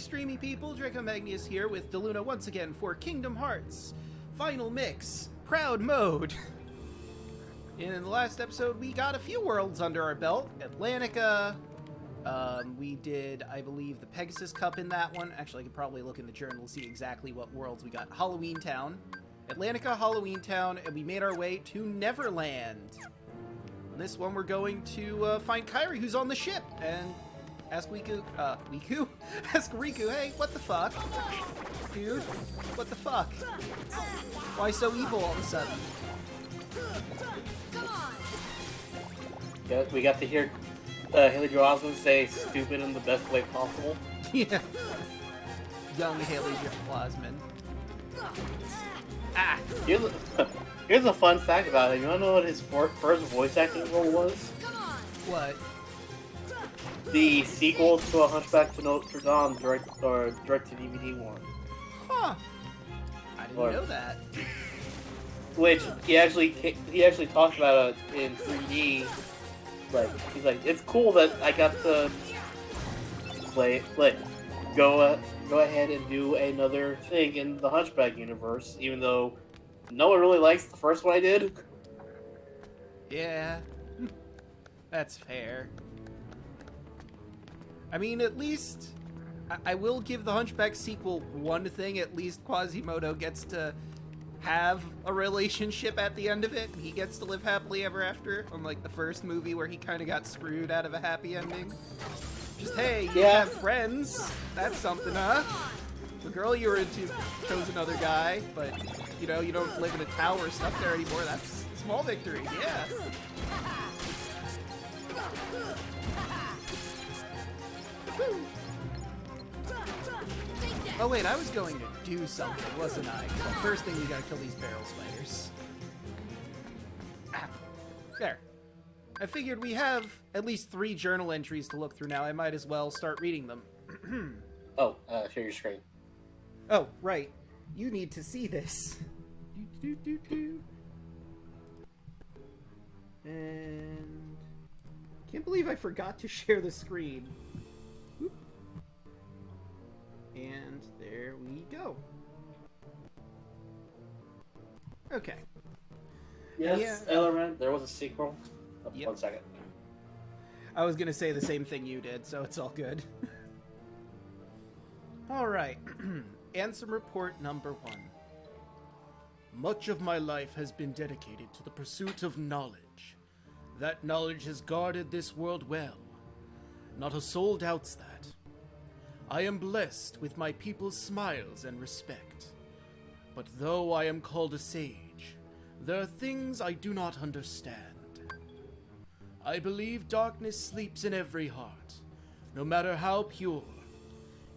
streamy people, Draco Magnius here with DeLuna once again for Kingdom Hearts Final Mix Proud Mode. In the last episode, we got a few worlds under our belt. Atlantica, we did, I believe, the Pegasus Cup in that one. Actually, I could probably look in the journal to see exactly what worlds we got. Halloween Town, Atlantica, Halloween Town, and we made our way to Neverland. On this one, we're going to find Kairi, who's on the ship, and ask ask Riku, hey, what the fuck? Dude, what the fuck? Why so evil all of a sudden? Yeah, we got to hear Haley Joel Osment say stupid in the best way possible. Yeah. Young Haley Joel Osment. Ah! Here's a fun fact about him. You wanna know what his first voice acting role was? What? The sequel to A Hunchback to Notre Dame direct-to-DVD one. Huh. I didn't know that. Which he actually talked about it in 3D. Like he's like, it's cool that I got to go ahead and do another thing in the Hunchback universe, even though no one really likes the first one I did. Yeah, that's fair. I mean, at least I will give the Hunchback sequel one thing. At least Quasimodo gets to have a relationship at the end of it. He gets to live happily ever after, unlike the first movie where he kind of got screwed out of a happy ending. Just, hey, you have friends. That's something, huh? The girl you were into chose another guy, but, you know, you don't live in a tower stuck there anymore. That's a small victory, yeah. Oh wait, I was going to do something, wasn't I? Well, first thing, we gotta kill these barrel spiders. Ah, there. I figured we have at least 3 journal entries to look through now. I might as well start reading them. Share your screen. Oh, right. You need to see this. And can't believe I forgot to share the screen. Whoop. And there we go. Okay. Yes, Element, there was a sequel. Yep. 1 second. I was gonna say the same thing you did, so it's all good. Alright. Answer report number 1. Much of my life has been dedicated to the pursuit of knowledge. That knowledge has guarded this world well. Not a soul doubts that. I am blessed with my people's smiles and respect. But though I am called a sage, there are things I do not understand. I believe darkness sleeps in every heart, no matter how pure.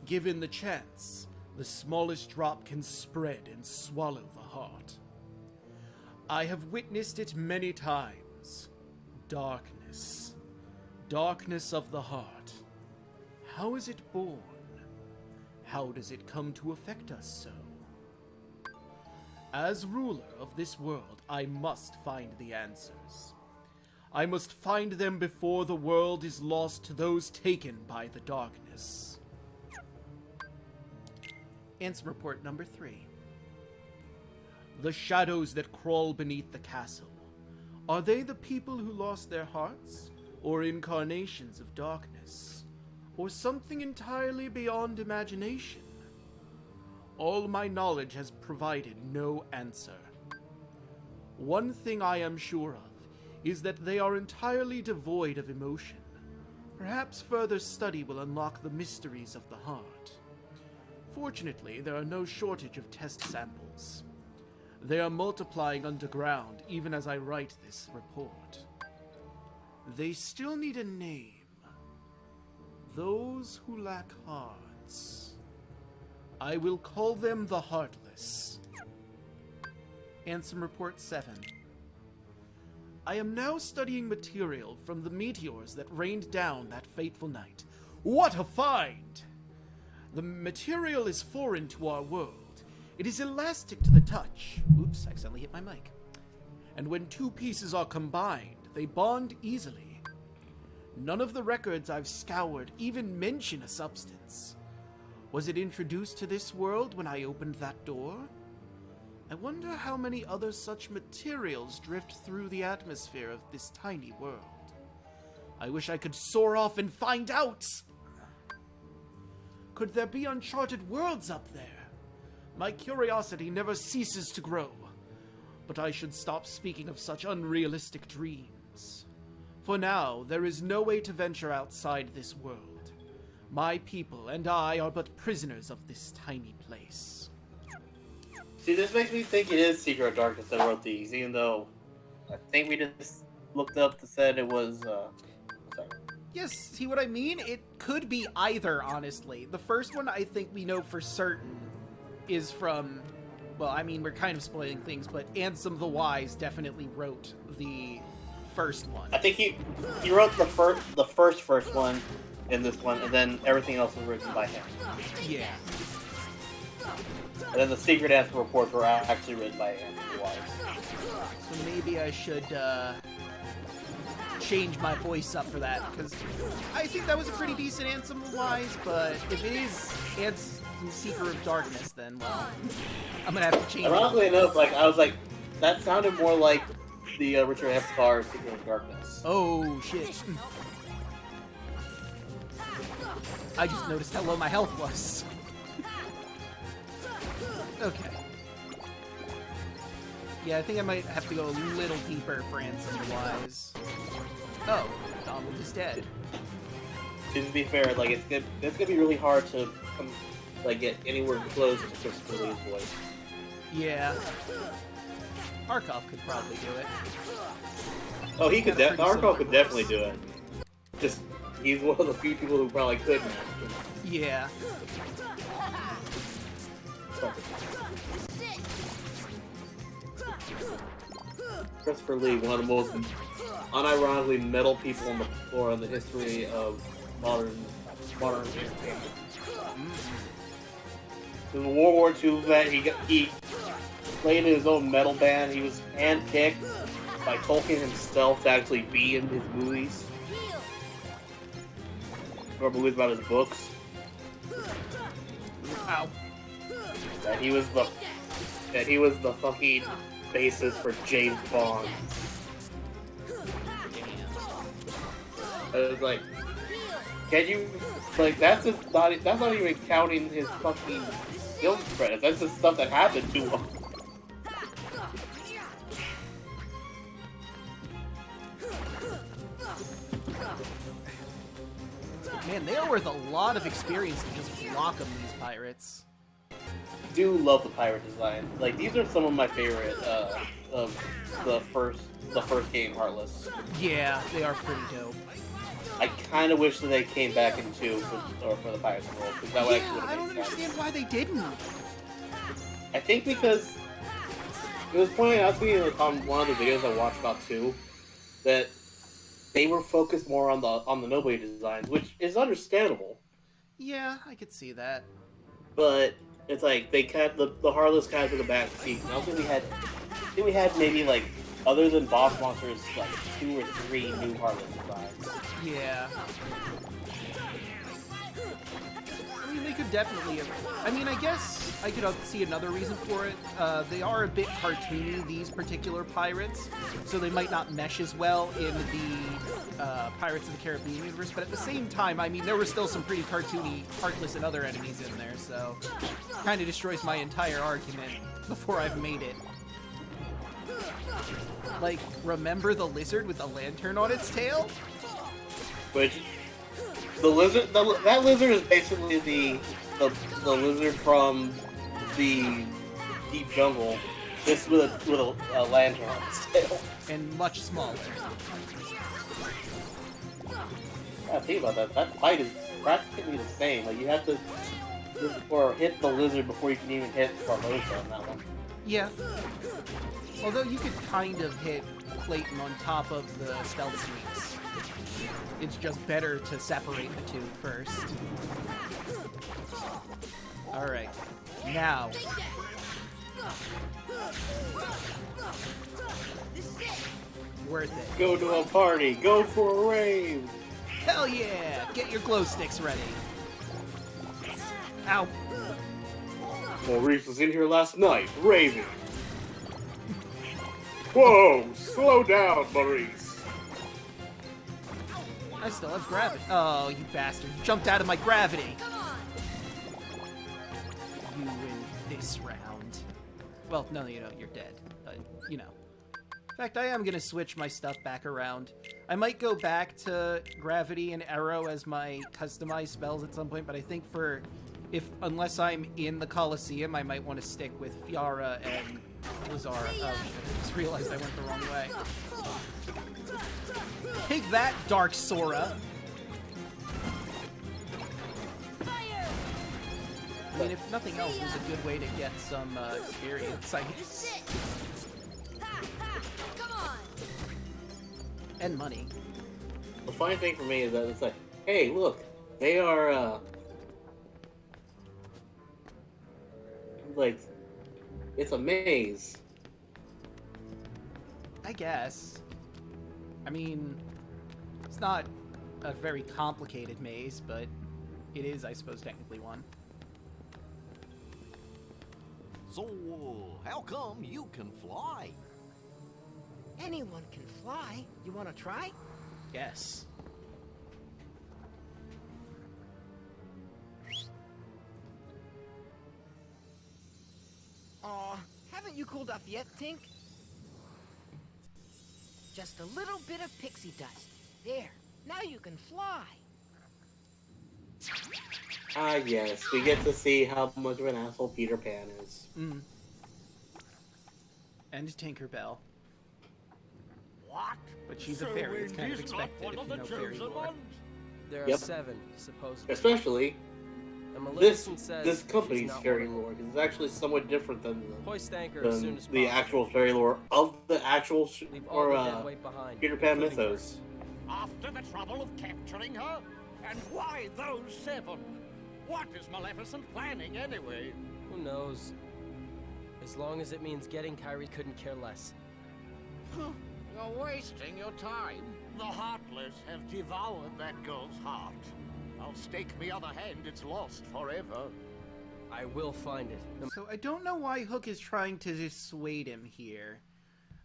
Given the chance, the smallest drop can spread and swallow the heart. I have witnessed it many times. Darkness. Darkness of the heart. How is it born? How does it come to affect us so? As ruler of this world, I must find the answers. I must find them before the world is lost to those taken by the darkness. Answer report number 3. The shadows that crawl beneath the castle. Are they the people who lost their hearts? Or incarnations of darkness? Or something entirely beyond imagination? All my knowledge has provided no answer. One thing I am sure of is that they are entirely devoid of emotion. Perhaps further study will unlock the mysteries of the heart. Fortunately, there are no shortage of test samples. They are multiplying underground even as I write this report. They still need a name. Those who lack hearts. I will call them the Heartless. Ansem Report 7. I am now studying material from the meteors that rained down that fateful night. What a find! The material is foreign to our world. It is elastic to the touch. Oops, I accidentally hit my mic. And when 2 pieces are combined, they bond easily. None of the records I've scoured even mention a substance. Was it introduced to this world when I opened that door? I wonder how many other such materials drift through the atmosphere of this tiny world. I wish I could soar off and find out! Could there be uncharted worlds up there? My curiosity never ceases to grow. But I should stop speaking of such unrealistic dreams. For now, there is no way to venture outside this world. My people and I are but prisoners of this tiny place. See, this makes me think it is Secret of Darkness that wrote these, even though I think we just looked up and said it was, sorry. Yes, see what I mean? It could be either, honestly. The first one I think we know for certain is from, well, I mean, we're kind of spoiling things, but Ansem the Wise definitely wrote the first one. I think he wrote the first one in this one, and then everything else was written by him. Yeah. And then the secret answer reports were actually written by Ansem the Wise. So maybe I should change my voice up for that, because I think that was a pretty decent Ansem the Wise, but if it is Ansem Seeker of Darkness, then, well, I'm gonna have to change it. Ironically enough, I was like, that sounded more like the Richard F. Carr Secret of Darkness. Oh, shit. I just noticed how low my health was. Okay. Yeah, I think I might have to go a little deeper for Ansem the Wise. Oh, Donald is dead. To be fair, it's gonna be really hard to get anywhere close to Christopher Lee's voice. Yeah. Arkoff could probably do it. Oh, he could. Arkoff could definitely do it. Just he's one of the few people who probably couldn't. Yeah. Christopher Lee, one of the most unironically metal people on the floor in the history of modern entertainment. In the World War II vet, he played in his own metal band. He was handpicked by Tolkien himself to actually be in his movies. Or movies about his books. Ow. That he was the fucking basis for James Bond. I was like, can you that's not even counting his fucking film credits. That's just stuff that happened to him. Man, they are worth a lot of experience to just block them, these pirates. I do love the pirate design. These are some of my favorite of the first game, Heartless. Yeah, they are pretty dope. I kind of wish that they came back in 2 for the Pirates World, because that would actually I don't understand why they didn't. I think because it was pointed out to me on one of the videos I watched about 2 that they were focused more on the nobody designs, which is understandable. Yeah, I could see that. But it's like they kept the Heartless kind of to the back seat. And I don't think we had maybe other than boss monsters 2 or 3 new Heartless designs. Yeah. I mean, they could definitely have... I mean, I guess I could see another reason for it. They are a bit cartoony, these particular pirates, so they might not mesh as well in the Pirates of the Caribbean universe, but at the same time, I mean, there were still some pretty cartoony Heartless and other enemies in there, so kind of destroys my entire argument before I've made it. Remember the lizard with the lantern on its tail? Which the lizard, that lizard is basically the lizard from the deep jungle, just with a lantern on its tail. And much smaller. Yeah, think about that. That fight is practically the same. You have to hit the lizard before you can even hit Barbosa on that one. Yeah. Although you could kind of hit Clayton on top of the stealth sneaks. It's just better to separate the two first. Alright. Now. Worth it. Go to a party. Go for a rave. Hell yeah! Get your glow sticks ready. Ow! Maurice was in here last night, raving. Whoa! Slow down, Maurice. I still have gravity. Oh, you bastard. You jumped out of my gravity. You win this round. Well, no, you know, you're dead. But, you know. In fact, I am going to switch my stuff back around. I might go back to Gravity and Arrow as my customized spells at some point, but I think unless I'm in the Coliseum, I might want to stick with Fiara and Lazara. Oh, shit. I just realized I went the wrong way. Take that, Dark Sora! I mean, if nothing else, it was a good way to get some experience, I guess. And money. The funny thing for me is that it's like, hey, look, they are, like, it's a maze. I guess. I mean, it's not a very complicated maze, but it is, I suppose, technically one. So, how come you can fly? Anyone can fly. You want to try? Yes. Aw, haven't you cooled off yet, Tink? Just a little bit of pixie dust. There, now you can fly. Ah, yes, we get to see how much of an asshole Peter Pan is. Mm. And Tinkerbell. What? But she's a fairy, it's kind of expected if you know fairy lore. There are Yep. 7, supposedly. Especially And this Maleficent says this she's company's not fairy one of them. lore, because it's actually somewhat different than Hoist anchor as soon than as the possible. actual fairy lore of the actual Leave all or the dead weight behind, Peter Pan including her. mythos. After the trouble of capturing her? And why those 7? What is Maleficent planning anyway? Who knows? As long as it means getting Kairi, couldn't care less. You're wasting your time. The Heartless have devoured that girl's heart. I'll stake me other hand it's lost forever. I will find it. So I don't know why Hook is trying to dissuade him here.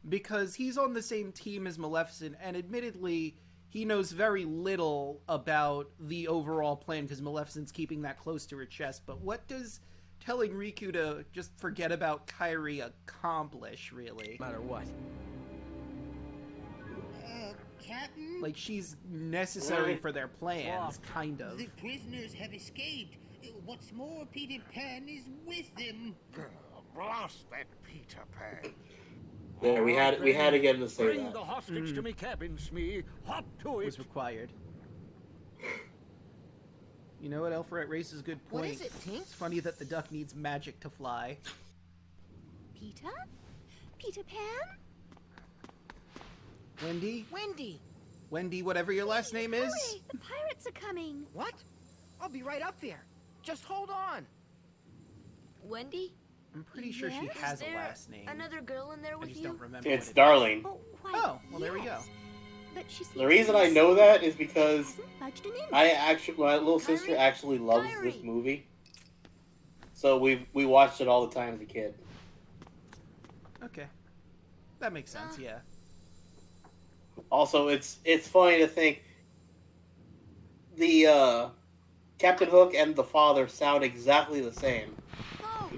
Because he's on the same team as Maleficent, and admittedly, he knows very little about the overall plan, because Maleficent's keeping that close to her chest. But what does telling Riku to just forget about Kairi accomplish, really? No matter what. Captain? Like, she's necessary Right. for their plans, kind of. The prisoners have escaped. What's more, Peter Pan is with them. Blast that Peter Pan. Yeah, we had to get him to say Bring that. the hostage to me cabin, Smee. Hop to it. Was required. You know what, Elfret raises a good point. What is it, Tink? It's funny that the duck needs magic to fly. Peter? Peter Pan? Wendy? Wendy! Wendy, whatever your last name is? Hurry! The pirates are coming! What? I'll be right up there. Just hold on. Wendy? I'm pretty sure she Yes? has Is a there last name. another girl in there I with just you? don't remember It's what it Darling. Oh, why, Oh, well, there we go. yes. But she The seems reason I nice. know that is because Hasn't budged an inch. my little sister Kairi? actually loves this Kairi. movie. So we watched it all the time as a kid. is. Okay. That makes sense, yeah. Also, it's funny to think the Captain Hook and the father sound exactly the same. Oh,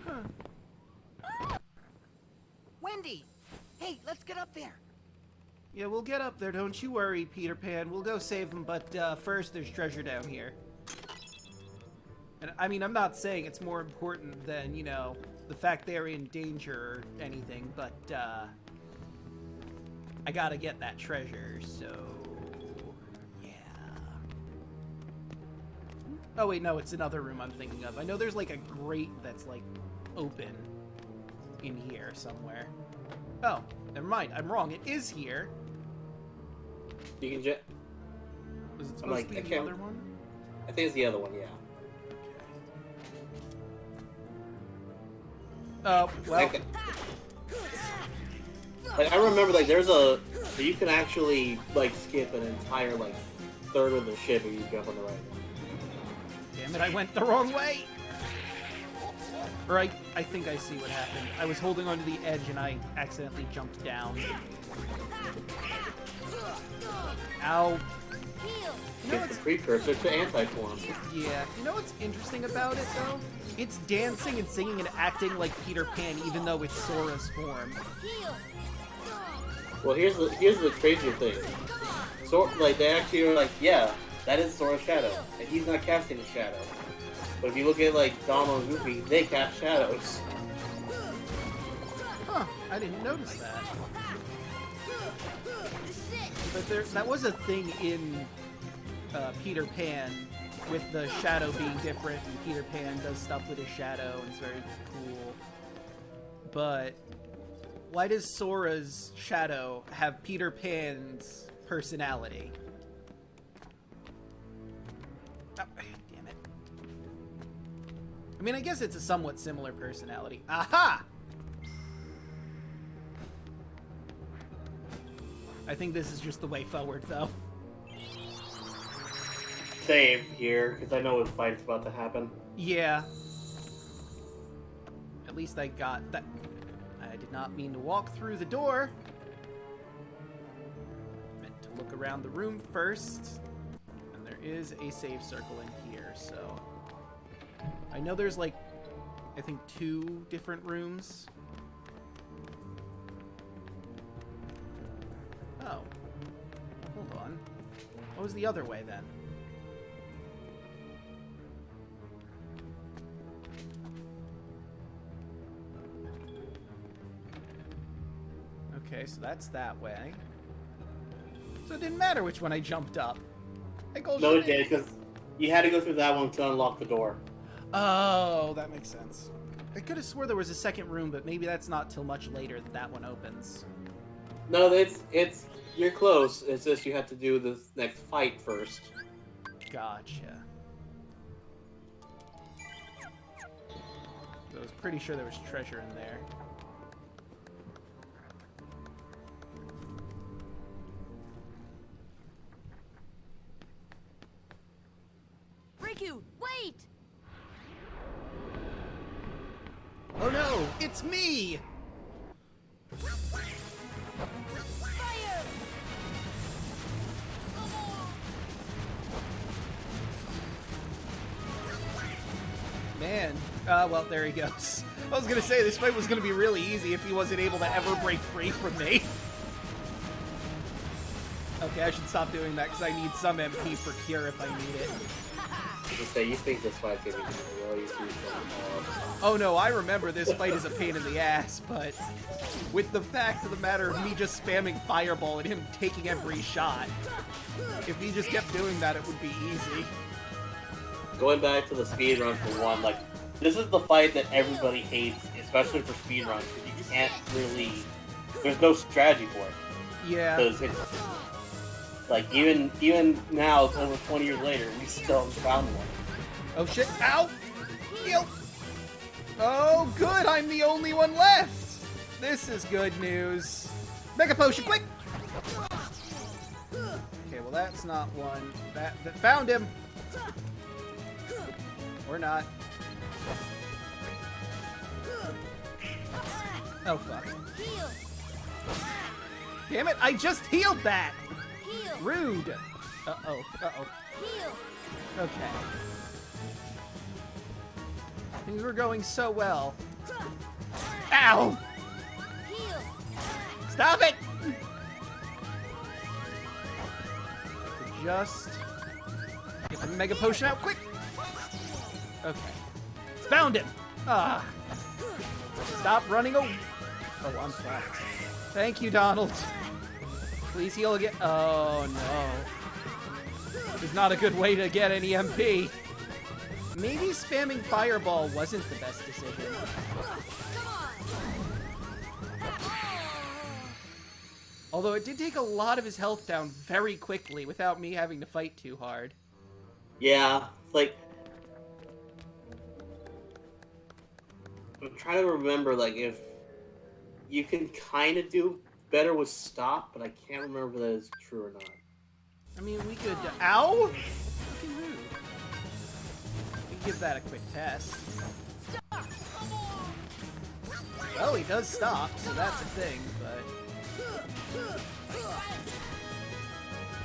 Wendy! Hey, let's get up there. Yeah, we'll get up there, don't you worry, Peter Pan. We'll go save him, but first there's treasure down here. And I mean, I'm not saying it's more important than, you know, the fact they're in danger or anything, but I gotta get that treasure, so yeah. Oh wait, no, it's another room I'm thinking of. I know there's like a grate that's like open in here somewhere. Oh, never mind. I'm wrong. It is here. You can just. Was it I'm supposed like, to I be the can't- other one? I think it's the other one, yeah. Oh, well, Like I remember, like you can actually like skip an entire like third of the ship if you jump on the right one. damn it, I went the wrong way. Or I think I see what happened. I was holding onto the edge and I accidentally jumped down. Ow. It's the precursor to anti-form. Yeah. You know what's interesting about it, though? It's dancing and singing and acting like Peter Pan, even though it's Sora's form. Well, here's the crazy thing. Like, they actually are like, yeah, that is Sora's shadow, and he's not casting a shadow. But if you look at, like, Donald and Goofy, they cast shadows. Huh, I didn't notice that. But that was a thing in Peter Pan, with the shadow being different, and Peter Pan does stuff with his shadow, and it's very cool. But why does Sora's shadow have Peter Pan's personality? Oh, damn it. I mean, I guess it's a somewhat similar personality. Aha! I think this is just the way forward, though. Save here, because I know a fight's about to happen. Yeah. At least I got that. I did not mean to walk through the door. Meant to look around the room first. And there is a save circle in here, so... I know there's, like, I think 2 different rooms. Oh. Hold on. What was the other way, then? Okay, so that's that way. So it didn't matter which one I jumped up. No, it did, because you had to go through that one to unlock the door. Oh, that makes sense. I could have swore there was a second room, but maybe that's not till much later that that one opens. No, it's you're close. It's just you have to do this next fight first. Gotcha. I was pretty sure there was treasure in there. Riku, wait! Oh no, it's me! Fire! Man, well, there he goes. I was gonna say, this fight was gonna be really easy if he wasn't able to ever break free from me. Okay, I should stop doing that because I need some MP for cure if I need it. Just say, you think this fight's gonna be really easy. Oh no, I remember this fight is a pain in the ass, but with the fact of the matter of me just spamming Fireball and him taking every shot, if he just kept doing that, it would be easy. Going back to the speedrun for one, like, this is the fight that everybody hates, especially for speedruns, because you can't really... There's no strategy for it. Yeah. Because it's... Like, even now, it's over 20 years later, we still haven't found one. Oh shit, ow! Heal! Oh good, I'm the only one left! This is good news. Mega Potion, quick! Okay, well that's not one. That found him! Or not. Oh fuck. Damn it, I just healed that! Rude! Uh-oh, uh-oh. Okay. Things were going so well. Ow! Stop it! Just get the Mega Potion out quick! Okay. Found him! Ah. Stop running away. Oh, I'm fucked. Thank you, Donald. Please heal again. Oh, no. This is not a good way to get any MP. Maybe spamming Fireball wasn't the best decision. Although it did take a lot of his health down very quickly without me having to fight too hard. Yeah, like... I'm trying to remember, like, if you can kind of do better with stop, but I can't remember if that is true or not. I mean, we could... Ow! Fucking rude. We can give that a quick test. Well, he does stop, so that's a thing, but...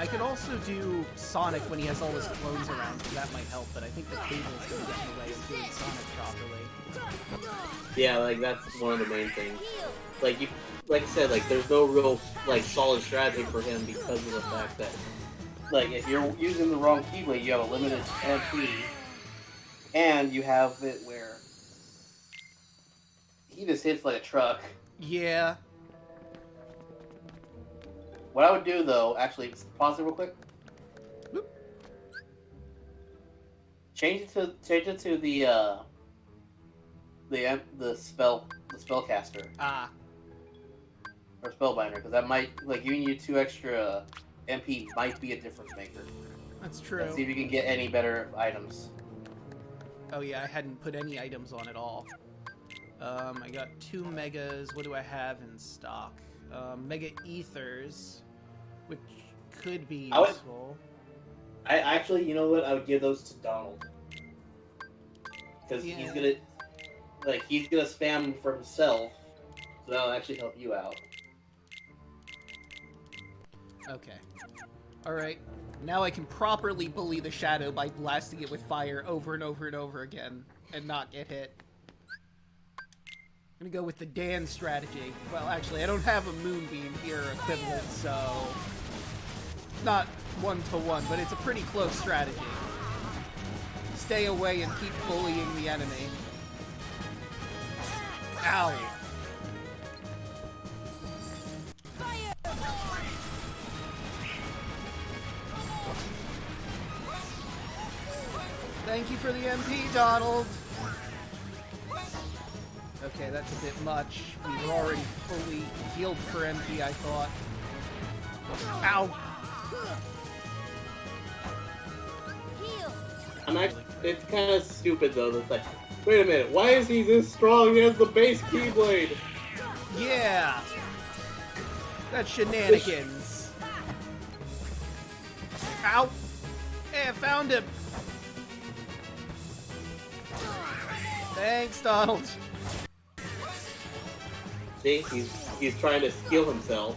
I could also do Sonic when he has all his clones around, so that might help, but I think the cable's gonna get in the way of doing Sonic properly. Yeah, like, that's one of the main things. Like I said, like, there's no real, like, solid strategy for him because of the fact that, like, if you're using the wrong Keyblade, you have a limited MP, and you have it where he just hits like a truck. Yeah. What I would do, though, actually, pause it real quick. Whoop. Change it to the spellcaster. Ah. Or spellbinder, because that might, like, giving you 2 extra MP might be a difference maker. That's true. Let's see if you can get any better items. Oh yeah, I hadn't put any items on at all. I got 2 megas. What do I have in stock? Mega ethers, which could be useful. I actually, you know what? I would give those to Donald. Because he's gonna spam them for himself, so that'll actually help you out. Okay. Alright. Now I can properly bully the shadow by blasting it with fire over and over and over again, and not get hit. I'm gonna go with the Dan strategy. Well, actually, I don't have a Moonbeam here equivalent, so... Not one-to-one, but it's a pretty close strategy. Stay away and keep bullying the enemy. Ow! Thank you for the MP, Donald! Okay, that's a bit much. We were already fully healed for MP, I thought. Ow! It's kind of stupid, though. It's like, wait a minute, why is he this strong? He has the base Keyblade! Yeah! That's shenanigans. Ow! Hey, I found him! Thanks, Donald. See, he's trying to heal himself,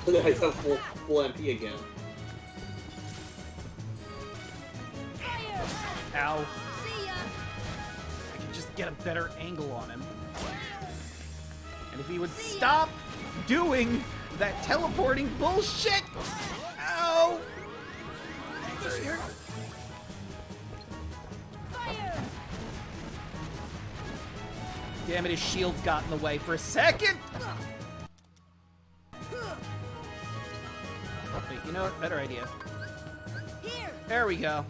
so that I have full MP again. Ow. I can just get a better angle on him. And if he would stop doing that teleporting bullshit! Ow! Damn it, his shield's got in the way for a second! Wait, you know what? Better idea. There we go.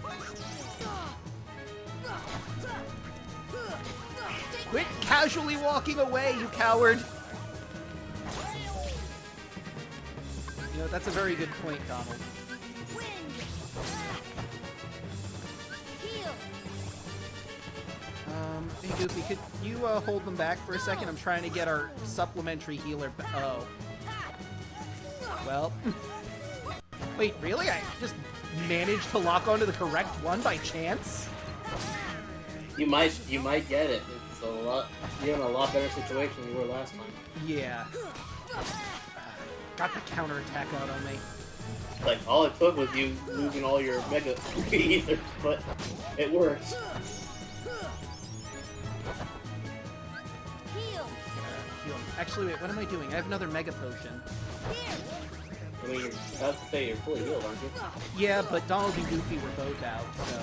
Quit casually walking away, you coward! You know, that's a very good point, Donald. Hey Goofy, could you hold them back for a second? I'm trying to get our supplementary healer oh. Well. Wait, really? I just managed to lock onto the correct one by chance? You might get it. It's a lot. You're in a lot better situation than you were last time. Yeah. Got the counterattack out on me. Like, all it took was you losing all your mega ethers, but it works. Actually, wait, what am I doing? I have another Mega Potion. I mean, you're about to say you're fully healed, aren't you? Yeah, but Donald and Goofy were both out, so...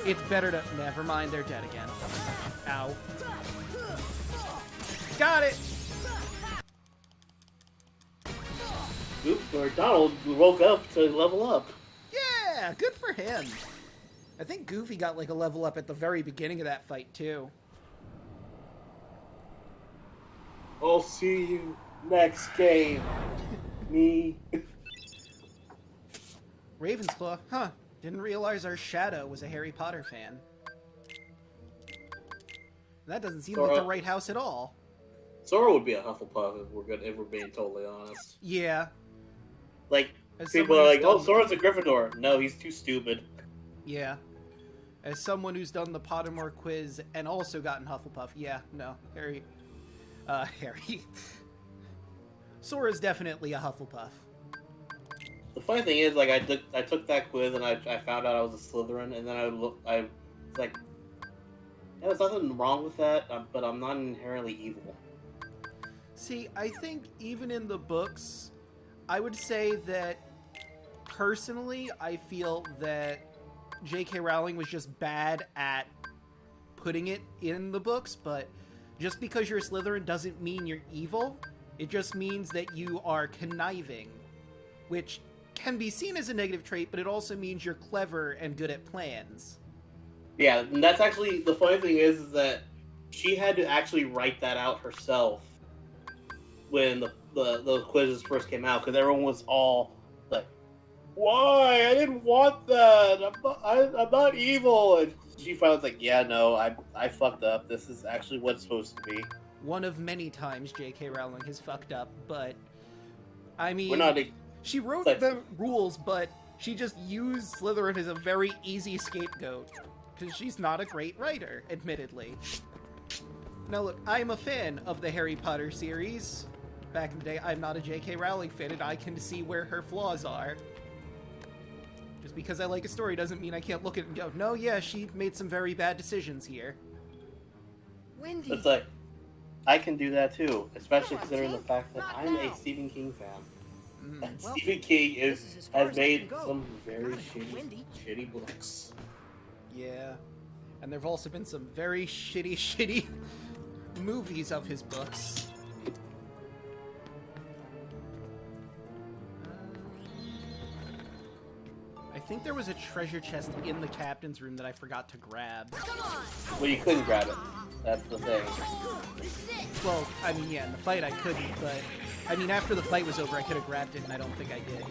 It's better to... Never mind, they're dead again. Ow. Got it! Or Donald woke up to level up. Yeah, good for him. I think Goofy got like a level up at the very beginning of that fight, too. I'll see you next game. Me. Ravensclaw, huh. Didn't realize our Shadow was a Harry Potter fan. That doesn't seem like the right house at all. Sora would be a Hufflepuff if we're being totally honest. Yeah. Like, people are like, oh, Sora's a Gryffindor. No, he's too stupid. Yeah. As someone who's done the Pottermore quiz and also gotten Hufflepuff, yeah, no, Harry... Harry. Sora's definitely a Hufflepuff. The funny thing is, like, I took that quiz and I found out I was a Slytherin, and then I was like, yeah, there's nothing wrong with that, but I'm not inherently evil. See, I think even in the books, I would say that personally, I feel that J.K. Rowling was just bad at putting it in the books, but just because you're a Slytherin doesn't mean you're evil. It just means that you are conniving, which can be seen as a negative trait, but it also means you're clever and good at plans. Yeah, and that's actually, the funny thing is that she had to actually write that out herself when the quizzes first came out, because everyone was all like, why? I didn't want that. I'm not evil. And she finally was like, yeah, no, I fucked up. This is actually what it's supposed to be. One of many times J.K. Rowling has fucked up, but I mean, she wrote the rules, but she just used Slytherin as a very easy scapegoat, because she's not a great writer, admittedly. Now look, I'm a fan of the Harry Potter series. Back in the day, I'm not a J.K. Rowling fan, and I can see where her flaws are. Just because I like a story doesn't mean I can't look at it and go, no, yeah, she made some very bad decisions here. Wendy. It's like, I can do that too, especially considering the fact that I'm a Stephen King fan. And Well, Stephen King has made go. some very Wendy. shitty books. Yeah. And there have also been some very shitty movies of his books. I think there was a treasure chest in the captain's room that I forgot to grab. Well, you couldn't grab it. That's the thing. Well, I mean, yeah, in the fight I couldn't, but I mean, after the fight was over, I could have grabbed it, and I don't think I did.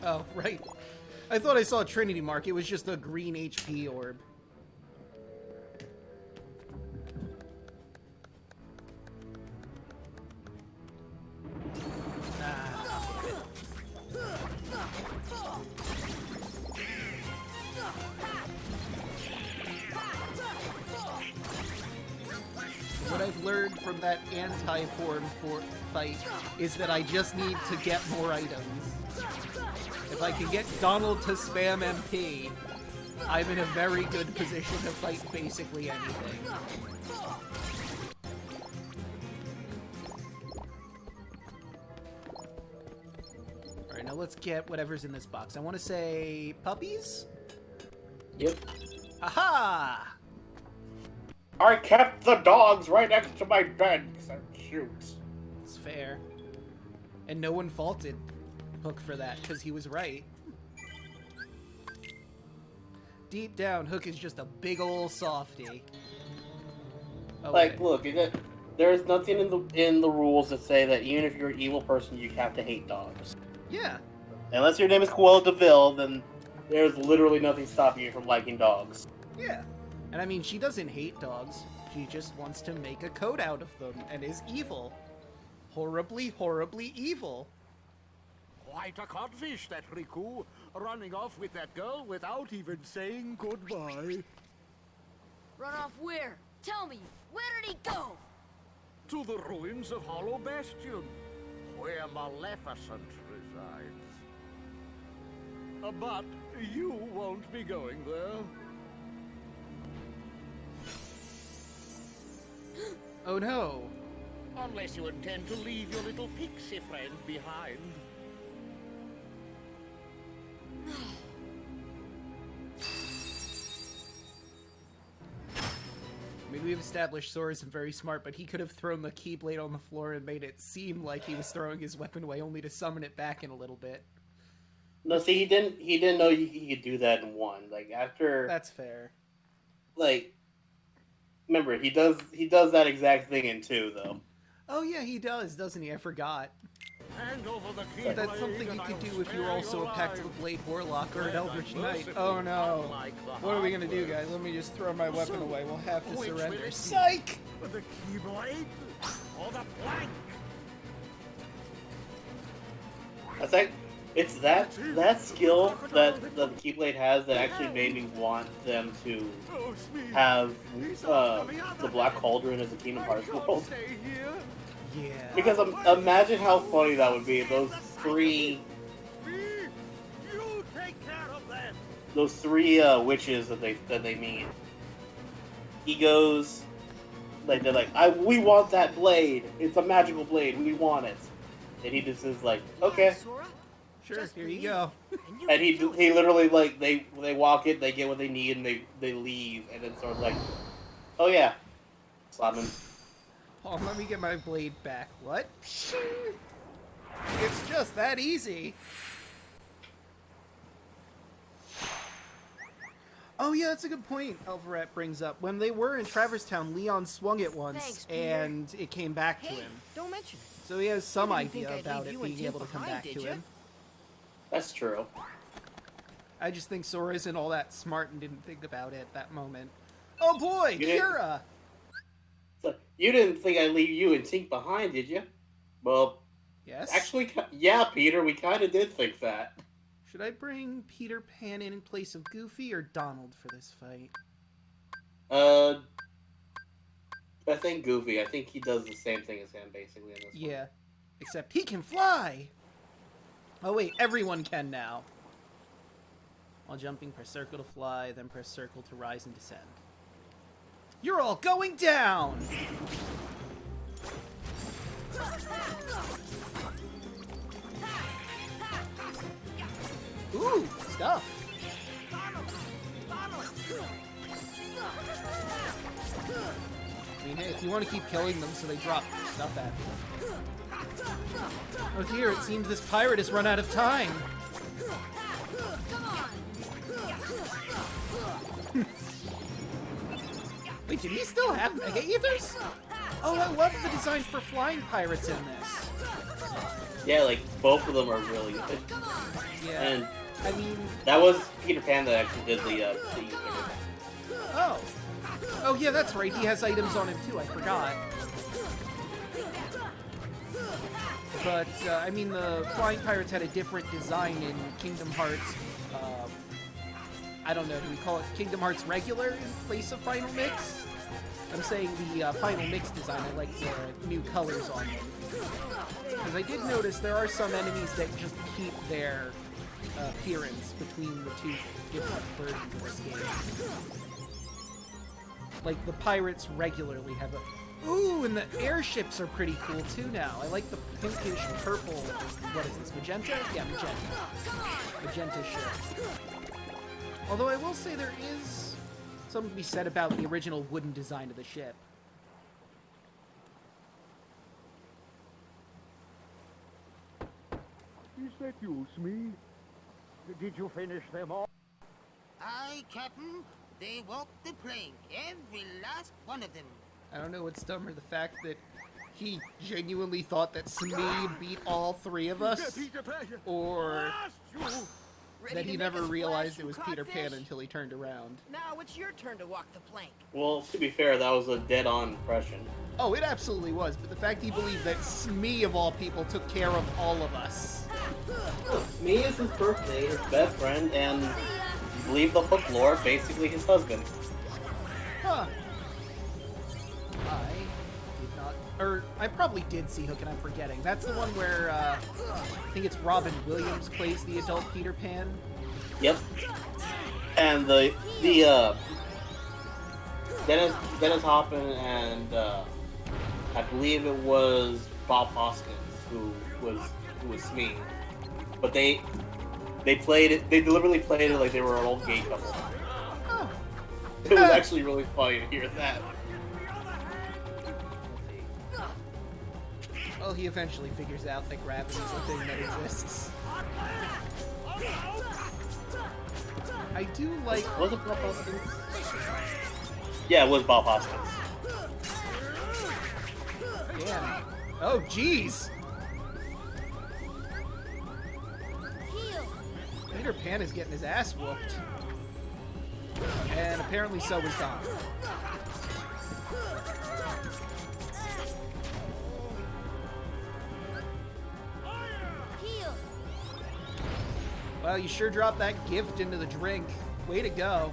Oh, right. I thought I saw a Trinity mark. It was just a green HP orb. What I've learned from that anti-form fight is that I just need to get more items. If I can get Donald to spam MP, I'm in a very good position to fight basically anything. Alright, now let's get whatever's in this box. I want to say puppies? Yep. Aha! I kept the dogs right next to my bed because they're cute. It's fair. And no one faulted Hook for that, because he was right. Deep down, Hook is just a big ol' softy. Oh, Like, wait. look, there's nothing in the rules that say that even if you're an evil person, you have to hate dogs. Yeah. Unless your name is Cruella de Vil, then there's literally nothing stopping you from liking dogs. Yeah. And I mean, she doesn't hate dogs. She just wants to make a coat out of them, and is evil. Horribly, horribly evil. Quite a codfish, that Riku, running off with that girl without even saying goodbye. Run off where? Tell me, where did he go? To the ruins of Hollow Bastion, where Maleficent resides. But you won't be going there. Oh no. Unless you intend to leave your little pixie friend behind. I mean, we've established Sora isn't very smart, but he could have thrown the Keyblade on the floor and made it seem like he was throwing his weapon away, only to summon it back in a little bit. No, see, he didn't know he could do that in one. Like, after... That's fair. Like, remember, he does that exact thing in 2, though. Oh yeah, he does, doesn't he? I forgot. Hand over the But that's something you could do if you're also a Pact of the Blade Warlock or an Eldritch Knight. Oh no. What are we gonna do, guys? Let me just throw my weapon away. We'll have to surrender. Psych! The Keyblade or the plank? It's that skill that the Keyblade has that actually made me want them to have the Black Cauldron as a Kingdom Hearts world. Yeah. Because imagine how funny that would be if those three witches that they meet. He goes, like they're like, we want that blade. It's a magical blade. We want it. And he just is like, okay. Sure, here you go. And he literally, like, they walk it, they get what they need, and they leave, and then Sora's like, oh yeah, slamming. Oh, let me get my blade back. What? It's just that easy. Oh yeah, that's a good point Alvaret brings up. When they were in Traverse Town, Leon swung it once, and it came back to him. Don't mention it. So he has some I didn't think idea I'd about leave it you and being able to Tink come behind, back did to ya? him. That's true. I just think Sora isn't all that smart and didn't think about it at that moment. Oh boy, Kira! So, you didn't think I'd leave you and Tink behind, did you? Well, Yes? actually, yeah, Peter, we kind of did think that. Should I bring Peter Pan in place of Goofy or Donald for this fight? I think Goofy. I think he does the same thing as him, basically, in this one. Yeah. Except he can fly! Oh wait, everyone can now. While jumping, press circle to fly, then press circle to rise and descend. You're all going down! Ooh, stuff! I mean, hey, if you want to keep killing them so they drop stuff at you. Oh dear, it seems this pirate has run out of time. Wait, did he still have Mega Ethers? Oh, I love the designs for flying pirates in this. Yeah, like, both of them are really good. Yeah, And I mean... that was Peter Pan that actually did the Oh. Oh yeah, that's right, he has items on him too, I forgot. But, I mean, the flying pirates had a different design in Kingdom Hearts. I don't know, do we call it Kingdom Hearts Regular in place of Final Mix? I'm saying the Final Mix design, I like the new colors on them. Because I did notice there are some enemies that just keep their appearance between the two different versions of this game. Like, the pirates regularly have a... Ooh, and the airships are pretty cool too now. I like the pinkish purple... What is this, magenta? Yeah, magenta. Magenta ship. Although I will say there is something to be said about the original wooden design of the ship. Excuse me? Did you finish them all? Aye, Captain. They walked the plank, every last one of them. I don't know what's dumber, the fact that he genuinely thought that Smee beat all three of us, or that he never realized it was Peter Pan until he turned around. Now it's your turn to walk the plank. Well, to be fair, that was a dead-on impression. Oh, it absolutely was, but the fact he believed that Smee, of all people, took care of all of us. Smee is his birthday, his best friend, and believe the folklore, basically his husband. Huh. I did not... Or, I probably did see Hook and I'm forgetting. That's the one where, I think it's Robin Williams plays the adult Peter Pan. Yep. And Dennis Hoffman and, I believe it was Bob Hoskins who was Smee. But they deliberately played it like they were an old gay couple. Oh. It was actually really funny to hear that. Well, he eventually figures out that gravity is a thing that exists. I do like... Was it Bob Hoskins? Yeah, it was Bob Hoskins. Yeah. Oh, jeez! Peter Pan is getting his ass whooped. And apparently so was Don. Well, you sure dropped that gift into the drink. Way to go.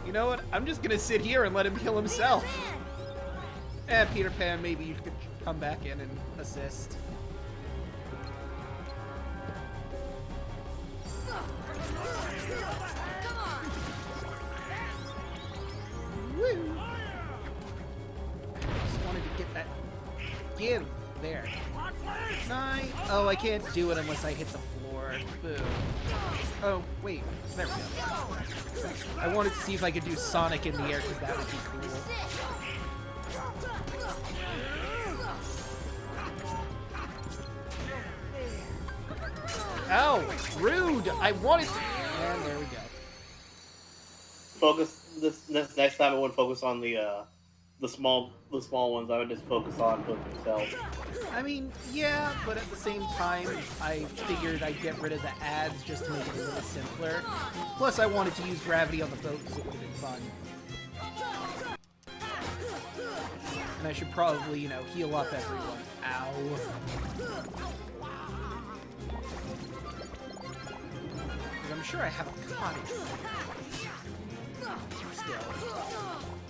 You know what? I'm just gonna sit here and let him kill himself. Peter Pan, maybe you could come back in and assist. Woo! Just wanted to get that give there. Nine. Oh, I can't do it unless I hit the floor. Boo. Oh, wait. There we go. I wanted to see if I could do Sonic in the air because that would be cool. Ow! Rude! I wanted to... And there we go. Focus this next time. I wouldn't focus on the small ones. I would just focus on themselves. I mean, yeah, but at the same time, I figured I'd get rid of the ads just to make it a little simpler. Plus, I wanted to use gravity on the boat because it would have been fun. And I should probably, you know, heal up everyone. Ow. I'm sure I have a cottage. Still.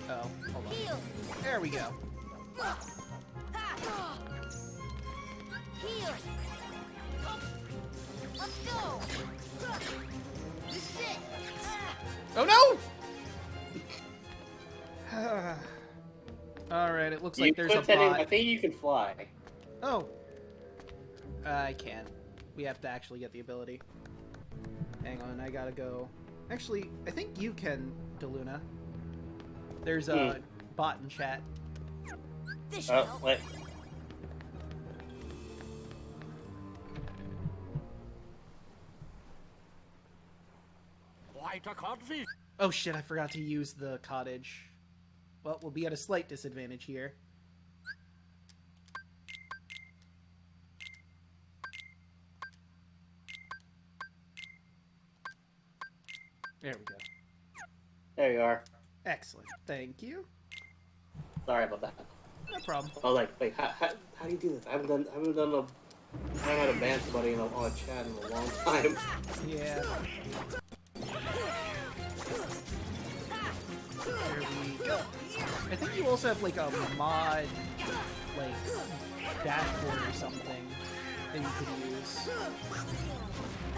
Oh, hold on. There we go. Heal. Let's go. This is it. Oh no! Alright, it looks like there's a bot. I think you can fly. Oh. I can't. We have to actually get the ability. Hang on, I gotta go. Actually, I think you can, DeLuna. There's a bot in chat. Wait. Quite a codfish. Oh shit, I forgot to use the cottage. Well, we'll be at a slight disadvantage here. There we go. There you are. Excellent. Thank you. Sorry about that. No problem. I was like, wait, how do you do this? I haven't had to ban somebody on a chat in a long time. Yeah. There we go. I think you also have like a mod, like dashboard or something that you could use. I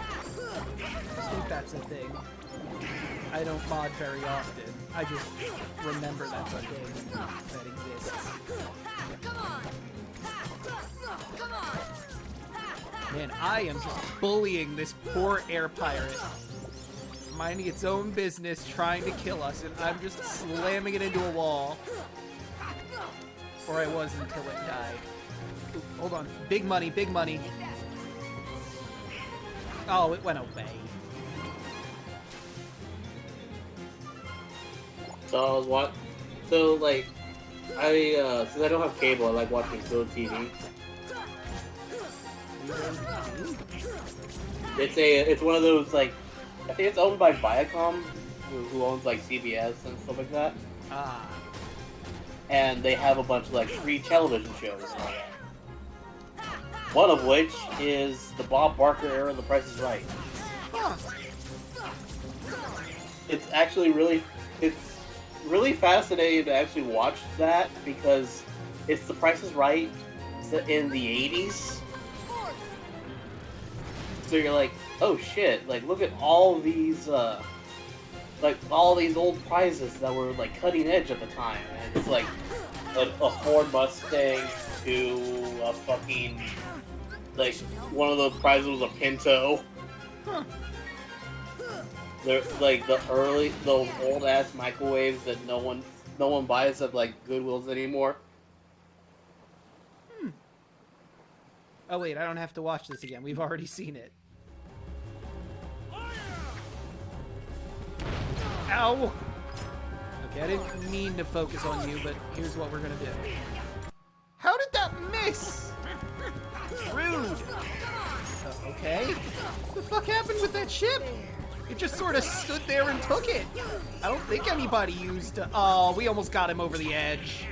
think that's a thing. I don't mod very often. I just remember that's a thing that exists. Come on. Come on. Man, I am just bullying this poor air pirate. Minding its own business, trying to kill us, and I'm just slamming it into a wall. Or I was until it died. Ooh, hold on. Big money, big money. Oh, it went away. So like, since I don't have cable, I like watching Go TV. It's one of those, like, I think it's owned by Viacom, who owns like CBS and stuff like that. Ah. And they have a bunch of like free television shows and all that. One of which is the Bob Barker era, The Price is Right. Huh. It's actually really fascinating to actually watch that because it's The Price is Right in the 80s. So you're like, oh shit, like look at all these like all these old prizes that were like cutting edge at the time, and it's like a Ford Mustang to a fucking, like, one of those prizes was a Pinto. Huh. They're like the old ass microwaves that no one buys at like Goodwills anymore. Oh wait, I don't have to watch this again. We've already seen it. Ow! Okay, I didn't mean to focus on you, but here's what we're gonna do. How did that miss? Rude! Okay. What the fuck happened with that ship? It just sort of stood there and took it. I don't think anybody used... Oh, we almost got him over the edge.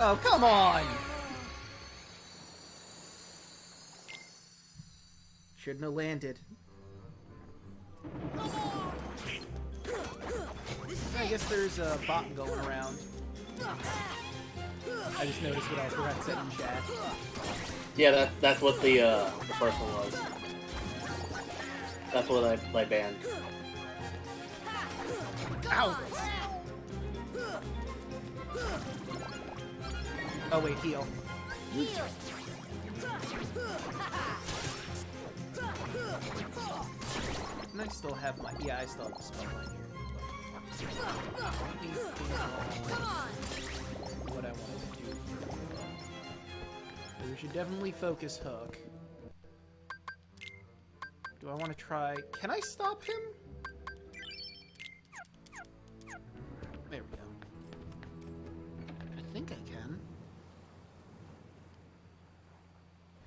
Oh, come on! Shouldn't have landed. I guess there's a bot going around. I just noticed what I forgot to say in chat. Yeah, that's what the first one was. That's what I banned. Ow! Oh wait, heal. And I still have my... Yeah, I still have the spellline here. Let me figure out what I want to do for... We should definitely focus Hook. Do I want to try... Can I stop him? There we go. I think I can.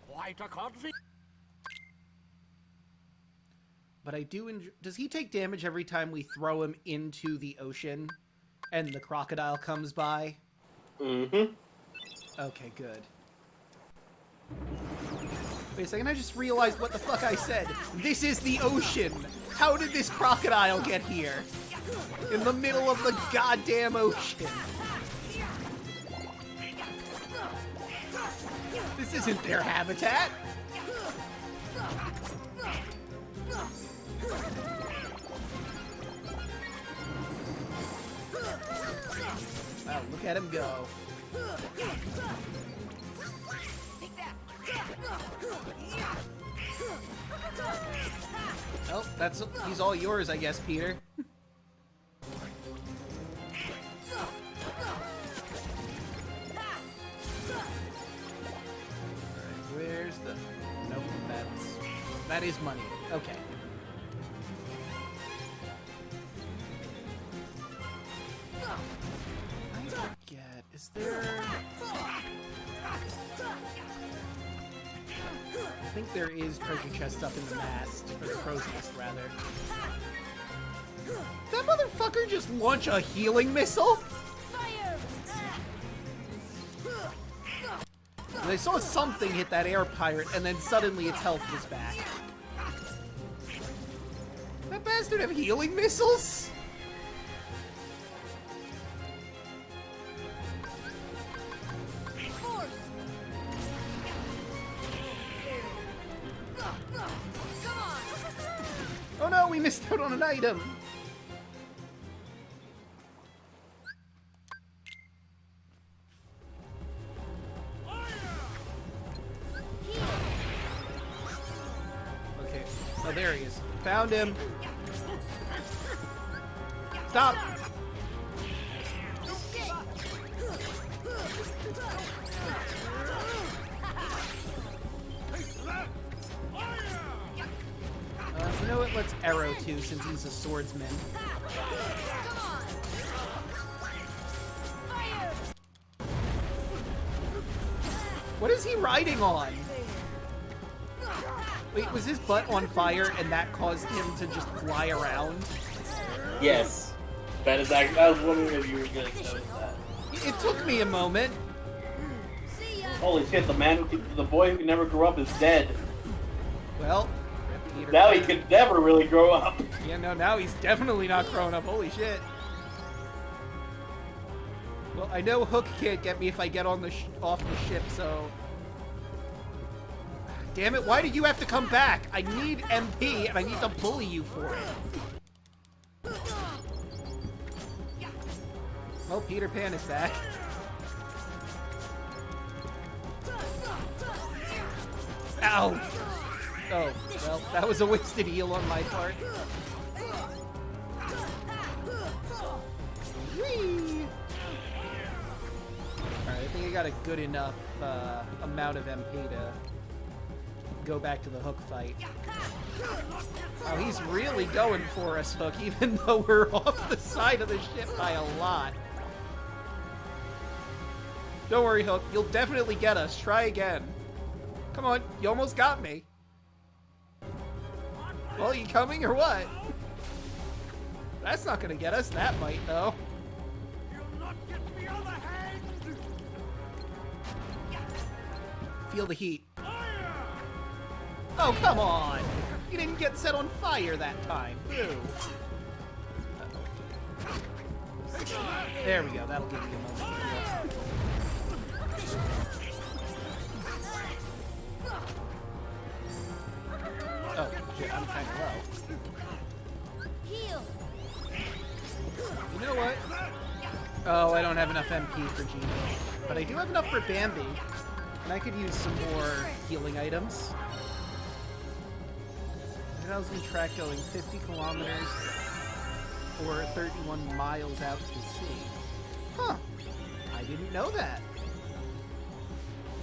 Quite a conflict. But I do enjoy... Does he take damage every time we throw him into the ocean and the crocodile comes by? Mm-hmm. Okay, good. Wait a second, I just realized what the fuck I said. This is the ocean! How did this crocodile get here? In the middle of the goddamn ocean. This isn't their habitat. Wow, look at him go. Oh, he's all yours, I guess, Peter. Alright, where's the... Nope, that is money. Okay. I forget, is there... I think there is treasure chests up in the mast, or the crow's nest, rather. Did that motherfucker just launch a healing missile? I saw something hit that air pirate, and then suddenly its health was back. That bastard have healing missiles? Oh no, we missed out on an item! Okay, oh there he is. Found him! Stop! You know what? Let's arrow too, since he's a swordsman. What is he riding on? Wait, was his butt on fire and that caused him to just fly around? Yes. That is actually, I was wondering if you were going to notice that. It took me a moment. Holy shit, the boy who never grew up is dead. Well, Peter now Pan. he could never really grow up. Yeah, no, now he's definitely not grown up. Holy shit. Well, I know Hook can't get me if I get on the off the ship, so... Damn it, why do you have to come back? I need MP, and I need to bully you for it. Well, Peter Pan is back. Ow! Oh, well, that was a wasted heal on my part. Whee! Alright, I think I got a good enough amount of MP to go back to the Hook fight. Wow, he's really going for us, Hook, even though we're off the side of the ship by a lot. Don't worry, Hook. You'll definitely get us. Try again. Come on, you almost got me. Well, you coming or what? That's not gonna get us. That might, though. feel the heat. Oh, come on! You didn't get set on fire that time. Ew. There we go. That'll give you a moment to heal. Oh, shit. I'm kind of low. Heal. You know what? Oh, I don't have enough MP for Genie. But I do have enough for Bambi. And I could use some more healing items. 1,000 track going 50 kilometers or 31 miles out to sea. Huh. I didn't know that.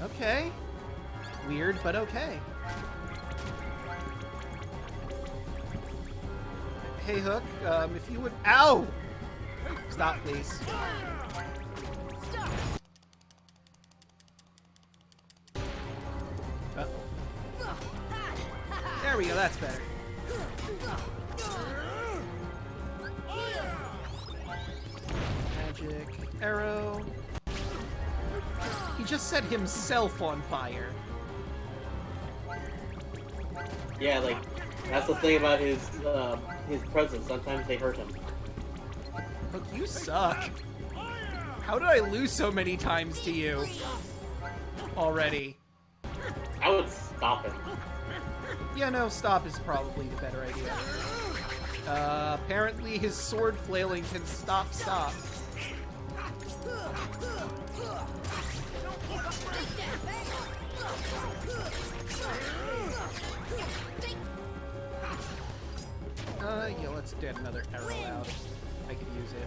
Okay. Weird, but okay. Hey, Hook, if you would... Ow! Stop, please. Stop. Uh-oh. There we go, that's better. Magic arrow. He just set himself on fire. Yeah, like, that's the thing about his presence. Sometimes they hurt him. Look, you suck. How did I lose so many times to you already? I would stop him. Yeah, no, stop is probably the better idea. Apparently his sword flailing can stop. Yeah, let's get another arrow out. I could use it.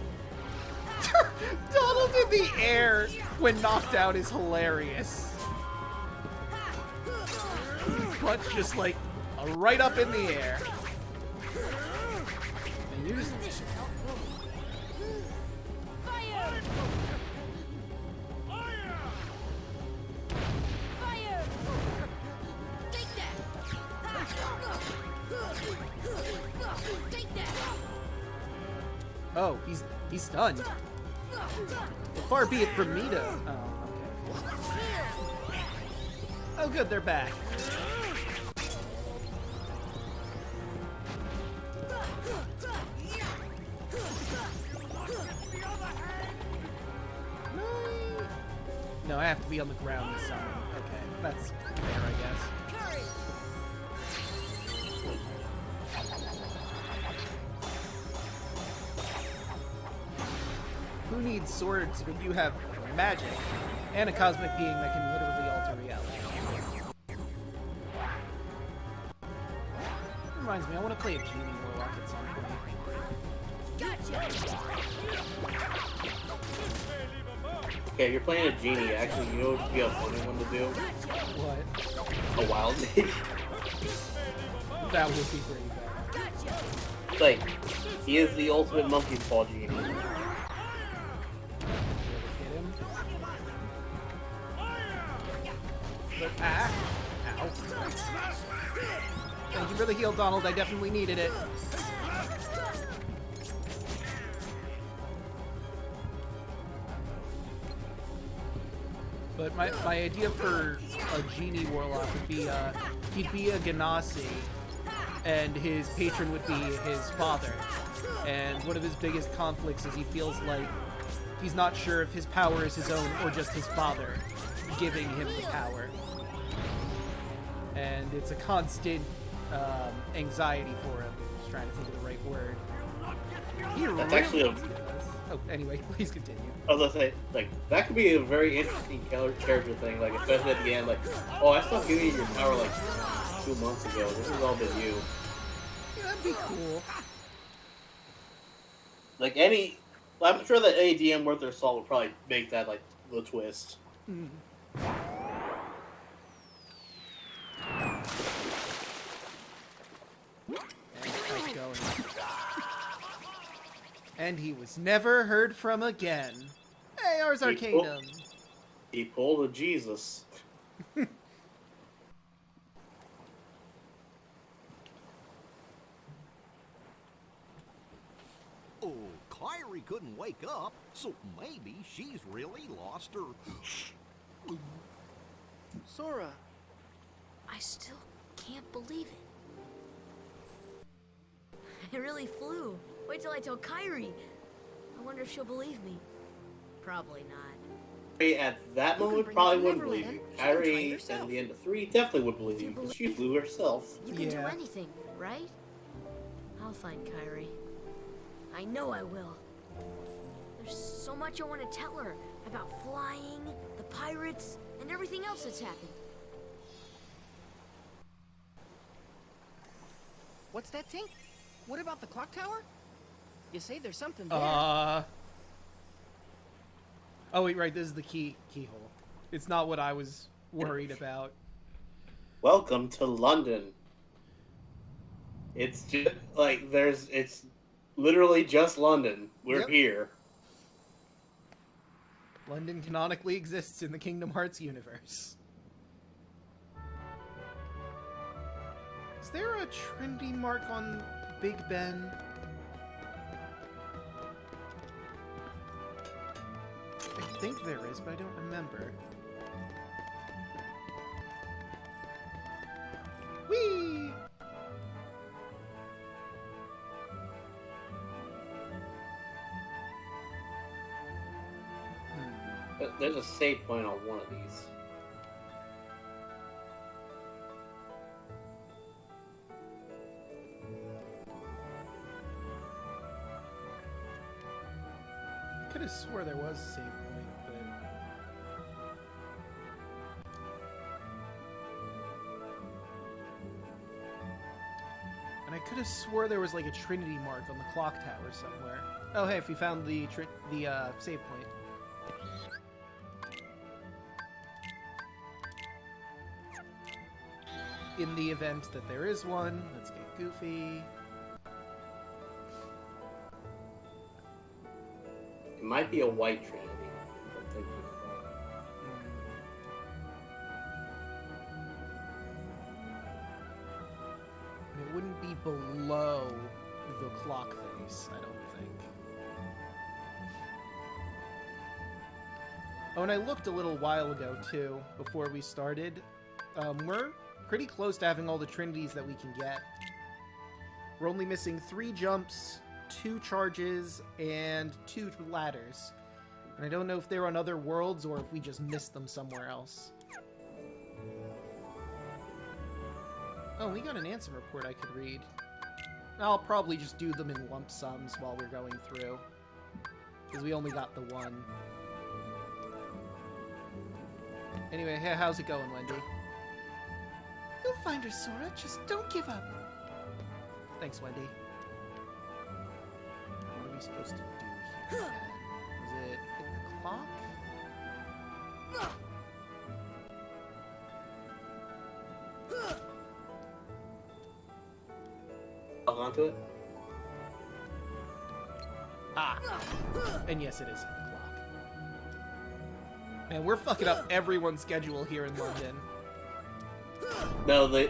Donald in the air when knocked out is hilarious. But just like right up in the air. And you just... Fire! Fire! Take that! Take that! Oh, he's stunned. Far be it from me to... Oh, okay. Oh, good, they're back. No, I have to be on the ground this time. Okay, that's fair, I guess. Who needs swords when you have magic and a cosmic being that can literally alter reality? Reminds me, I want to play a Genie Warlock at some point. Gotcha! Okay, if you're playing a Genie, actually, you know what would be a funny one to do? What? A Wild Mage. That would be pretty bad. Like, he is the ultimate monkey's paw Genie. Hit him. But, ow. Thank you for the heal, Donald. I definitely needed it. But my idea for a Genie Warlock would be, he'd be a Ganassi, and his patron would be his father. And one of his biggest conflicts is he feels like he's not sure if his power is his own or just his father giving him the power. And it's a constant anxiety for him. Just trying to think of the right word. That's actually a... Oh, anyway, please continue. I was gonna say, like, that could be a very interesting character thing, like, especially at the end, like, oh, I stopped giving you your power, like, 2 months ago. This has all been you. Yeah, that'd be cool. Like, I'm sure that any DM worth their salt would probably make that, like, the twist. Mm. And going. And he was never heard from again. Hey, ours our kingdom. He pulled a Jesus. Oh, Kairi couldn't wake up, so maybe she's really lost her... Sora. I still can't believe it. I really flew. Wait till I tell Kairi. I wonder if she'll believe me. Probably not. At that You can moment, bring probably it to wouldn't believe you. Neverland. She can try it Kairi, herself. at the end of 3, definitely would believe you, because she flew herself. You can do Yeah. anything, right? I'll find Kairi. I know I will. There's so much I want to tell her about flying, the pirates, and everything else that's happened. What's that, Tink? What about the clock tower? You say there's something there. Oh wait, right. This is the keyhole. It's not what I was worried about. Welcome to London. It's just like it's literally just London. We're Yep. here. London canonically exists in the Kingdom Hearts universe. Is there a trendy mark on Big Ben? I think there is, but I don't remember. Whee! But there's a save point on one of these. I could have swore there was a save point, but... And I could have swore there was like a Trinity mark on the clock tower somewhere. Oh hey, if we found the save point. In the event that there is one, let's get goofy. It might be a white Trinity. I'm thinking about it. And it wouldn't be below the clock face, I don't think. Oh, and I looked a little while ago, too, before we started. We're pretty close to having all the Trinities that we can get. We're only missing 3 jumps, 2 charges, and 2 ladders. And I don't know if they're on other worlds or if we just missed them somewhere else. Oh, we got an answer report I could read. I'll probably just do them in lump sums while we're going through. Because we only got the one. Anyway, hey, how's it going, Wendy? You'll find her, Sora. Just don't give up. Thanks, Wendy. What are we supposed to do here? Is it hit the clock? Log onto it. Ah! And yes, it is hit the clock. Man, we're fucking up everyone's schedule here in London. No, this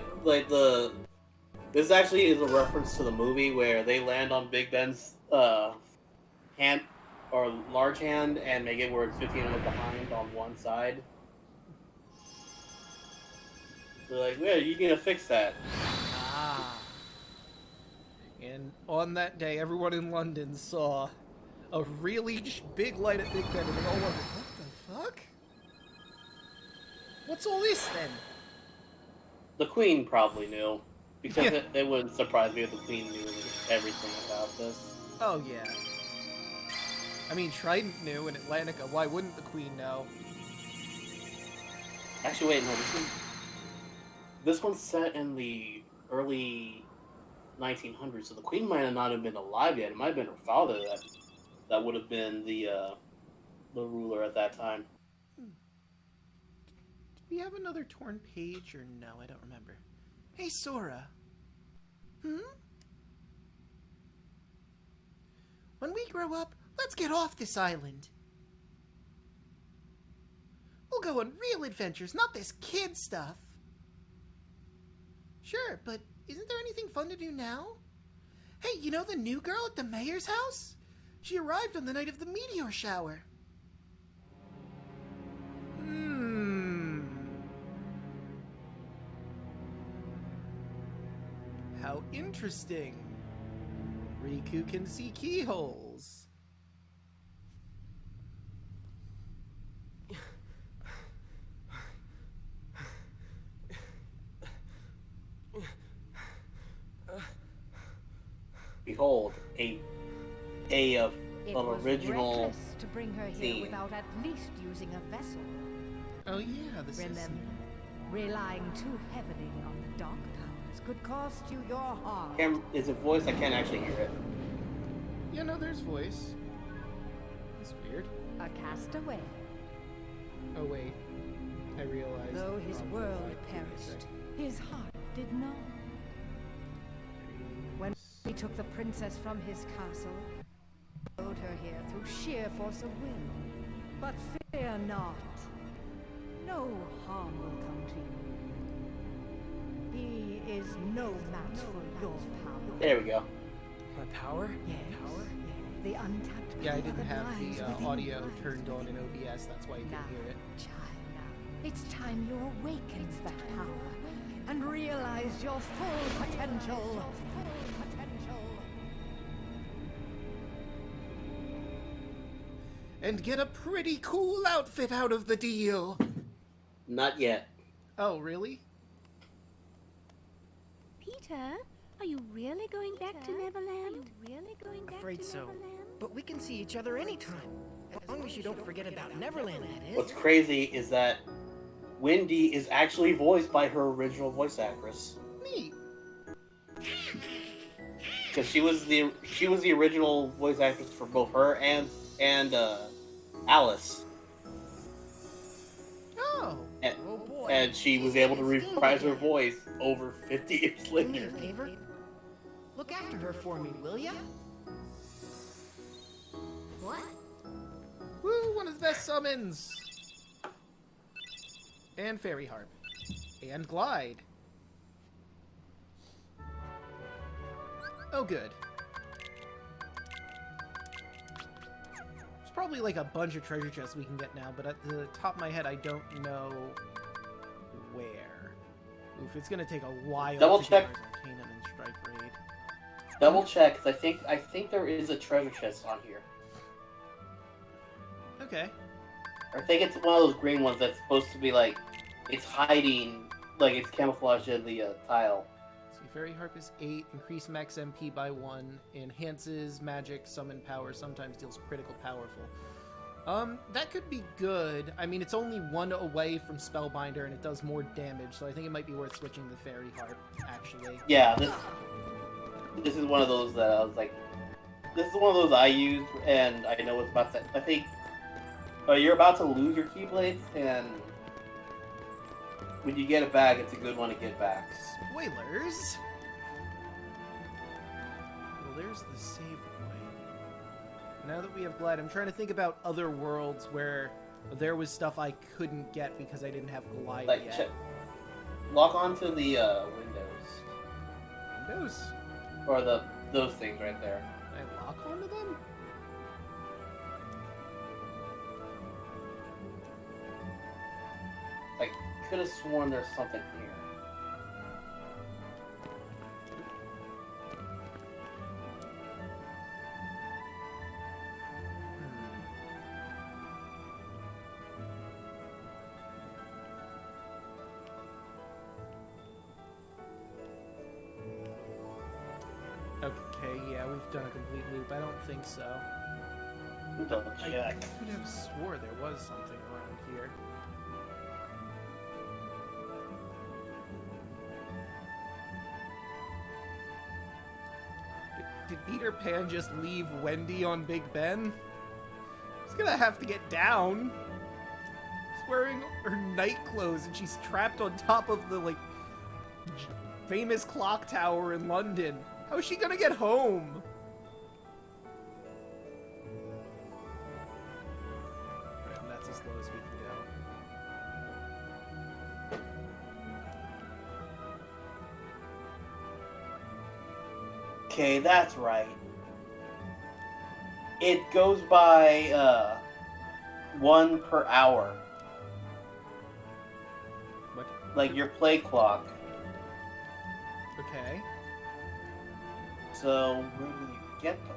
actually is a reference to the movie where they land on Big Ben's hand or large hand and make it where it's 15 minutes behind on one side. They're like, "Yeah, you gonna fix that?" Ah. And on that day, everyone in London saw a really big light at Big Ben, and they all wondered, what the fuck? What's all this, then? The Queen probably knew, because it wouldn't surprise me if the Queen knew everything about this. Oh, yeah. I mean, Trident knew, and Atlantica, why wouldn't the Queen know? Actually, wait, no, this one's set in the early 1900s, so the Queen might not have been alive yet. It might have been her father that would have been the ruler at that time. Do we have another torn page, or no? I don't remember. Hey, Sora. When we grow up, let's get off this island. We'll go on real adventures, not this kid stuff. Sure, but isn't there anything fun to do now? Hey, you know the new girl at the mayor's house? She arrived on the night of the meteor shower. How interesting. Riku can see keyholes. Behold, an original reckless to bring her here theme. without at least using a vessel. Oh yeah, this Remember, is... relying too heavily on the dark powers could cost you your heart. Is it voice? I can't actually hear it. Yeah, no, there's voice. That's weird. A castaway. Oh wait, I realized. Though his oh, world what did I perished, say? his heart did not. When he took the princess from his castle, rode her here through sheer force of will. But fear not. No harm will come to you. He is no match for your power. There we go. My power? Yes. Power? The untapped Yeah, I power didn't that have lies the within audio you. turned on in OBS, that's why you Now, couldn't hear it. child, it's time you awaken that power and realize your full potential. And get a pretty cool outfit out of the deal. Not yet. Oh, really? Peter, are you really going back to Neverland? Afraid so. But we can see each other anytime. As long as you don't forget about Neverland, that is. What's crazy is that Wendy is actually voiced by her original voice actress. Neat. Because she was the original voice actress for both her and Alice. Oh. Oh boy. And she was able to reprise her voice over 50 years Do me a later. favor. Look after her for me, will ya? What? Woo, one of the best summons! And Fairy Harp. And Glide. Oh, good. There's probably like a bunch of treasure chests we can get now, but at the top of my head, I don't know where. Oof, it's gonna take a while Double to check. get ours Arcanum and Strike Raid. Double check, 'cause I think there is a treasure chest on here. Okay. I think it's one of those green ones that's supposed to be like, it's hiding, like it's camouflaged in the tile. See, Fairy Harp is 8, increase max MP by 1, enhances magic, summon power, sometimes deals critical powerful. That could be good. I mean, it's only 1 away from Spellbinder, and it does more damage, so I think it might be worth switching to Fairy Harp, actually. Yeah, this is one of those that I was like, this is one of those I use, and I know it's about to, I think, you're about to lose your Keyblades, and when you get it back, it's a good one to get back. Spoilers! Well, there's the save point. Now that we have Glide, I'm trying to think about other worlds where there was stuff I couldn't get because I didn't have Glide Like, yet. lock onto the windows, Windows? or those things right there. Can I lock onto them? Like, could have sworn there's something here. Okay, yeah, we've done a complete loop. I don't think so. Double I check. could have swore there was something around here. Did Peter Pan just leave Wendy on Big Ben? He's gonna have to get down. She's wearing her night clothes and she's trapped on top of the, like, famous clock tower in London. How is she gonna get home? Right, and that's as low as we can go. Okay, that's right. It goes by 1 per hour. What? Like your play clock. Okay. So, where do you get them?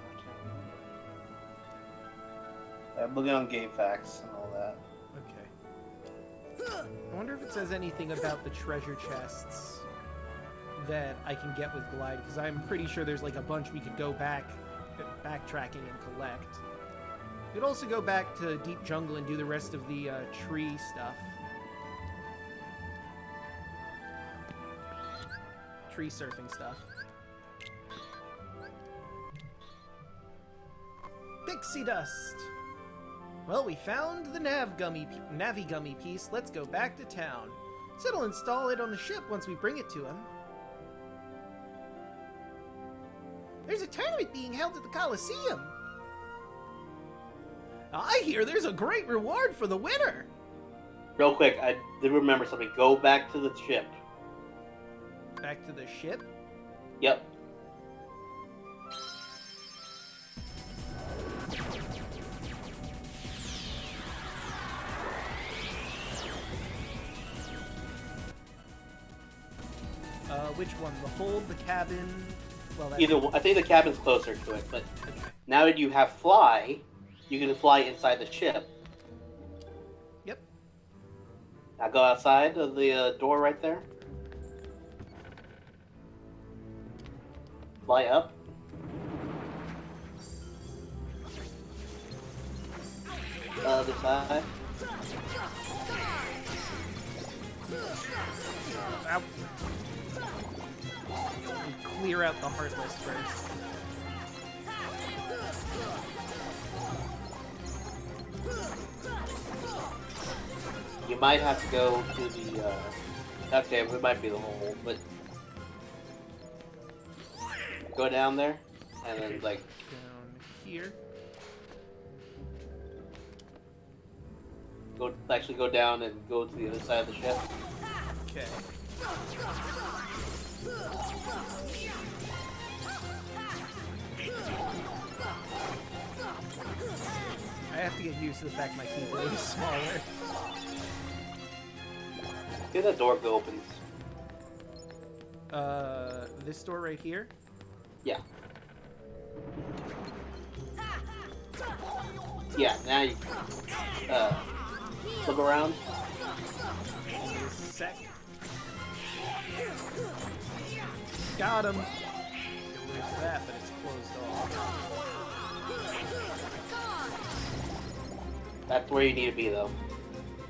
I'm looking on game facts and all that. Okay. I wonder if it says anything about the treasure chests that I can get with Glide, because I'm pretty sure there's like a bunch we could go backtracking and collect. We could also go back to Deep Jungle and do the rest of the tree stuff. Tree surfing stuff. Pixie dust! Well, we found the Navi Gummy piece. Let's go back to town. Said he'll install it on the ship once we bring it to him. There's a tournament being held at the Coliseum. I hear there's a great reward for the winner. Real quick, I did remember something. Go back to the ship. Back to the ship? Yep. Which one? The hold, the cabin? Well, that's... Either one. I think the cabin's closer to it, but now that you have fly, you can fly inside the ship. Yep. Now go outside of the door right there. Fly up. Other side. Ow. Clear out the Heartless first. You might have to go to the, okay, it might be the hole, but go down there, and then, like... Down here. Actually go down and go to the other side of the ship. Okay. I have to get used to the fact my keyboard is smaller. See that door opens. This door right here? Yeah. Yeah, now you flip around. Sec. Got him. There's that, but it's closed off. That's where you need to be, though.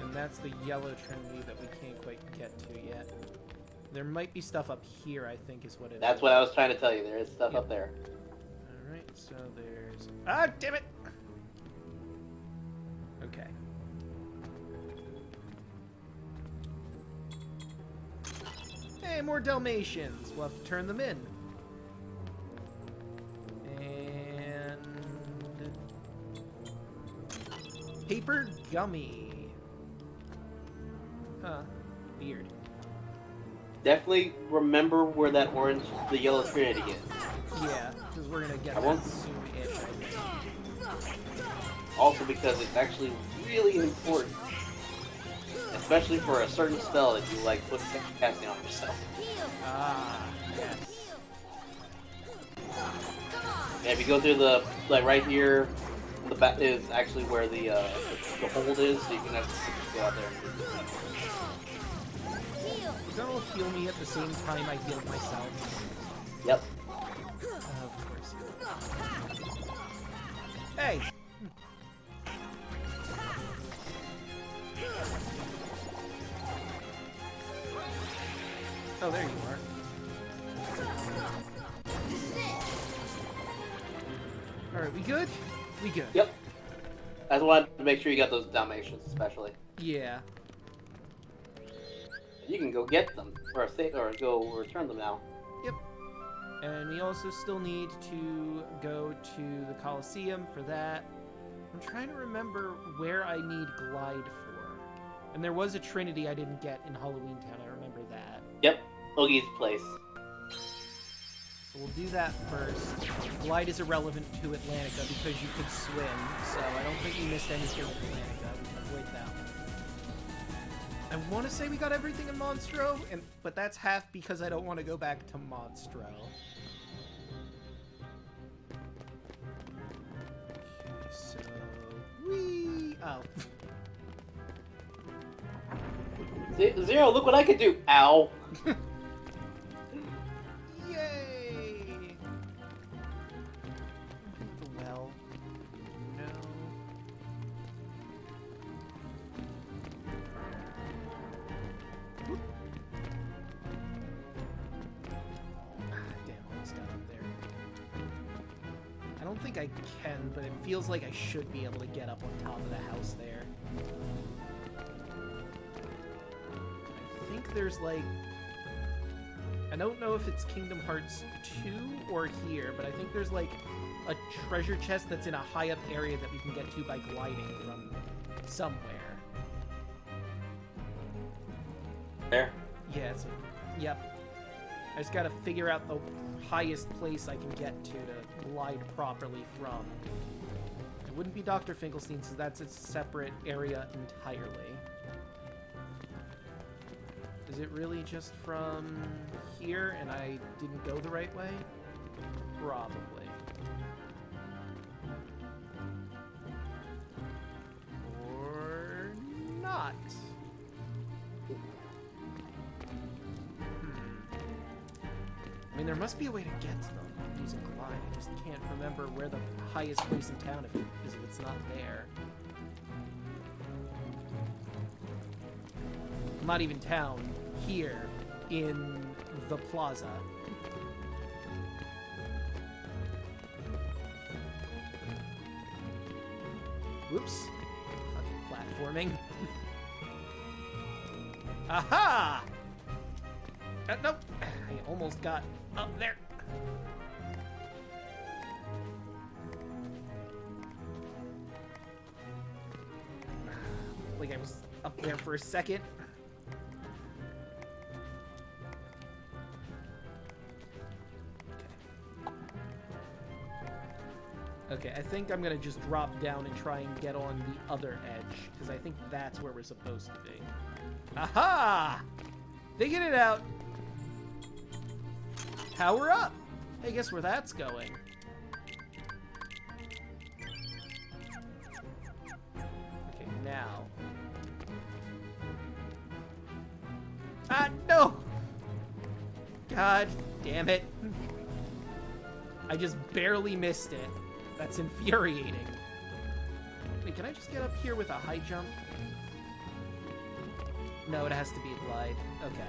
And that's the yellow Trinity that we can't quite get to yet. There might be stuff up here, I think, is what it is. That's what I was trying to tell you. There is stuff up there. Alright, so there's... Ah, damn it! Okay. Hey, more Dalmatians. We'll have to turn them in. And... Paper Gummy. Huh. Weird. Definitely remember where that orange, the yellow Trinity is. Yeah, because we're gonna get I that won't- soon-ish, I think. Also because it's actually really important. Especially for a certain spell that you like put casting on yourself. Ah, yes. And if you go through the, like right here, the back is actually where the hold is, so you can actually go out there and do it. Don't heal me at the same time I healed myself. Yep. Of course. Hey! Oh, there you are. Alright, we good? We good. Yep. I just wanted to make sure you got those Dalmatians, especially. Yeah. You can go get them, or go return them now. Yep. And we also still need to go to the Coliseum for that. I'm trying to remember where I need Glide for. And there was a Trinity I didn't get in Halloween Town, I remember that. Yep. Oogie's place. So we'll do that first. Glide is irrelevant to Atlantica because you could swim, so I don't think we missed anything with Atlantica. We can avoid that one. I want to say we got everything in Monstro, but that's half because I don't want to go back to Monstro. Zero, look what I can do! Ow! Yay! Well, no. Damn, almost got up there. I don't think I can, but it feels like I should be able to get up on top of the house there. I think there's like... I don't know if it's Kingdom Hearts 2 or here, but I think there's like a treasure chest that's in a high up area that we can get to by gliding from somewhere. There? Yeah, yep. I just gotta figure out the highest place I can get to glide properly from. It wouldn't be Dr. Finkelstein's, because that's a separate area entirely. Is it really just from here and I didn't go the right way? Probably. Or not. I mean, there must be a way to get to them using glide. I just can't remember where the highest place in town is if it's not there. Not even town, here in the plaza. Whoops. Fucking platforming. Aha! Nope. I almost got up there. Like I was up there for a second. Okay, I think I'm gonna just drop down and try and get on the other edge, because I think that's where we're supposed to be. Aha! Figured it out! Power up! Hey, guess where that's going? Okay, now. Ah, no! God damn it. I just barely missed it. That's infuriating. Wait, can I just get up here with a high jump? No, it has to be a glide. Okay.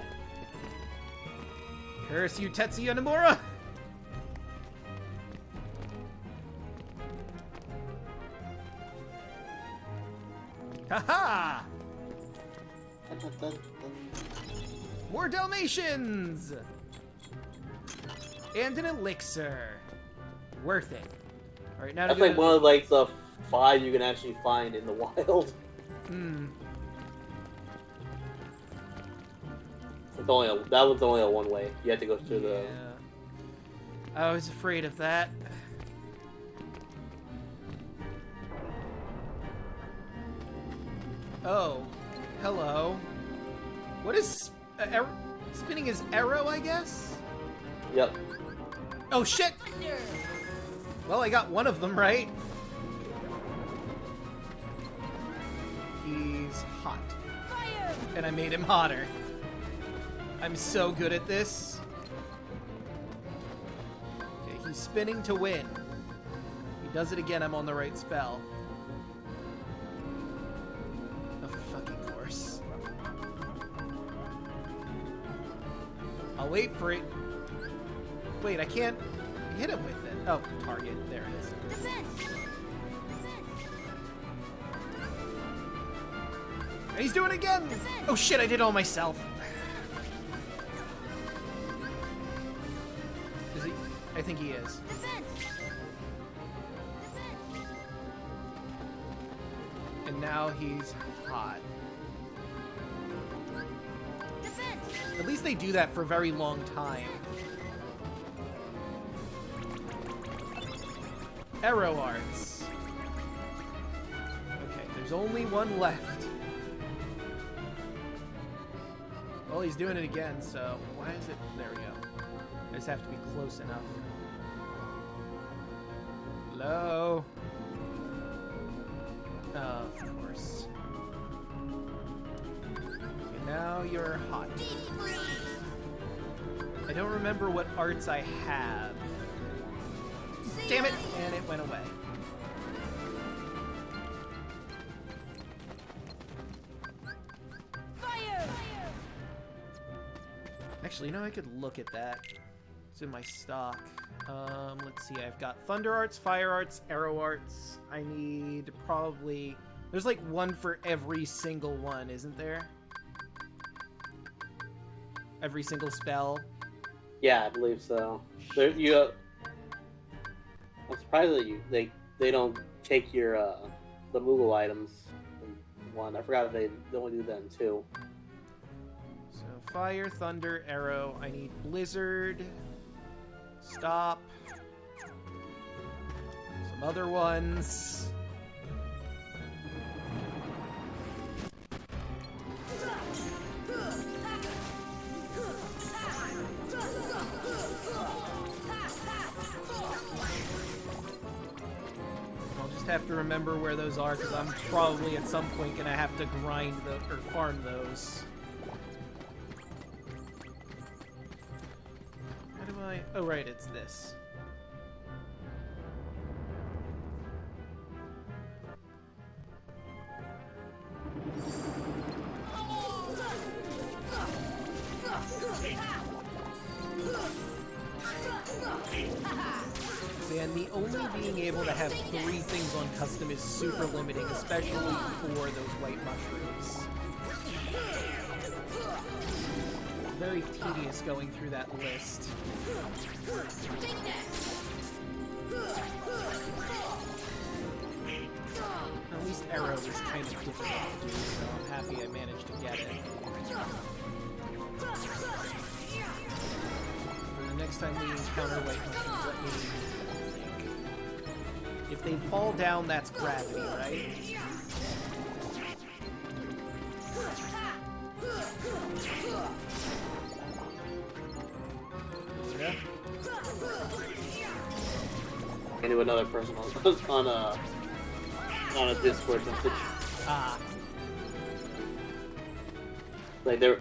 Curse you, Tetsuya Nomura! Haha! More Dalmatians! And an elixir. Worth it. Alright, now that's like one of like the 5 you can actually find in the wild. Hmm. That was only a one way. You had to go through the... I was afraid of that. Oh. Hello. What is... spinning his arrow, I guess? Yep. Oh, shit! Well, I got one of them right. He's hot. Fire! And I made him hotter. I'm so good at this. Okay, he's spinning to win. If he does it again, I'm on the right spell. Of fucking course. I'll wait for it. Wait, I can't hit him with it. Oh, target. There it is. And he's doing it again! Oh shit, I did all myself. Is he? I think he is. And now he's hot. At least they do that for a very long time. Arrow arts. Okay, there's only one left. Well, he's doing it again, so why is it... There we go. I just have to be close enough. Hello? Of course. And now you're hot. I don't remember what arts I have. Damn it! And it went away. Fire! Actually, you know, I could look at that. It's in my stock. Let's see, I've got Thunder Arts, Fire Arts, Arrow Arts. I need probably... There's like one for every single one, isn't there? Every single spell. Yeah, I believe so. I'm surprised that they don't take your the Moogle items in one. I forgot they only do that in two. So Fire, Thunder, Arrow. I need Blizzard. Stop. Some other ones. I'll just have to remember where those are because I'm probably at some point gonna have to grind or farm those. How do I? Oh right, it's this. And the only being able to have 3 things on custom is super limiting, especially for those white mushrooms. Very tedious going through that list. At least Arrow is kind of difficult to do, so I'm happy I managed to get it. For the next time we encounter white mushrooms, let me think. If they fall down, that's gravity, right? Yeah. I knew another person on a Discord message. Ah. Like they were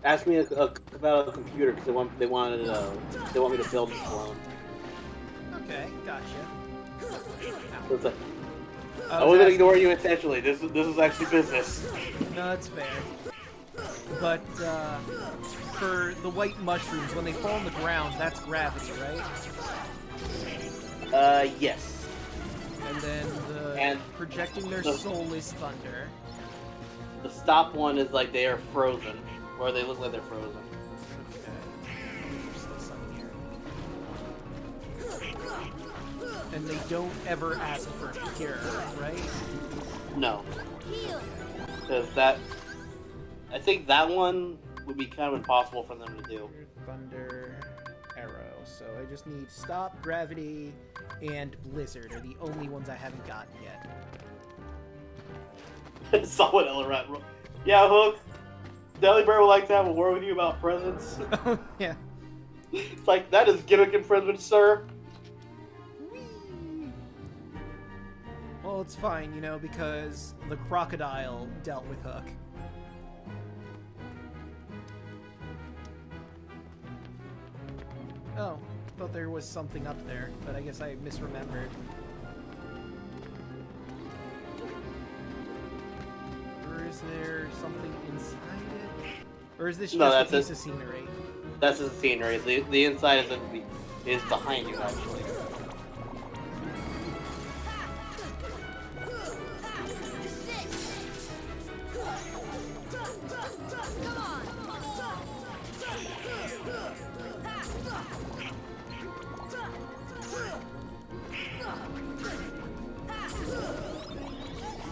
asking me about a computer because they want me to build a clone. Okay, gotcha. So it's like, I wasn't ignoring you intentionally. This is actually business. No, that's fair. But for the white mushrooms, when they fall on the ground, that's gravity, right? Yes. And then projecting their soul is thunder. The stop one is like they are frozen, or they look like they're frozen. Okay. There's still some here. And they don't ever ask for a cure, right? No. Because I think that one would be kind of impossible for them to do. Thunder, Arrow. So I just need Stop, Gravity, and Blizzard are the only ones I haven't gotten yet. Solid Elrat. Yeah, Hook. Deli Bear would like to have a war with you about presents. Yeah. It's like, that is gimmick infringement, sir. Well, it's fine, you know, because the crocodile dealt with Hook. Oh, thought there was something up there, but I guess I misremembered. Or is there something inside it? Or is this just a piece of scenery? That's the scenery. The inside is behind you, actually.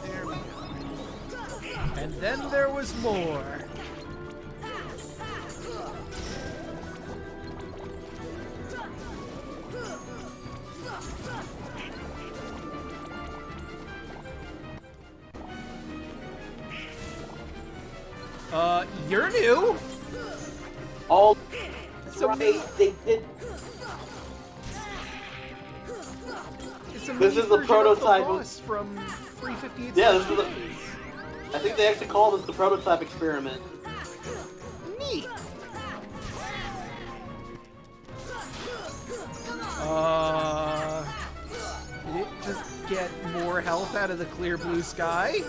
There we go. And then there was more. You're new? All It's right, they did. It's a This is the version prototype of the boss from 358. Yeah, this is I think they actually call this the prototype experiment. Neat. Did it just get more health out of the clear blue sky?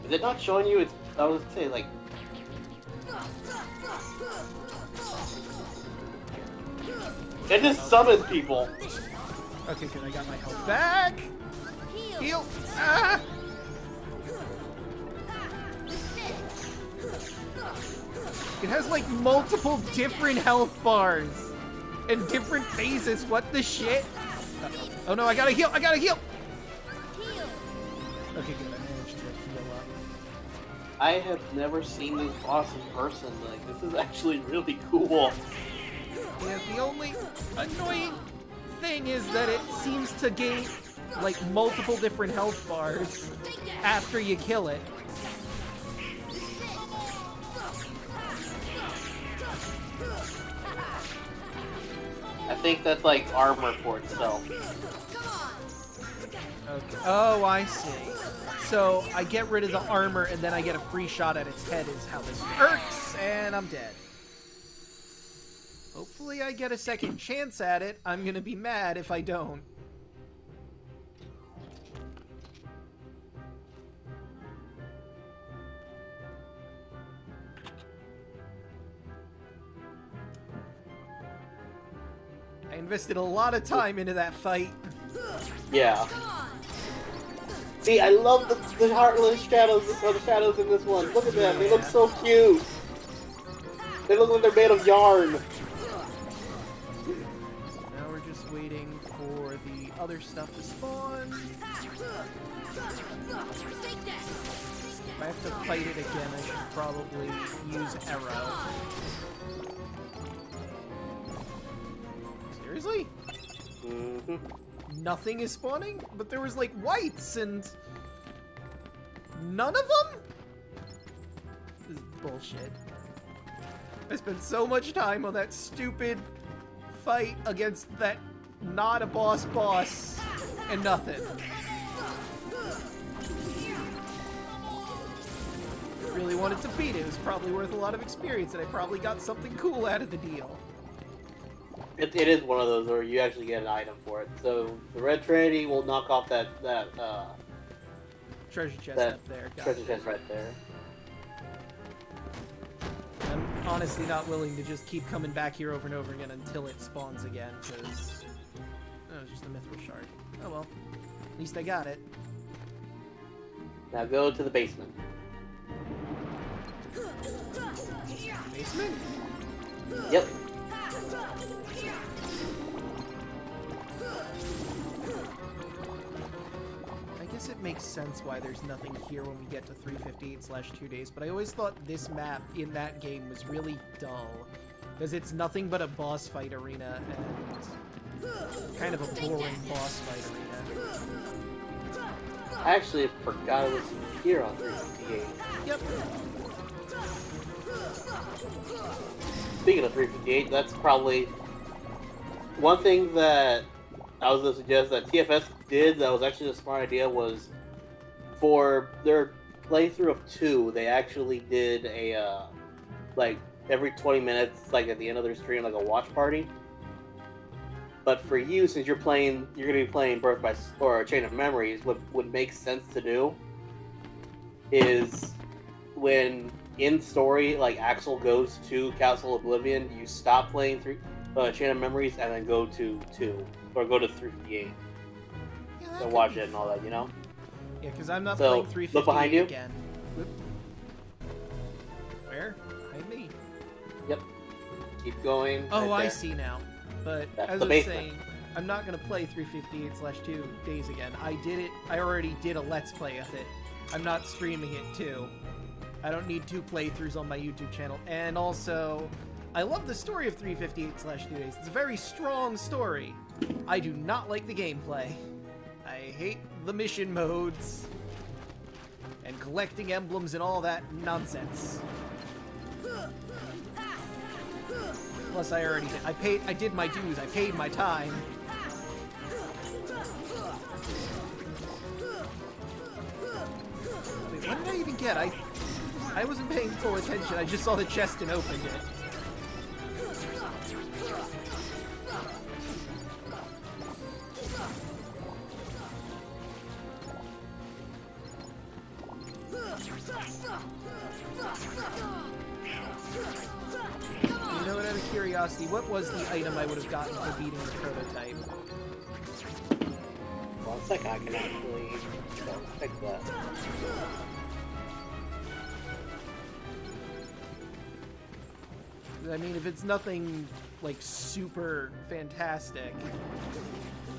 Is it not showing you? It's, I was gonna say, like... It just summoned people. Okay, good. I got my health back. Heal. Ah! It has like multiple different health bars and different phases. What the shit? Oh no, I gotta heal. I gotta heal. Okay, good. I managed to heal up. I have never seen this boss in person. Like, this is actually really cool. Yeah, the only annoying thing is that it seems to gain like multiple different health bars after you kill it. I think that's like armor for itself. Okay. Oh, I see. So I get rid of the armor and then I get a free shot at its head is how this works, and I'm dead. Hopefully I get a second chance at it. I'm gonna be mad if I don't. I invested a lot of time into that fight. Yeah. See, I love the heartless shadows, or the shadows in this one. Look at them, they look so cute. They look like they're made of yarn. Now we're just waiting for the other stuff to spawn. If I have to fight it again, I should probably use arrow. Seriously? Mm-hmm. Nothing is spawning? But there was like whites and none of them? This is bullshit. I spent so much time on that stupid fight against that not a boss and nothing. Really wanted to beat it. It was probably worth a lot of experience and I probably got something cool out of the deal. It is one of those where you actually get an item for it. So the red trinity will knock off that treasure chest that up there. Got treasure it. chest right there. I'm honestly not willing to just keep coming back here over and over again until it spawns again, because oh, it's just a mithril shard. Oh well, at least I got it. Now go to the basement. Basement? Yep. I guess it makes sense why there's nothing here when we get to 358/2 days, but I always thought this map in that game was really dull, because it's nothing but a boss fight arena and kind of a boring boss fight arena. I actually forgot it was here on 358. Yep. Speaking of 358, that's probably one thing that I was going to suggest that TFS did that was actually a smart idea was for their playthrough of 2, they actually did a, like, every 20 minutes, like at the end of their stream, like a watch party. But for you, since you're going to be playing Birth by, or Chain of Memories, what would make sense to do is when in story, like Axel goes to Castle Oblivion, you stop playing Chain of Memories and then go to 2 or go to 358. Yeah, So watch it and all that, you know? Yeah, because I'm not So, playing 358 look behind you. again. Whoop. Where? Behind me. Yep. Keep going. Oh, right I there. see now. But That's as the I was basement. saying, I'm not going to play 358/2 days again. I did it. I already did a Let's Play of it. I'm not streaming it too. I don't need 2 playthroughs on my YouTube channel. And also, I love the story of 358/2 days. It's a very strong story. I do not like the gameplay. I hate the mission modes and collecting emblems and all that nonsense. Plus, I already did. I did my dues. I paid my time. forget, I wasn't paying full attention. I just saw the chest and opened it. You know what, out of curiosity, what was the item I would have gotten for beating the prototype? One sec, I can actually check that. I mean, if it's nothing, like, super fantastic,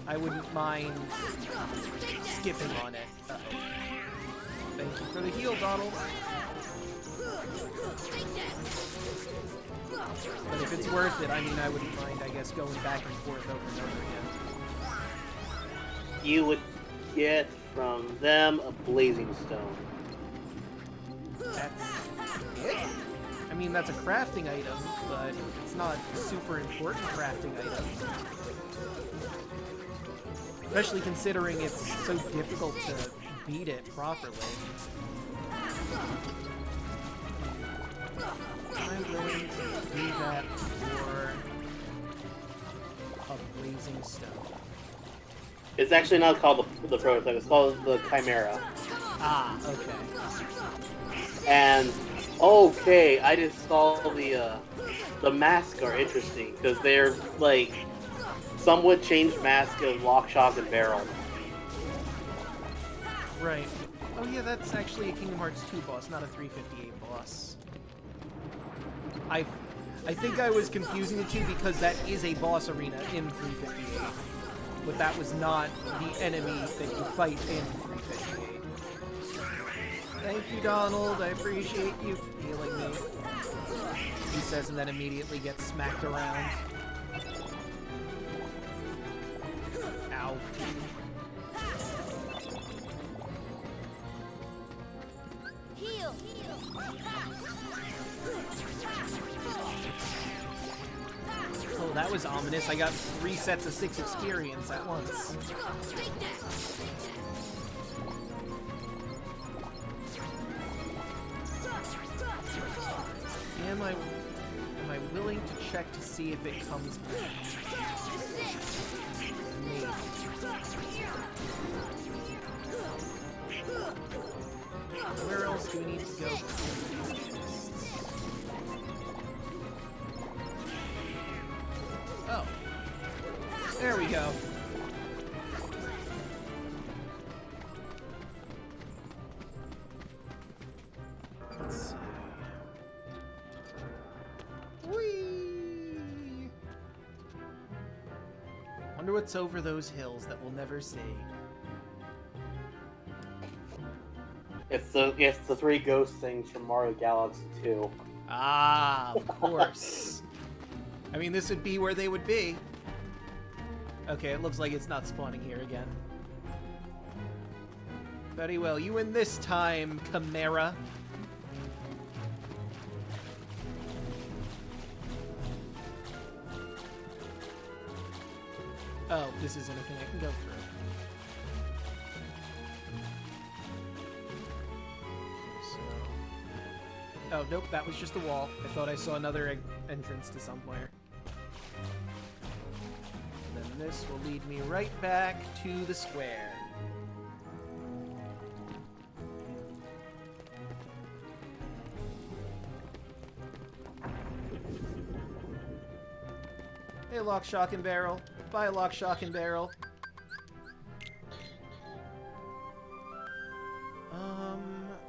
I wouldn't mind skipping on it. Uh-oh. Thank you for the heal, Donald. But if it's worth it, I mean, I wouldn't mind, I guess, going back and forth over and over again. You would get from them a blazing stone. That's it? I mean, that's a crafting item, but it's not a super important crafting item. Especially considering it's so difficult to beat it properly. I'm going to do that for a blazing stone. It's actually not called the prototype, it's called the Chimera. Ah, okay. And, okay, I just saw the masks are interesting, because they're, like, somewhat changed mask of Lock, Shock, and Barrel. Right. Oh yeah, that's actually a Kingdom Hearts 2 boss, not a 358 boss. I think I was confusing the two because that is a boss arena in 358. But that was not the enemy that you fight in 358. Thank you, Donald. I appreciate you healing me. He says and then immediately gets smacked around. Ow. Heal! Oh, that was ominous. I got 3 sets of 6 experience at once. Am I willing to check to see if it comes back? Maybe. Where else do we need to go for these chests? Oh. There we go. Let's see. Whee! Wonder what's over those hills that we'll never see. It's the 3 ghost things from Mario Galaxy 2. Ah, of course. I mean, this would be where they would be. Okay, it looks like it's not spawning here again. Very well, you win this time, Chimera. Oh, this isn't a thing I can go through. Oh, nope, that was just a wall. I thought I saw another entrance to somewhere. And then this will lead me right back to the square. Hey, Lock, Shock, and Barrel. Bye, Lock, Shock, and Barrel.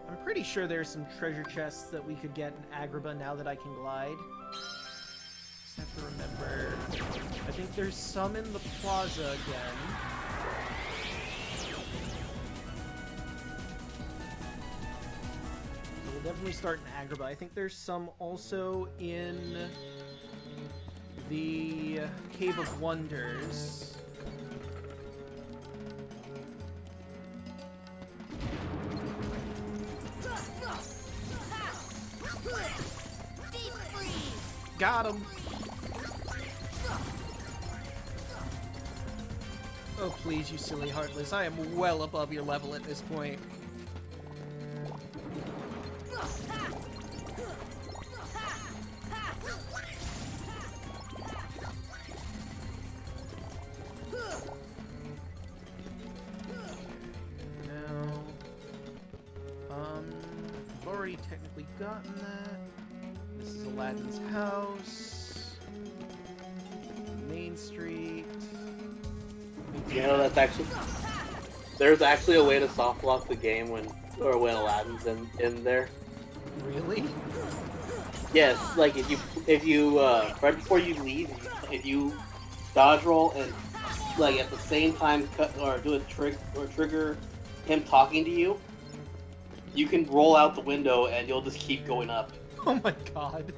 I'm pretty sure there's some treasure chests that we could get in Agrabah now that I can glide. Just have to remember. I think there's some in the plaza again. We'll definitely start in Agrabah. I think there's some also in the Cave of Wonders. Got him! Oh, please, you silly Heartless. I am well above your level at this point. technically gotten that. This is Aladdin's house. Main Street. You know, that's actually... There's actually a way to soft lock the game when Aladdin's in there. Really? Yes, like if you right before you leave, if you dodge roll and like at the same time cut or do a trigger him talking to you, you can roll out the window and you'll just keep going up. Oh my god.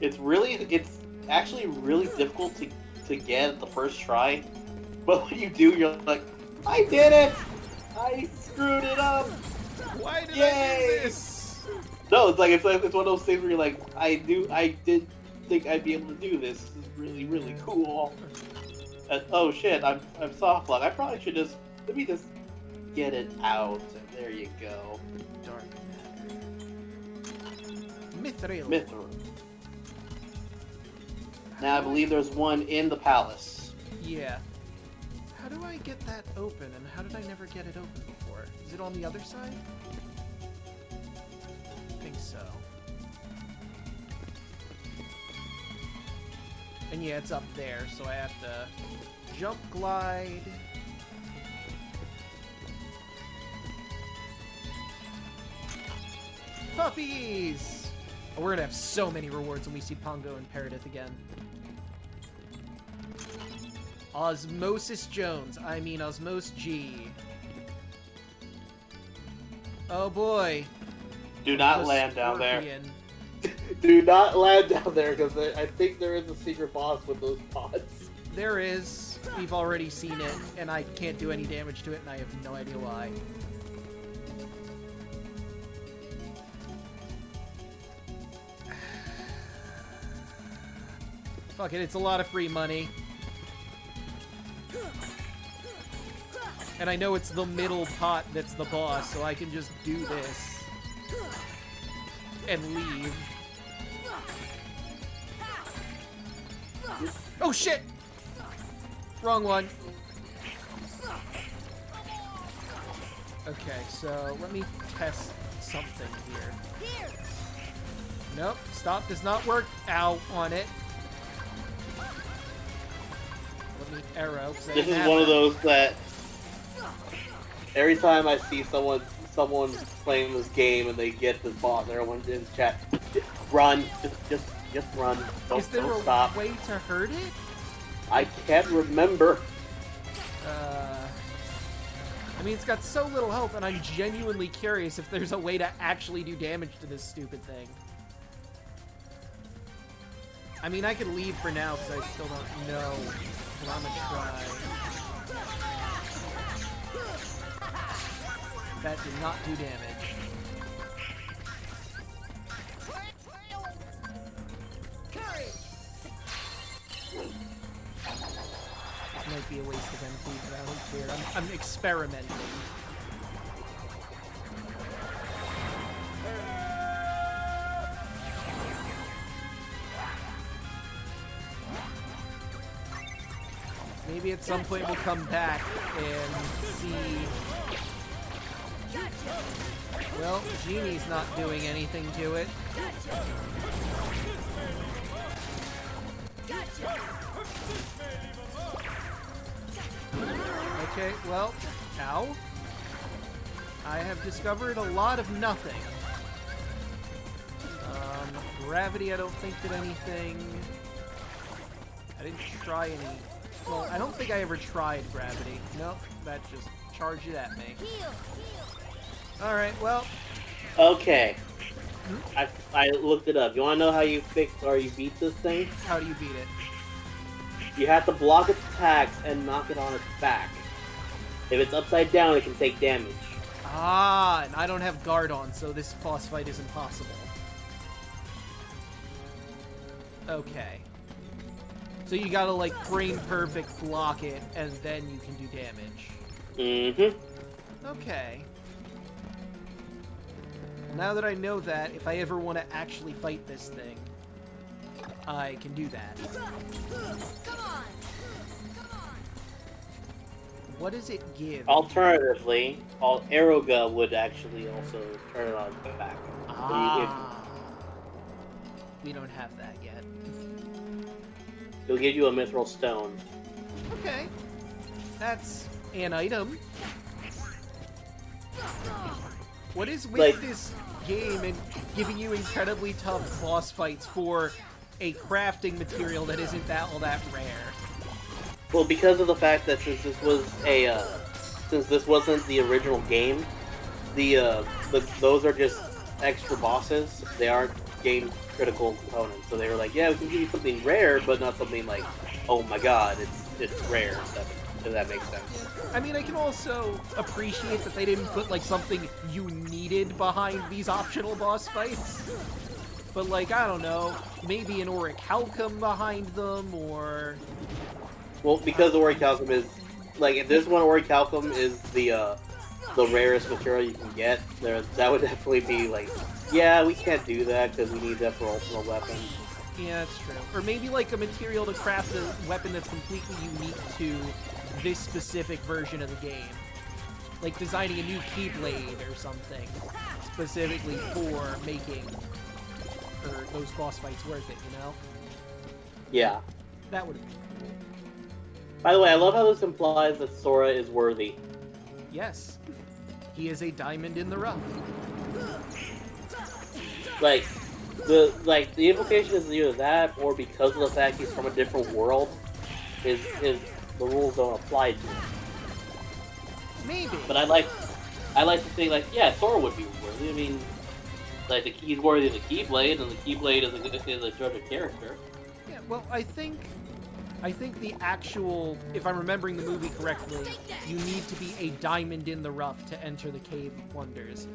It's actually really difficult to get the first try, but when you do, you're like, I did it! I screwed it up! Why did Yay! I do this? No, it's one of those things where you're like, I did think I'd be able to do this. This is really, really cool. And, oh shit, I'm soft lock. I probably should let me just get it out. And there you go. Dark matter. Mithril. Now I believe there's one in the palace. Yeah. How do I get that open, and how did I never get it open before? Is it on the other side? I think so. And yeah, it's up there, so I have to jump glide. Puppies! Oh, we're gonna have so many rewards when we see Pongo and Peridith again. Osmosis Jones. I mean Osmos G. Oh boy. Do not land down there. Do not land down there, because I think there is a secret boss with those pods. There is. We've already seen it, and I can't do any damage to it, and I have no idea why. Fuck it, it's a lot of free money. And I know it's the middle pot that's the boss, so I can just do this. And leave. Oh shit! Wrong one. Okay, so let me test something here. Nope, stop does not work. Ow, on it. Let me arrow. This is one of those that every time I see someone playing this game and they get this boss, everyone in the chat, run, just run. Don't Is there a stop. way to hurt it? I can't remember. I mean, it's got so little health, and I'm genuinely curious if there's a way to actually do damage to this stupid thing. I mean, I could leave for now because I still don't know, but I'm gonna try. That did not do damage. This might be a waste of MP, but I don't care. I'm experimenting. Maybe at some point we'll come back and see... Well, Genie's not doing anything to it. Okay, well, ow. I have discovered a lot of nothing. Gravity I don't think did anything. I didn't try any... Well, I don't think I ever tried gravity. Nope, that just charged it at me. Alright, well... Okay. I looked it up. You wanna know how you fix or you beat this thing? How do you beat it? You have to block its attacks and knock it on its back. If it's upside down, it can take damage. Ah, and I don't have guard on, so this boss fight is impossible. Okay. So you gotta, like, frame perfect block it, and then you can do damage. Mm-hmm. Okay. Now that I know that, if I ever want to actually fight this thing, I can do that. What does it give? Alternatively, Aeroga would actually also turn it on back. We don't have that yet. It'll give you a mithril stone. Okay. That's an item. What is with this game and giving you incredibly tough boss fights for a crafting material that isn't all that rare? Well, because of the fact that since this wasn't the original game, those are just extra bosses. They aren't game critical components. So they were like, yeah, we can give you something rare, but not something like, oh my god, it's rare. Does that make sense? I mean, I can also appreciate that they didn't put like something you needed behind these optional boss fights. But like, I don't know, maybe an orichalcum behind them, or... Well, because orichalcum is... Like, if this one orichalcum is the rarest material you can get, that would definitely be like, yeah, we can't do that because we need that for ultimate weapons. Yeah, that's true. Or maybe like a material to craft a weapon that's completely unique to this specific version of the game. Like designing a new keyblade or something, specifically for making those boss fights worth it, you know? Yeah. That would have been cool. By the way, I love how this implies that Sora is worthy. Yes. He is a diamond in the rough. Like, the implication is either that, or because of the fact he's from a different world, the rules don't apply to him. Maybe. But I like to think, like, yeah, Sora would be worthy. I mean, like, he's worthy of the Keyblade, and the Keyblade is a judge of character. Yeah, well, I think the actual, if I'm remembering the movie correctly, you need to be a diamond in the rough to enter the Cave of Wonders.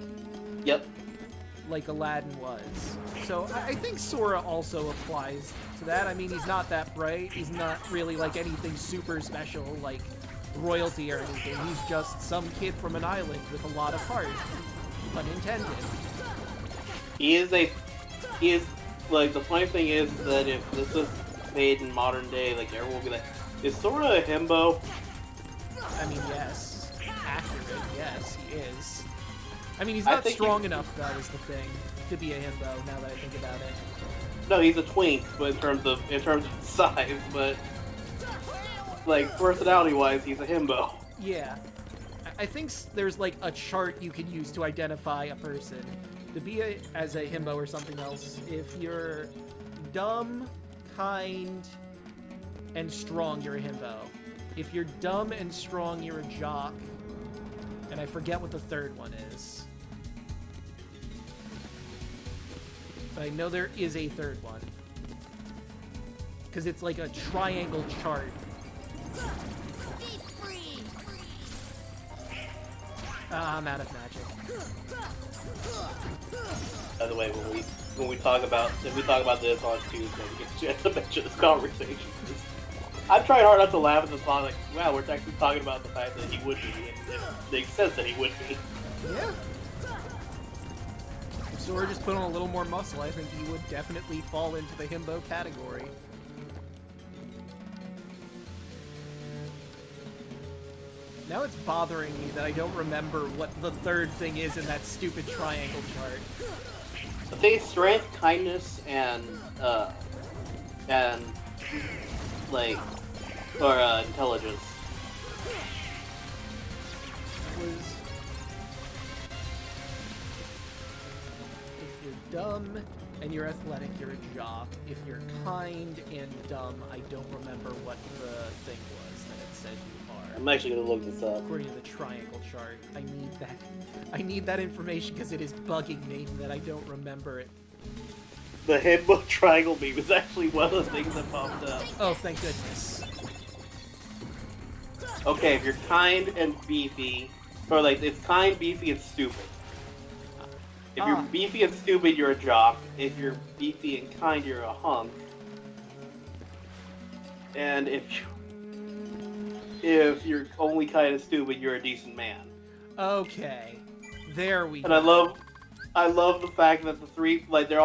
Yep. Like Aladdin was. So I think Sora also applies to that. I mean, he's not that bright. He's not really like anything super special, like royalty or anything. He's just some kid from an island with a lot of heart. Unintended. He is, like, the funny thing is that if this was made in modern day, like, everyone will be like, is Sora a himbo? I mean, yes. Accurate, yes, he is. I mean, he's not strong enough, though, is the thing, to be a himbo, now that I think about it. No, he's a twink, but in terms of size, but, like, personality-wise, he's a himbo. Yeah. I think there's, like, a chart you can use to identify a person. To be as a himbo or something else, if you're dumb, kind, and strong, you're a himbo. If you're dumb and strong, you're a jock. And I forget what the third one is. But I know there is a third one. Because it's like a triangle chart. I'm out of magic. By the way, when we talk about this on Tuesday, we get a chance to mention this conversation. I'm trying hard not to laugh at this song, like, wow, we're actually talking about the fact that he would be, and it makes sense that he would be. Yeah. If Sora just put on a little more muscle, I think he would definitely fall into the himbo category. Now it's bothering me that I don't remember what the third thing is in that stupid triangle chart. I think strength, kindness, and like, or intelligence. If you're dumb and you're athletic, you're a jock. If you're kind and dumb, I don't remember what the thing was that it said you are. I'm actually gonna look this up. According to the triangle chart, I need that. I need that information because it is bugging me that I don't remember it. The himbo triangle meme is actually one of the things that popped up. Oh, thank goodness. Okay, if you're kind and beefy, or like, it's kind, beefy, and stupid. If you're beefy and stupid, you're a jock. If you're beefy and kind, you're a hunk. And if you're only kind and stupid, you're a decent man. Okay, there we go. And I love the fact that the three, like, the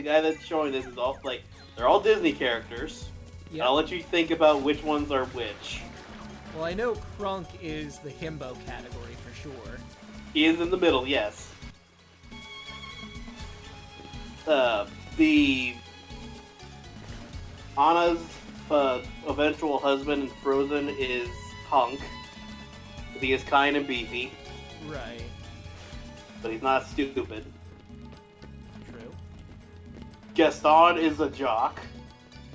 guy that's showing this is all, like, they're all Disney characters. Yep. I'll let you think about which ones are which. Well, I know Krunk is the himbo category for sure. He is in the middle, yes. The Anna's eventual husband in Frozen is Hunk. He is kind and beefy. Right. But he's not stupid. True. Gaston is a jock.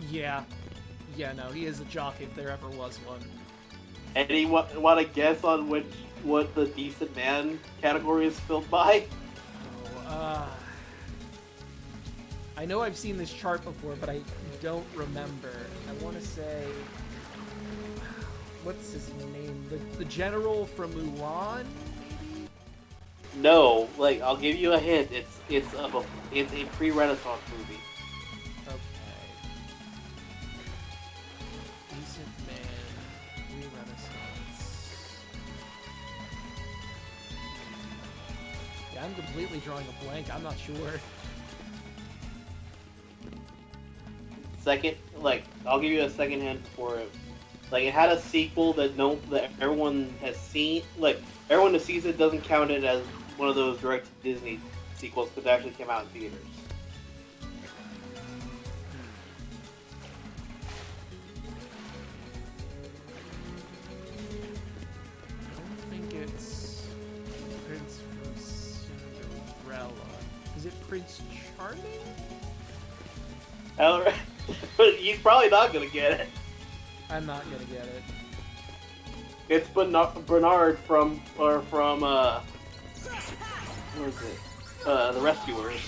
Yeah. Yeah, no, he is a jock if there ever was one. Any want to guess on what the decent man category is filled by? I know I've seen this chart before, but I don't remember. I want to say, what's his name? The general from Mulan, maybe? No, like I'll give you a hint. It's a pre-Renaissance movie. Okay. Decent man, pre-Renaissance. Yeah, I'm completely drawing a blank. I'm not sure. Second, like I'll give you a second hint for it. Like it had a sequel that everyone has seen. Like everyone that sees it doesn't count it as one of those direct to Disney sequels because it actually came out in theaters. I don't think it's Prince from Cinderella. Is it Prince Charming? He's probably not gonna get it. I'm not gonna get it. It's Bernard from what is it? The Rescuers.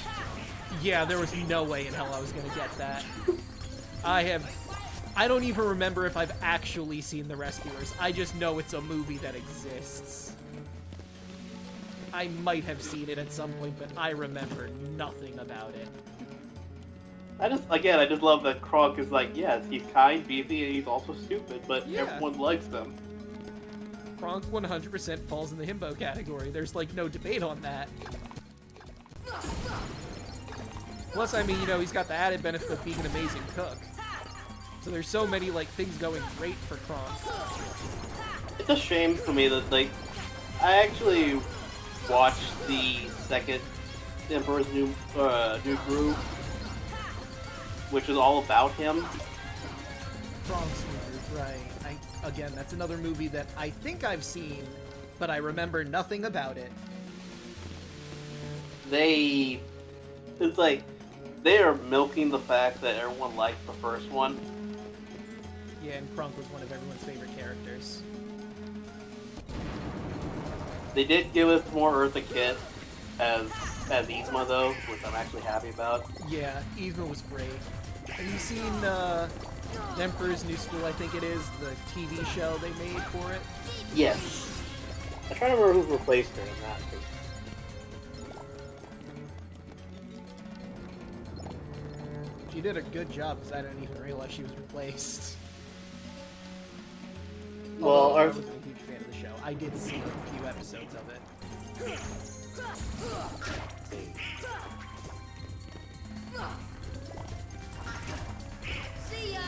Yeah, there was no way in hell I was gonna get that. I don't even remember if I've actually seen The Rescuers. I just know it's a movie that exists. I might have seen it at some point, but I remember nothing about it. I just love that Kronk is like, yes, he's kind, beefy, and he's also stupid, but everyone likes them. Kronk 100% falls in the himbo category. There's, like, no debate on that. Plus, I mean, you know, he's got the added benefit of being an amazing cook. So there's so many, like, things going great for Kronk. It's a shame for me that, like, I actually watched the second Emperor's New Groove, which is all about him. Kronk's Groove, right. Again, that's another movie that I think I've seen, but I remember nothing about it. It's like, they are milking the fact that everyone liked the first one. Yeah, and Kronk was one of everyone's favorite characters. They did give us more Eartha Kitt as Yzma, though, which I'm actually happy about. Yeah, Yzma was great. Have you seen The Emperor's New School, I think it is, the TV show they made for it? Yes. I'm trying to remember who replaced her in that. She did a good job, because I didn't even realize she was replaced. Well, I wasn't a huge fan of the show. I did see a few episodes of it. See ya.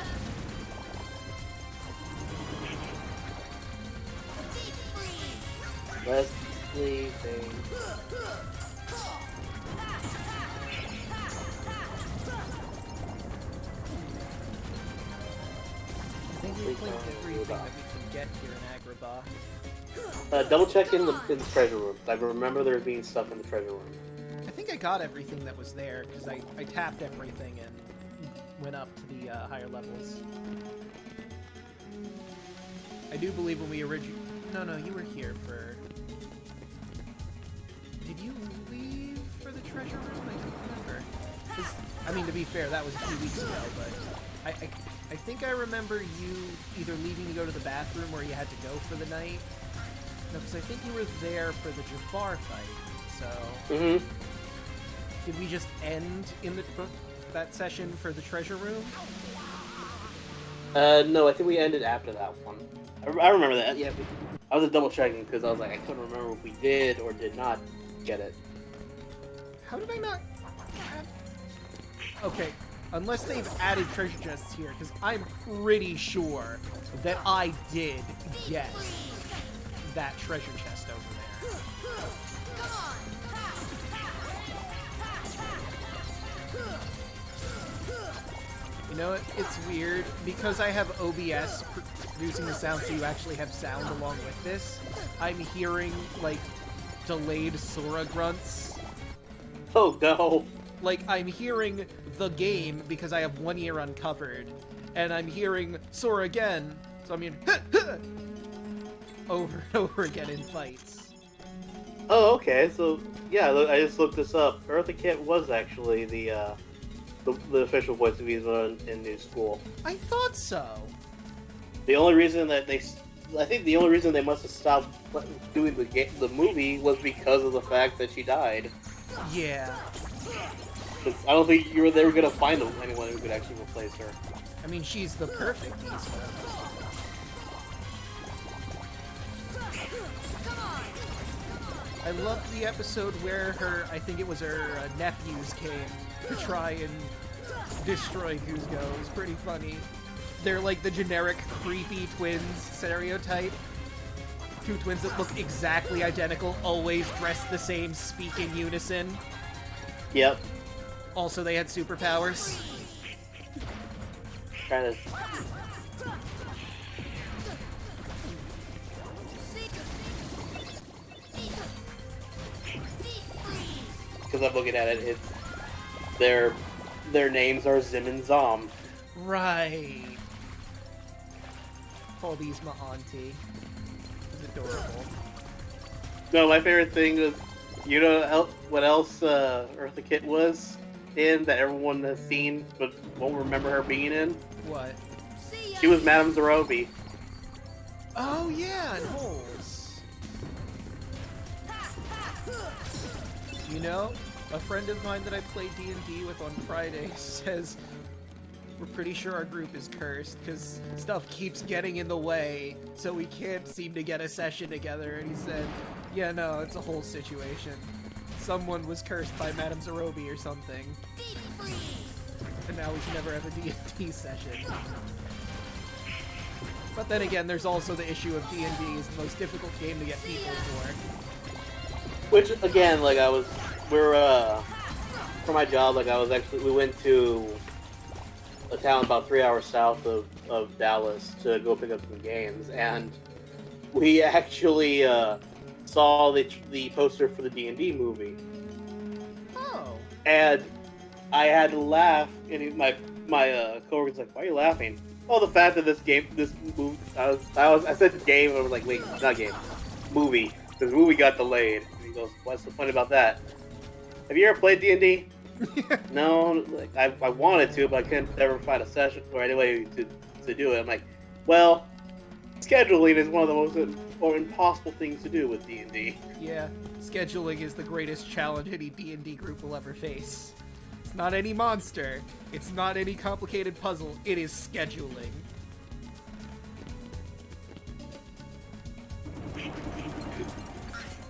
Let's sleeping. I think we played everything that we can get here in Agrabah. Double check in the treasure room. I remember there being stuff in the treasure room. I think I got everything that was there, because I tapped everything and went up to the higher levels. I do believe when we originally... No, you were here for... Did you leave for the treasure room? I don't remember. 'Cause, I mean, to be fair, that was a few weeks ago, but... I think I remember you either leaving to go to the bathroom or you had to go for the night. No, because I think you were there for the Jafar fight, so... Mm-hmm. Did we just end in that session for the treasure room? No, I think we ended after that one. I remember that, yeah. I was double checking because I was like, I couldn't remember if we did or did not get it. How did I not... Okay, Unless they've added treasure chests here, because I'm pretty sure that I did get that treasure chest over there. You know, it's weird, because I have OBS producing the sound so you actually have sound along with this, I'm hearing, like, delayed Sora grunts. Oh no. Like, I'm hearing the game because I have one ear uncovered, and I'm hearing Sora again, so I'm hearing over and over again in fights. Oh, okay. So yeah, I just looked this up. Eartha Kitt was actually the official voice of Yzma in New School. I thought so. The only reason that I think the only reason they must have stopped doing the movie was because of the fact that she died. Yeah. I don't think they were gonna find anyone who could actually replace her. I mean, she's the perfect Yzma. I loved the episode where I think it was her nephews came to try and destroy Kuzco. It was pretty funny. They're like the generic creepy twins stereotype. Two twins that look exactly identical, always dress the same, speak in unison. Yep. Also, they had superpowers. Kind of. Because I'm looking at it, it's their names are Zim and Zom. Right. Called Yzma Auntie. It's adorable. No, my favorite thing was, you know what else Eartha Kitt was in that everyone has seen but won't remember her being in? What? She was Madame Zerobi. Oh yeah, and Holes. You know, a friend of mine that I play D&D with on Friday says we're pretty sure our group is cursed because stuff keeps getting in the way, so we can't seem to get a session together. And he said, yeah, no, it's a whole situation. Someone was cursed by Madame Zerobi or something. And now we can never have a D&D session. But then again, there's also the issue of D&D is the most difficult game to get people for. Which, again, like for my job, we went to a town about 3 hours south of Dallas to go pick up some games, and we actually saw the poster for the D&D movie. Oh. And I had to laugh, and my coworker's like, "Why are you laughing?" Oh, the fact that this movie, I said game, and I was like, wait, not game, movie. This movie got delayed. And he goes, "What's so funny about that? Have you ever played D&D?" No, like I wanted to, but I couldn't ever find a session or any way to do it. I'm like, well, scheduling is one of the most impossible things to do with D&D. Yeah, scheduling is the greatest challenge any D&D group will ever face. It's not any monster. It's not any complicated puzzle. It is scheduling.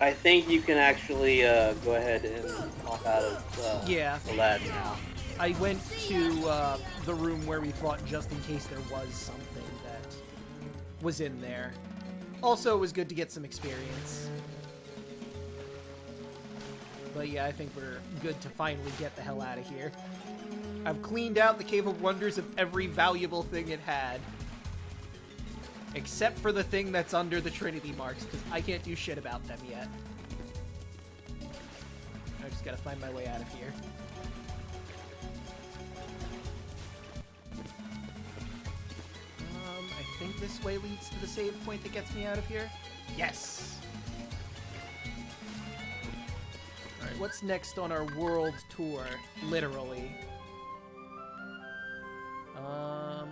I think you can actually go ahead and hop out of the lab now. I went to the room where we fought just in case there was something that was in there. Also, it was good to get some experience. But yeah, I think we're good to finally get the hell out of here. I've cleaned out the Cave of Wonders of every valuable thing it had. Except for the thing that's under the Trinity marks, because I can't do shit about them yet. I just gotta find my way out of here. I think this way leads to the save point that gets me out of here. Yes! Alright, what's next on our world tour? Literally.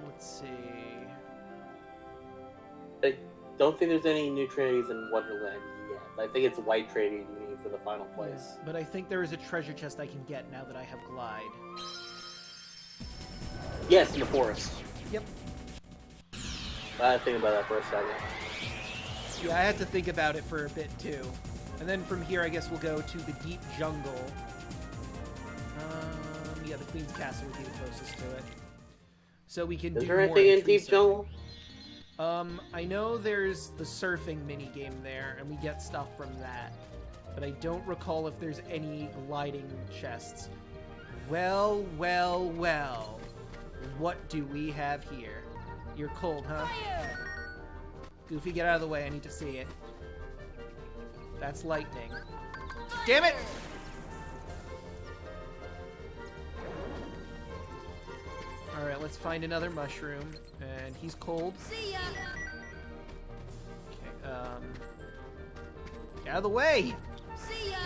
Let's see. I don't think there's any new Trinities in Wonderland yet. I think it's White Trinity you need for the final place. But I think there is a treasure chest I can get now that I have Glide. Yes, in the forest. Yep. I had to think about that for a second. Yeah, I had to think about it for a bit too. And then from here, I guess we'll go to the deep jungle. Yeah, the Queen's Castle would be the closest to it. So we can Is do there more anything in tree Deep Jungle? I know there's the surfing minigame there, and we get stuff from that. But I don't recall if there's any gliding chests. Well, well, well. What do we have here? You're cold, huh? Goofy, get out of the way. I need to see it. That's lightning. Damn it! Alright, let's find another mushroom. And he's cold. See ya! Okay, get out of the way! See ya!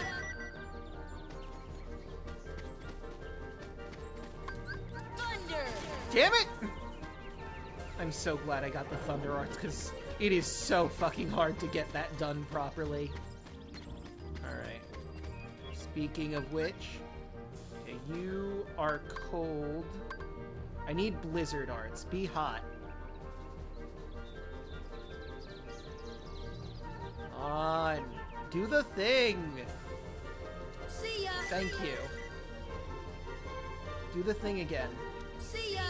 Thunder! Damn it! I'm so glad I got the Thunder Arts, because it is so fucking hard to get that done properly. Alright. Speaking of which, okay, you are cold. I need Blizzard Arts. Be hot. On. Do the thing! See ya! Thank you. Do the thing again. See ya!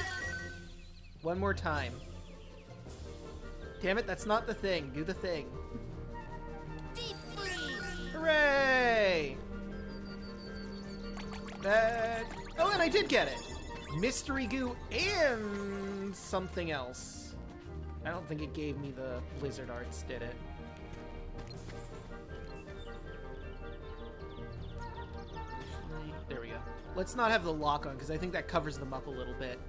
One more time. Damn it, that's not the thing. Do the thing. Deep freeze! Hooray! Oh, and I did get it! Mystery Goo and something else. I don't think it gave me the Blizzard Arts, did it? There we go. Let's not have the lock on, because I think that covers them up a little bit.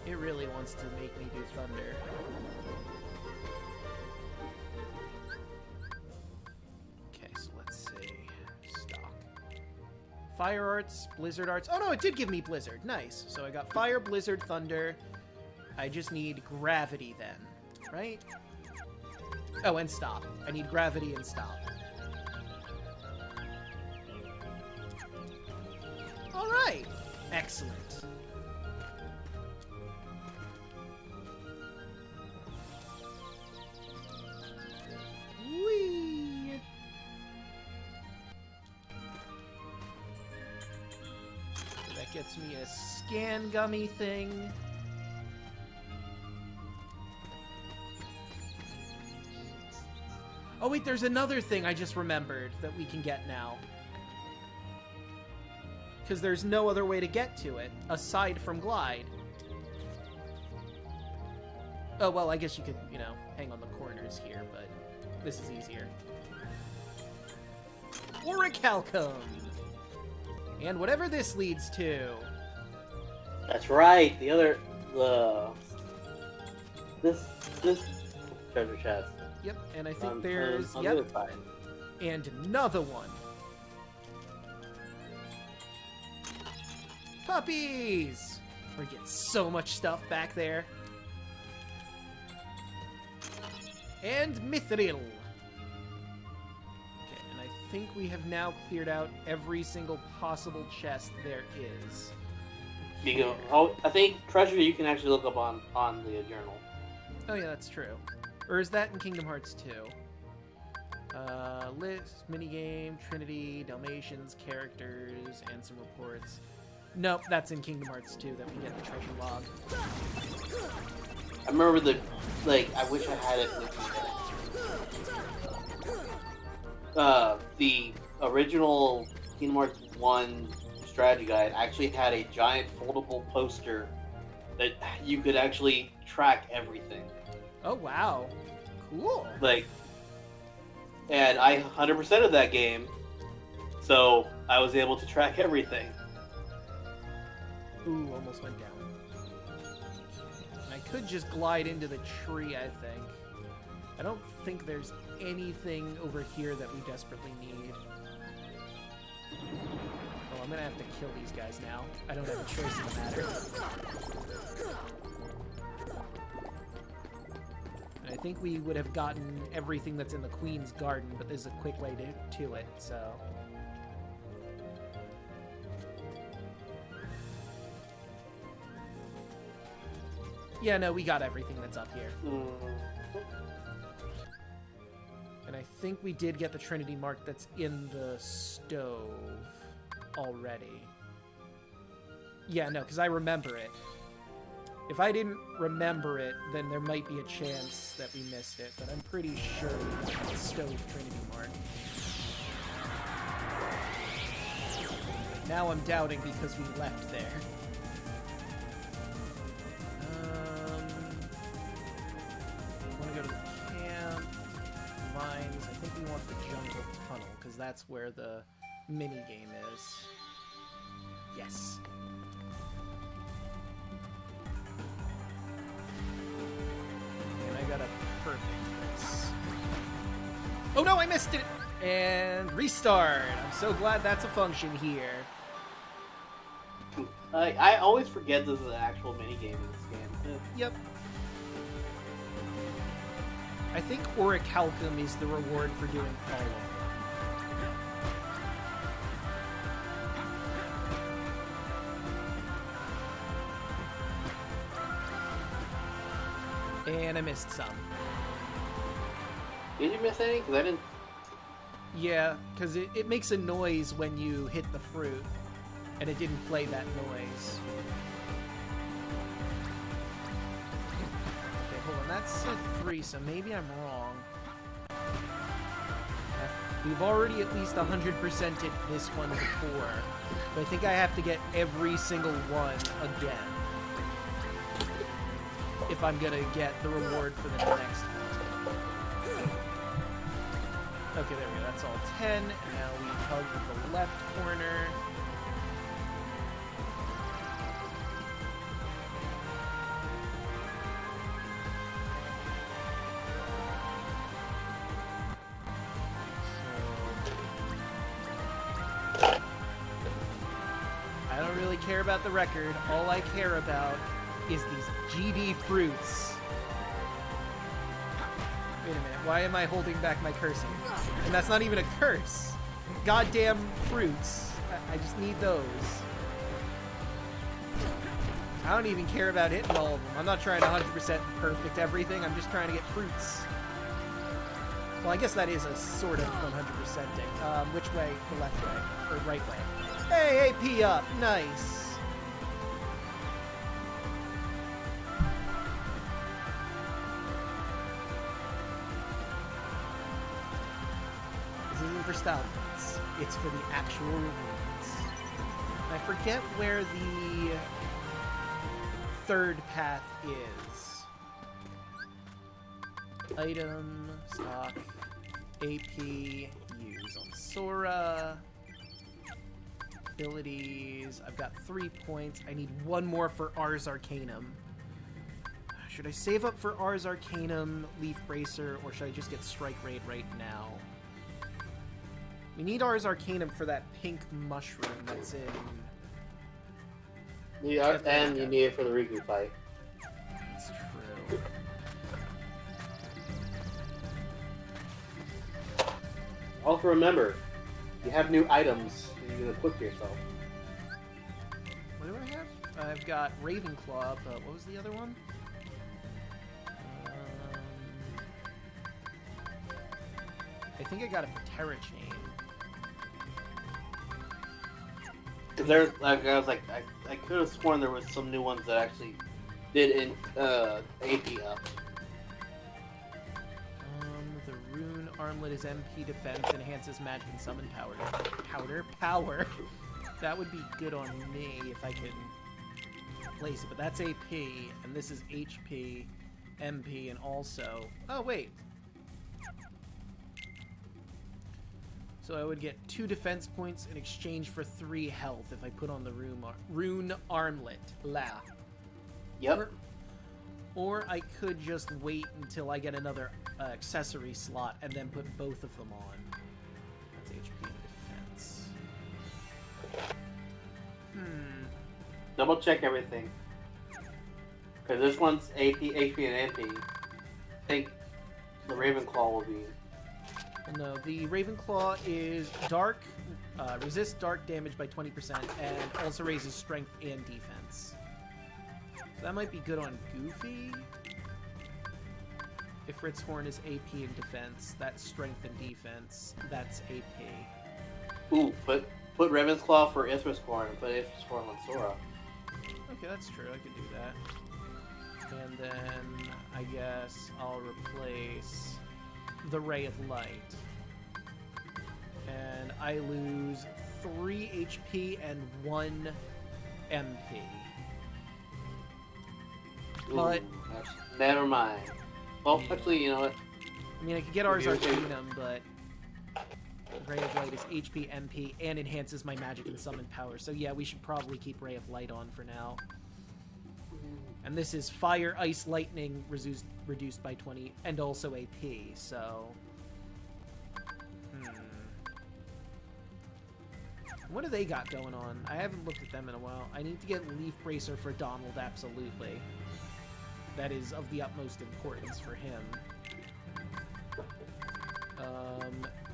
It really wants to make me do thunder. Okay, so let's see. Stock. Fire Arts, Blizzard Arts. Oh no, it did give me Blizzard. Nice. So I got Fire, Blizzard, Thunder. I just need Gravity then, right? Oh, and Stop. I need Gravity and Stop. Alright! Excellent. Whee! That gets me a scan gummy thing. Oh wait, there's another thing I just remembered that we can get now. Because there's no other way to get to it, aside from glide. Oh, well, I guess you could, you know, hang on the corners here, but this is easier. Orichalcum! And whatever this leads to. That's right. This treasure chest. Yep, and I think there's, on yep, the other side. and another one. Puppies! We get so much stuff back there. And Mithril. Okay, and I think we have now cleared out every single possible chest there is. You go. Oh, I think treasure you can actually look up on the journal. Oh yeah, that's true. Or is that in Kingdom Hearts 2? List, minigame, Trinity, Dalmatians, characters, and some reports. Nope, that's in Kingdom Hearts 2 that we get the treasure log. I remember I wish I had it with the original Kingdom Hearts 1 strategy guide actually had a giant foldable poster that you could actually track everything. Oh, wow. Cool. And I 100% of that game, so I was able to track everything. Ooh, almost went down. I could just glide into the tree, I think. I don't think there's anything over here that we desperately need. Oh, I'm gonna have to kill these guys now. I don't have a choice in the matter. And I think we would have gotten everything that's in the Queen's Garden, but this is a quick way to it, so... Yeah, no, we got everything that's up here. And I think we did get the Trinity Mark that's in the stove already. Yeah, no, because I remember it. If I didn't remember it, then there might be a chance that we missed it, but I'm pretty sure we got the stove Trinity Mark. Now I'm doubting because we left there. I want to go to the camp. Mines. I think we want the jungle tunnel, because that's where the mini-game is. Yes. And I got a perfect miss. Oh no, I missed it! And restart. I'm so glad that's a function here. I always forget this is an actual minigame in this game. Yep. I think Orichalcum is the reward for doing all of them. And I missed some. Did you miss any? Because I didn't... Yeah, because it makes a noise when you hit the fruit, and it didn't play that noise. Okay, hold on, that said 3, so maybe I'm wrong. We've already at least 100%ed this one before, but I think I have to get every single one again if I'm gonna get the reward for the next one. Okay, there we go. That's all 10. Now we hug the left corner. So, I don't really care about the record. All I care about is these GD fruits. Wait a minute, why am I holding back my cursing? And that's not even a curse. Goddamn fruits. I just need those. I don't even care about hitting all of them. I'm not trying to 100% perfect everything, I'm just trying to get fruits. Well, I guess that is a sort of 100%ing. Which way? The left way? Or right way? Hey, AP up! Nice! For style points. It's for the actual rewards. I forget where the third path is. Item, stock, AP, use on Sora. Abilities. I've got 3 points. I need 1 more for Ars Arcanum. Should I save up for Ars Arcanum, Leaf Bracer, or should I just get Strike Raid right now? We need Ars Arcanum for that pink mushroom that's in... Yeah, and you need it for the Riku fight. That's true. Also remember, you have new items that you can equip yourself. What do I have? I've got Ravenclaw, but what was the other one? I think I got a Patera Chain. Cause there, like, I was like, I could have sworn there was some new ones that actually did in AP up. The Rune Armlet is MP defense, enhances magic and summon power. That would be good on me if I could place it, but that's AP, and this is HP, MP, and also... Oh, wait. So I would get 2 defense points in exchange for 3 health if I put on the Rune Armlet. Yep. Or I could just wait until I get another accessory slot and then put both of them on. That's HP and defense. Double check everything. Because this one's AP, HP, and MP. I think the Ravenclaw will be... No, the Ravenclaw is dark, resists dark damage by 20%, and also raises strength and defense. So that might be good on Goofy. Ifrit's Horn is AP in defense. That's strength and defense. That's AP. Ooh, put Raven's Claw for Ifrit's Horn and put Ifrit's Horn on Sora. Okay, that's true. I could do that. And then I guess I'll replace the Ray of Light. And I lose 3 HP and 1 MP. Ooh, But never mind. Well, actually, you know what? I mean, I could get Ars Arcanum, but Ray of Light is HP, MP, and enhances my magic and summon power. So yeah, we should probably keep Ray of Light on for now. And this is Fire, Ice, Lightning reduced by 20, and also AP, so... What do they got going on? I haven't looked at them in a while. I need to get Leaf Bracer for Donald, absolutely. That is of the utmost importance for him.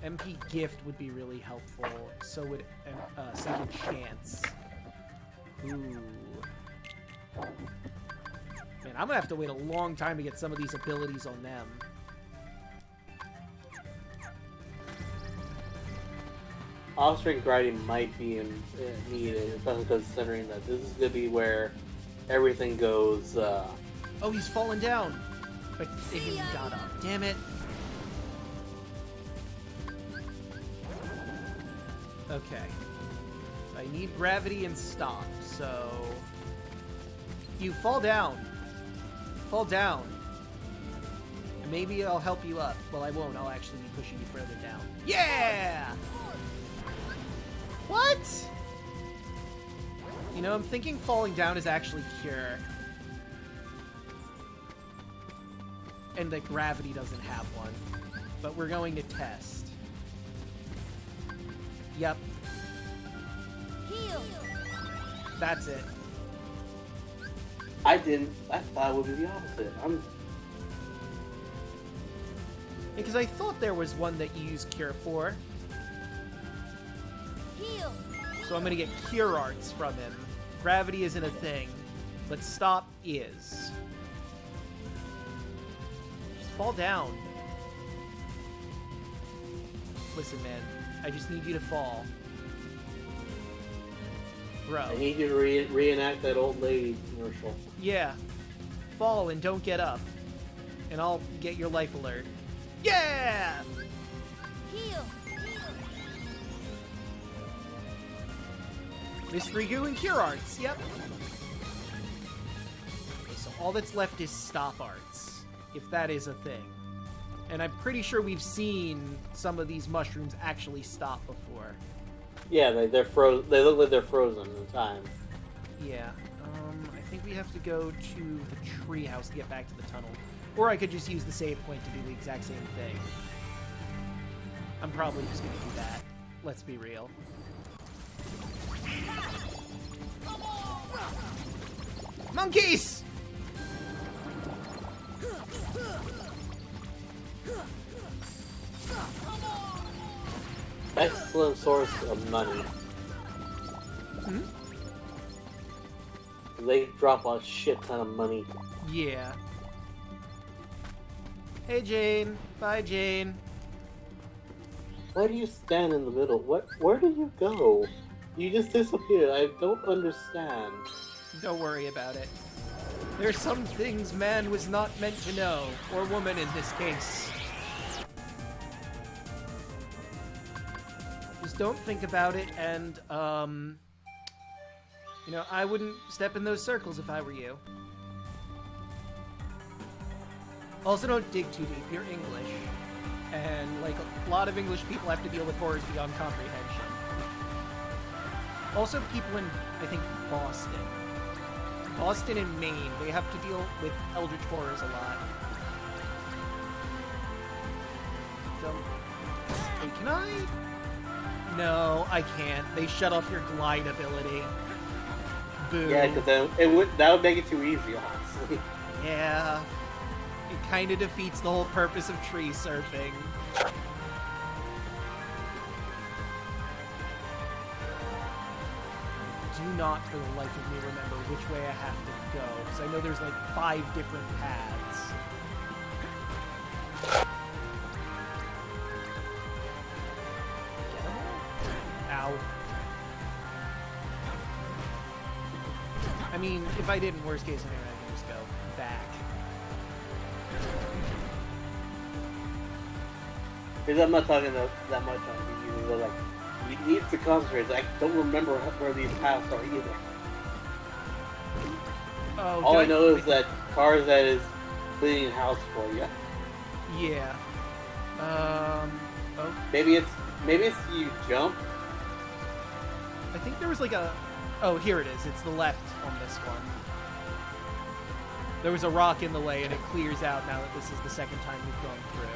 MP Gift would be really helpful. So would Second Chance. Ooh. Man, I'm gonna have to wait a long time to get some of these abilities on them. Off-string grinding might be needed, especially considering that this is going to be where everything goes, Oh, he's fallen down! But he got up. Damn it! Okay. I need gravity and stop, so... You fall down! Fall down! And maybe I'll help you up. Well, I won't. I'll actually be pushing you further down. Yeah! What? You know, I'm thinking falling down is actually Cure. And that gravity doesn't have one. But we're going to test. Yep. Heal. That's it. I thought it would be the opposite. Because I thought there was one that you use Cure for. Heal. So I'm gonna get Cure Arts from him. Gravity isn't a thing, but Stop is. Just fall down. Listen, man, I just need you to fall. Bro. I need you to reenact that old lady commercial. Yeah. Fall and don't get up. And I'll get your life alert. Yeah! Heal. Mystery Goo and Cure Arts, yep. Okay, so all that's left is Stop Arts, if that is a thing. And I'm pretty sure we've seen some of these mushrooms actually stop before. Yeah, they're frozen. They look like they're frozen in time. Yeah, I think we have to go to the treehouse to get back to the tunnel. Or I could just use the save point to do the exact same thing. I'm probably just gonna do that. Let's be real. Monkeys! Excellent source of money. Hmm? They drop a shit ton of money. Yeah. Hey, Jane. Bye, Jane. Why do you stand in the middle? Where do you go? You just disappeared. I don't understand. Don't worry about it. There's some things man was not meant to know, or woman in this case. Just don't think about it, and, you know, I wouldn't step in those circles if I were you. Also, don't dig too deep. You're English. And, like, a lot of English people have to deal with horrors beyond comprehension. Also, people in, I think, Boston and Maine, they have to deal with eldritch horrors a lot. Jump. Wait, can I? No, I can't. They shut off your glide ability. Boo. Yeah, because that would make it too easy, honestly. Yeah. It kind of defeats the whole purpose of tree surfing. Do not, for the life of me, remember which way I have to go, because I know there's like 5 different paths. Ow. I mean, if I didn't, worst case scenario, I can just go back. Because I'm not talking that much on you. Like, we need to concentrate. I don't remember where these paths are either. Oh, all I know is that Tarzan is cleaning house for you. Yeah. Oh. Maybe it's you jump. I think there was like a... Oh, here it is. It's the left on this one. There was a rock in the way, and it clears out now that this is the second time we've gone through.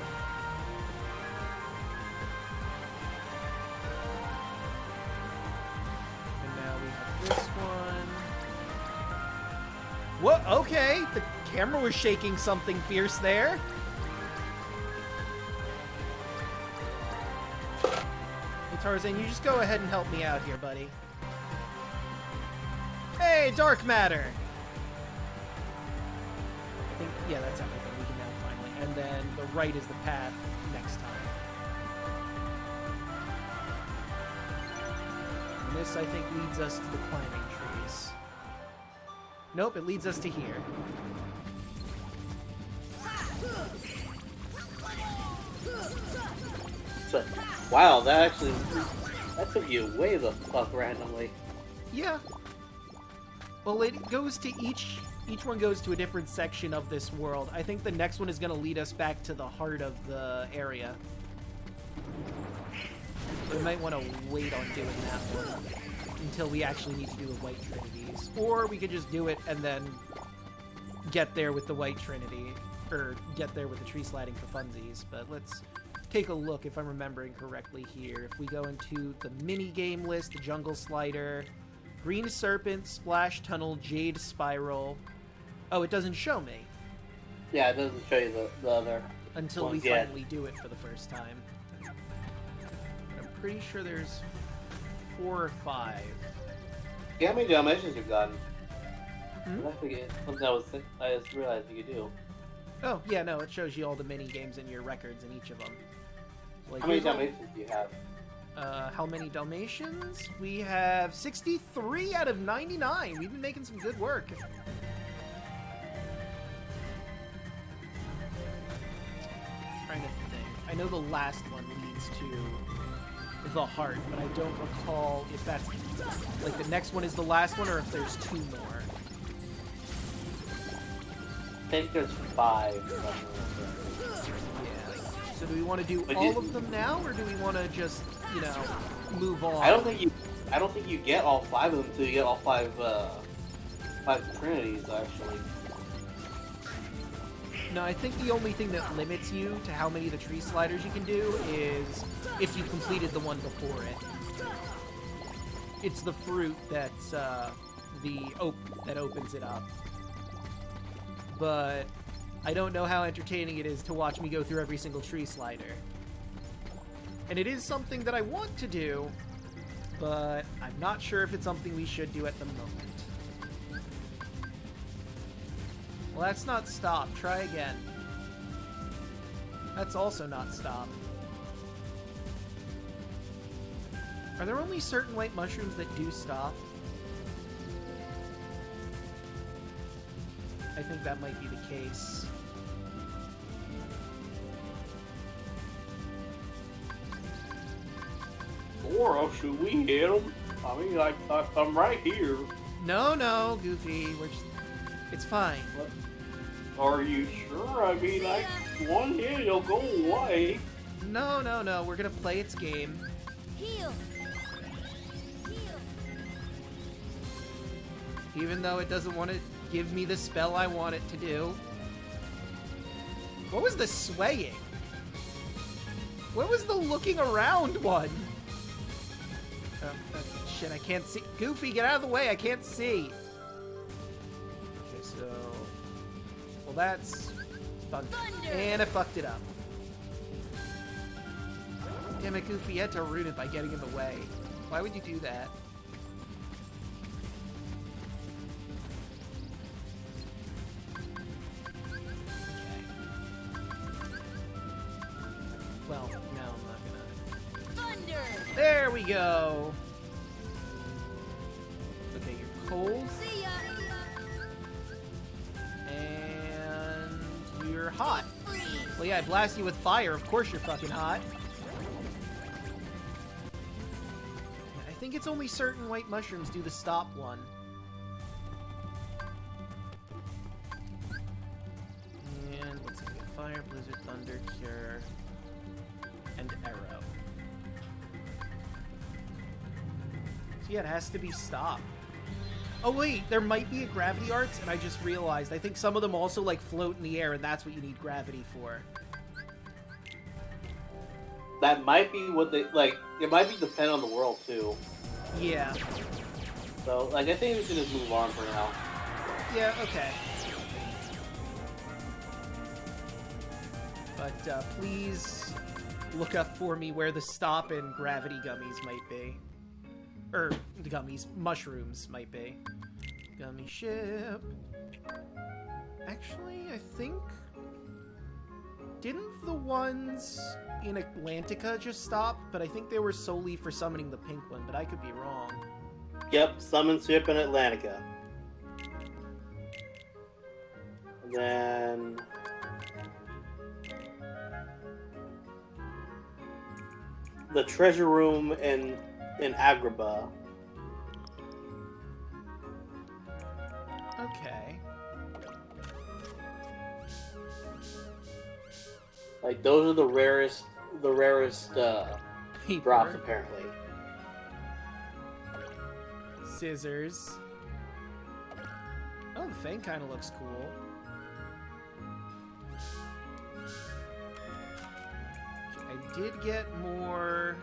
And now we have this one. What? Okay, the camera was shaking something fierce there. Hey, Tarzan, you just go ahead and help me out here, buddy. Hey, dark matter! I think, yeah, that's everything. We can now finally. And then the right is the path next time. And this, I think, leads us to the climbing trees. Nope, it leads us to here. So, wow, that took you way the fuck randomly. Yeah. Well, it goes to each one goes to a different section of this world. I think the next one is going to lead us back to the heart of the area. We might want to wait on doing that one until we actually need to do the White Trinities. Or we could just do it and then get there with the White Trinity, or get there with the tree sliding for funsies. But let's take a look if I'm remembering correctly here. If we go into the mini-game list, the Jungle Slider, Green Serpent, Splash Tunnel, Jade Spiral. Oh, it doesn't show me. Yeah, it doesn't show you the other until we finally do it for the first time. I'm pretty sure there's 4 or 5. Yeah, how many Dalmatians you've gotten? Hmm? I forget. Something I just realized you could do. Oh, yeah, no, it shows you all the mini-games and your records in each of them. Like, how many Dalmatians do you have? How many Dalmatians? We have 63 out of 99. We've been making some good work. Trying to think. I know the last one leads to the heart, but I don't recall if that's like the next one is the last one or if there's 2 more. I think there's 5. Yeah. So do we want to do all of them now, or do we want to just, you know, move on? I don't think you get all 5 of them until you get all 5 Trinities actually. No, I think the only thing that limits you to how many of the tree sliders you can do is if you've completed the one before it. It's the fruit that that opens it up. But I don't know how entertaining it is to watch me go through every single tree slider. And it is something that I want to do, but I'm not sure if it's something we should do at the moment. Well, that's not stop. Try again. That's also not stop. Are there only certain white mushrooms that do stop? I think that might be the case. Or should we hit them? I mean, I'm right here. No, Goofy. It's fine. What? Are you sure? I mean, one hit, it'll go away. No. We're gonna play its game. Heal. Even though it doesn't want to give me the spell I want it to do. What was the swaying? What was the looking around one? Shit, I can't see. Goofy, get out of the way. I can't see. Okay, so... Well, that's... Thunder. And I fucked it up. Damn it, Goofy, you had to ruin it by getting in the way. Why would you do that? we go. Okay, you're cold. See ya. And you're hot. Well, yeah, I blast you with fire. Of course you're fucking hot. I think it's only certain white mushrooms do the stop one. And let's see, fire, blizzard, thunder, cure, and arrow. So yeah, it has to be stop. Oh wait, there might be a gravity arts, and I just realized. I think some of them also like float in the air, and that's what you need gravity for. That might be what they like. It might be dependent on the world too. Yeah. So like, I think we should just move on for now. Yeah. Okay. But please look up for me where the stop and gravity gummies might be. Or the gummies, mushrooms might be. Gummy ship. Actually, I think... Didn't the ones in Atlantica just stop? But I think they were solely for summoning the pink one, but I could be wrong. Yep, summon ship in Atlantica. And then... the treasure room in Agrabah. Okay. Like, those are the rarest drops, apparently. Scissors. Oh, the thing kind of looks cool. I did get more...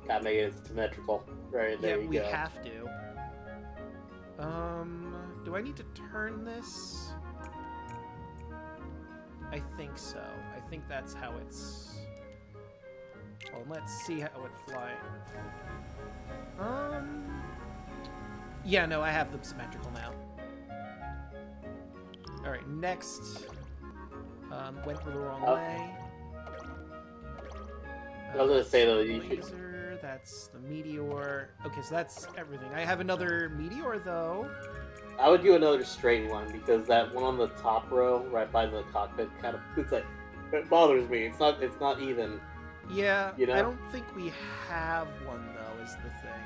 Gotta make it symmetrical. Right, there you go. Yeah, we have to. Do I need to turn this? I think so. I think that's how it's... Well, let's see how it's flying. Yeah, no, I have them symmetrical now. Alright, next. Went the wrong way. I was gonna say, though, you should... Laser, that's the meteor. Okay, so that's everything. I have another meteor, though. I would do another straight one, because that one on the top row, right by the cockpit, kind of, it's like, it bothers me. It's not even. Yeah, you know? I don't think we have one, though, is the thing.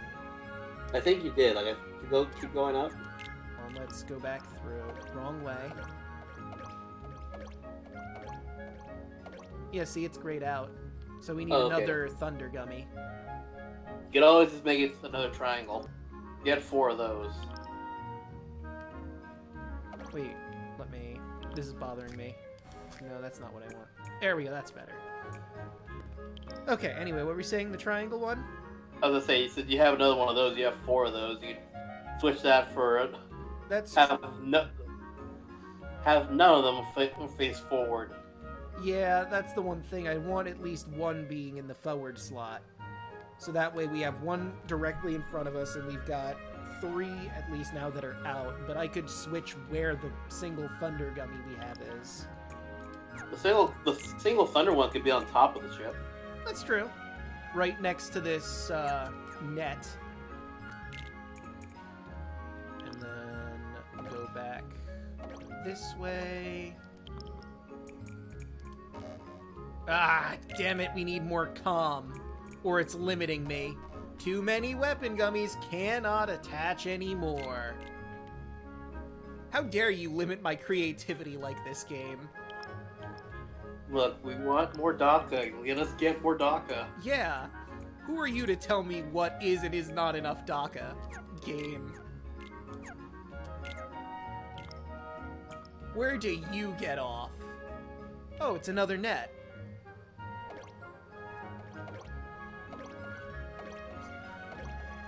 I think you did. Like, keep going up. Let's go back through. Wrong way. Yeah, see, it's grayed out. So we need another thunder gummy. You could always just make it another triangle. You had 4 of those. Wait, let me... This is bothering me. No, that's not what I want. There we go, that's better. Okay, anyway, what were we saying? The triangle one? I was gonna say, you said you have another one of those, you have 4 of those. You could switch that for... That's have none of them face forward. Yeah, that's the one thing. I want at least one being in the forward slot. So that way we have one directly in front of us, and we've got 3 at least now that are out. But I could switch where the single thunder gummy we have is. The single thunder one could be on top of the ship. That's true. Right next to this net. And then go back this way. Ah, damn it, we need more comm. Or it's limiting me. Too many weapon gummies cannot attach anymore. How dare you limit my creativity like this game? Look, we want more DACA. Let us get more DACA. Yeah. Who are you to tell me what is and is not enough DACA? Game. Where do you get off? Oh, it's another net.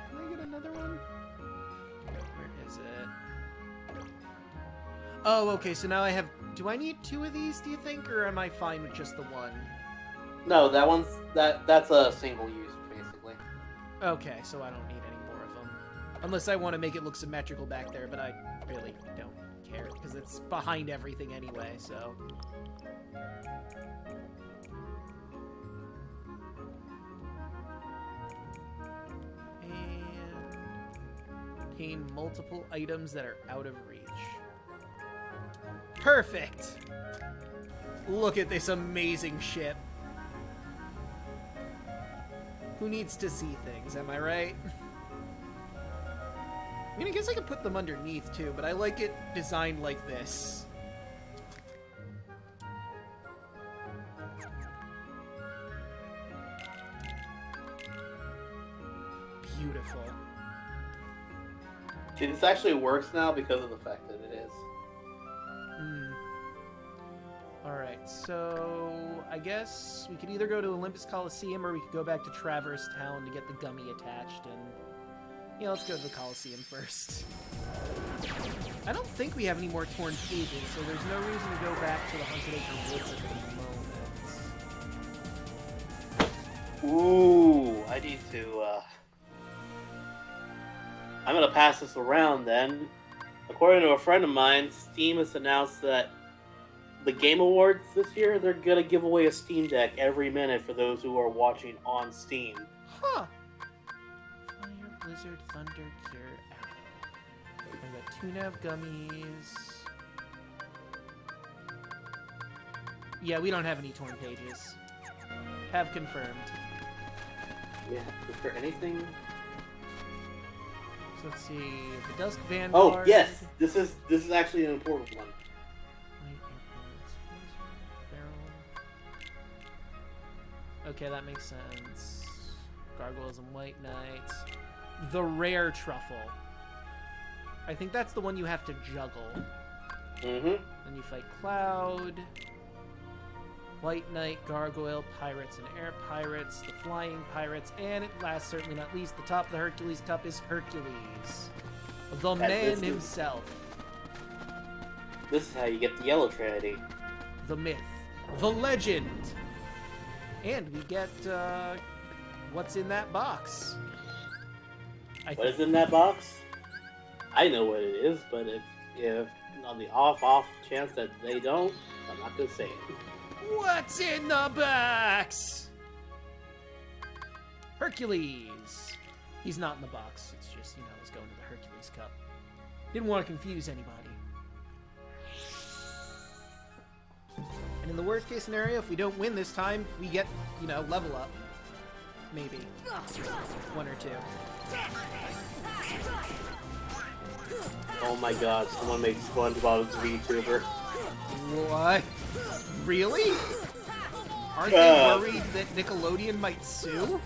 Can I get another one? Where is it? Oh, okay, so now I have... Do I need 2 of these, do you think? Or am I fine with just the one? No, that's a single use, basically. Okay, so I don't need any more of them. Unless I want to make it look symmetrical back there, but I really don't care, because it's behind everything anyway, so... And... obtain multiple items that are out of reach. Perfect! Look at this amazing ship. Who needs to see things, am I right? I mean, I guess I could put them underneath, too, but I like it designed like this. Beautiful. See, this actually works now because of the fact that it is. Alright, so I guess we could either go to Olympus Coliseum or we could go back to Traverse Town to get the gummy attached, and... yeah, let's go to the Coliseum first. I don't think we have any more torn pages, so there's no reason to go back to the Haunted Acre Woods at the moment. Ooh, I need to, I'm gonna pass this around then. According to a friend of mine, Steam has announced that the Game Awards this year, they're gonna give away a Steam Deck every minute for those who are watching on Steam. Huh! Fire, Blizzard, Thunder, Cure, Arrow. I got 2 nav gummies. Yeah, we don't have any torn pages. Have confirmed. Yeah, is there anything? So let's see. The Dusk Vanguard. Oh yes, this is actually an important one. Okay, that makes sense. Gargoyles and White Knights. The Rare Truffle. I think that's the one you have to juggle. Mm-hmm. Then you fight Cloud, White Knight, Gargoyle, Pirates and Air Pirates, the Flying Pirates, and at last, certainly not least, the top of the Hercules Cup is Hercules. The man himself. This is how you get the Yellow Trinity. The myth. The legend. And we get, what's in that box? What is in that box? I know what it is, but if on the off chance that they don't, I'm not gonna say it. What's in the box? Hercules. He's not in the box. It's just, he's going to the Hercules Cup. Didn't want to confuse anybody. And in the worst case scenario, if we don't win this time, we get, level up. Maybe. 1 or 2. Oh my god, someone made SpongeBob's VTuber. What? Really? Aren't they worried that Nickelodeon might sue?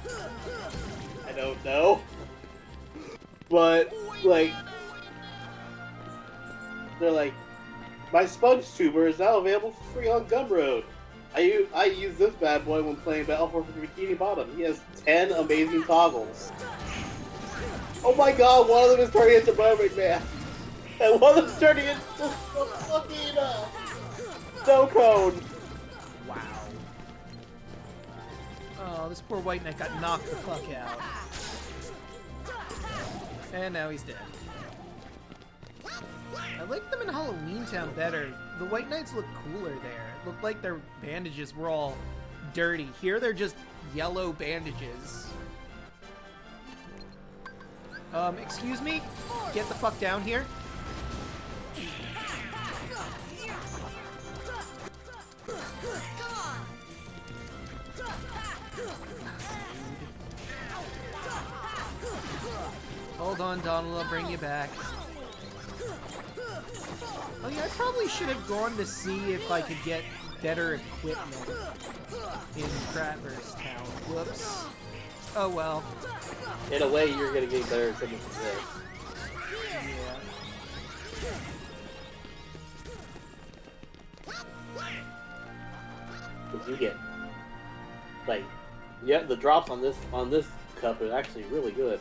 I don't know. But, they're like, my Sponge Tuber is now available for free on Gumroad. I use this bad boy when playing Battle for Bikini Bottom. He has 10 amazing toggles. Oh my god, one of them is turning into Mermaid Man. And one of them is turning into fucking Snow Cone. Wow. Oh, this poor White Knight got knocked the fuck out. And now he's dead. I like them in Halloween Town better. The White Knights look cooler there. It looked like their bandages were all dirty. Here they're just yellow bandages. Excuse me? Get the fuck down here. Hold on, Donald, I'll bring you back. Oh yeah, I probably should have gone to see if I could get better equipment in Traverse Town. Whoops. Oh well. In a way, you're gonna get better equipment than this. Yeah. Cause you get, the drops on this cup are actually really good.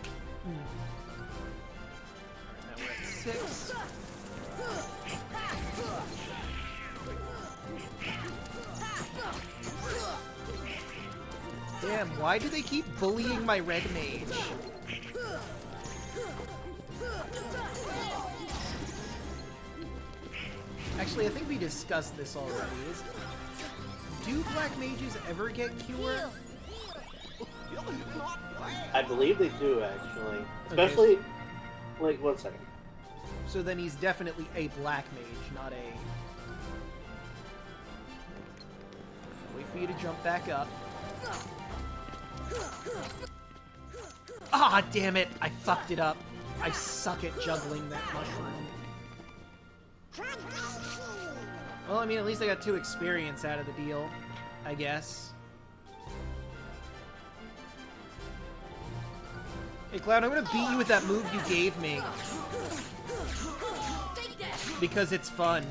Now we're at 6. Damn, why do they keep bullying my red mage? Actually, I think we discussed this already. Do black mages ever get cure? I believe they do, actually. Especially, Okay. like, 1 second. So then he's definitely a black mage, not a... Wait for you to jump back up. Ah, damn it! I fucked it up. I suck at juggling that mushroom. Well, I mean, at least I got 2 experience out of the deal, I guess. Hey, Cloud, I'm gonna beat you with that move you gave me. Because it's fun.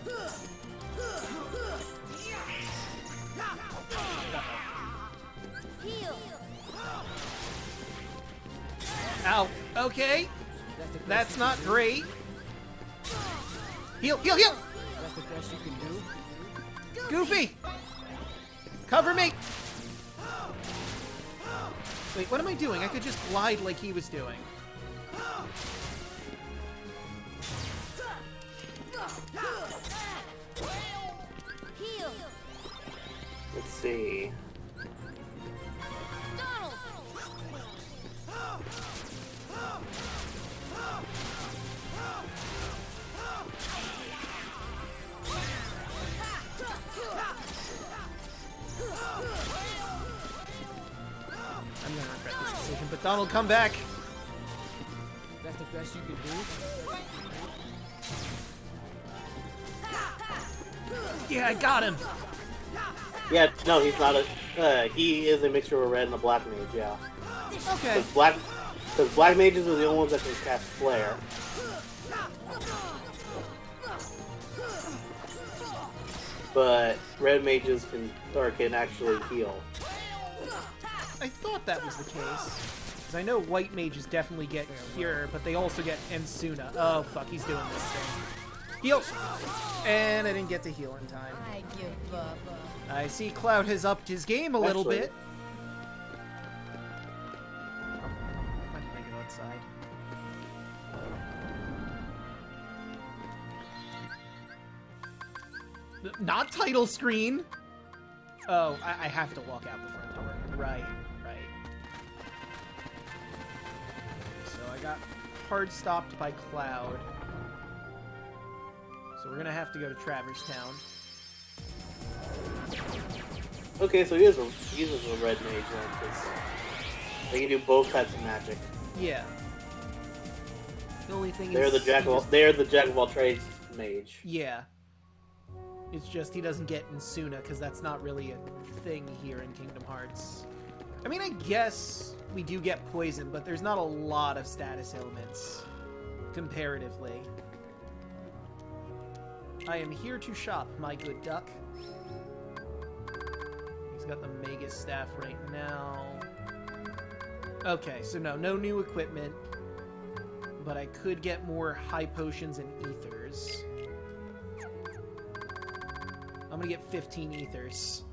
Ow. Okay. That's not great. Heal, heal, heal! That's the best you can do? Goofy! Cover me! Wait, what am I doing? I could just glide like he was doing. Let's see. I'm gonna regret this decision, but Donald, come back! That's the best you can do? Yeah, I got him! Yeah, no, he's not a... he is a mixture of a red and a black mage, yeah. Okay. Because black mages are the only ones that can cast Flare. But red mages can actually heal. I thought that was the case. Because I know white mages definitely get Cure, but they also get Ensuna. Oh, fuck, he's doing this thing. Heal! And I didn't get to heal in time. I give up. I see Cloud has upped his game a little bit. Why did I go outside? Not title screen! Oh, I have to walk out the front door. Right, right. So I got hard stopped by Cloud. So we're gonna have to go to Traverse Town. Okay, so he is a red mage then, because they can do both types of magic. Yeah. The only thing They're is... the jack of all trades mage. Yeah. It's just he doesn't get Ensuna, because that's not really a thing here in Kingdom Hearts. I mean, I guess we do get poison, but there's not a lot of status ailments, comparatively. I am here to shop, my good duck. He's got the Magus Staff right now. Okay, so no new equipment. But I could get more high potions and ethers. I'm gonna get 15 ethers.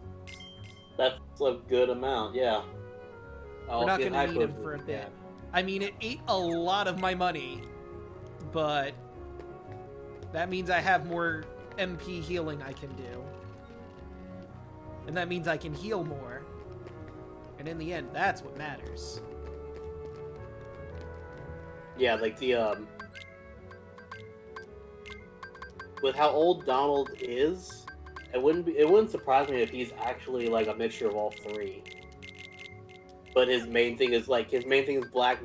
That's a good amount, yeah. We're not gonna need him for a bit. I mean, it ate a lot of my money, but that means I have more MP healing I can do. And that means I can heal more. And in the end, that's what matters. Yeah, like the, with how old Donald is, it wouldn't surprise me if he's actually like a mixture of all 3. But his main thing is black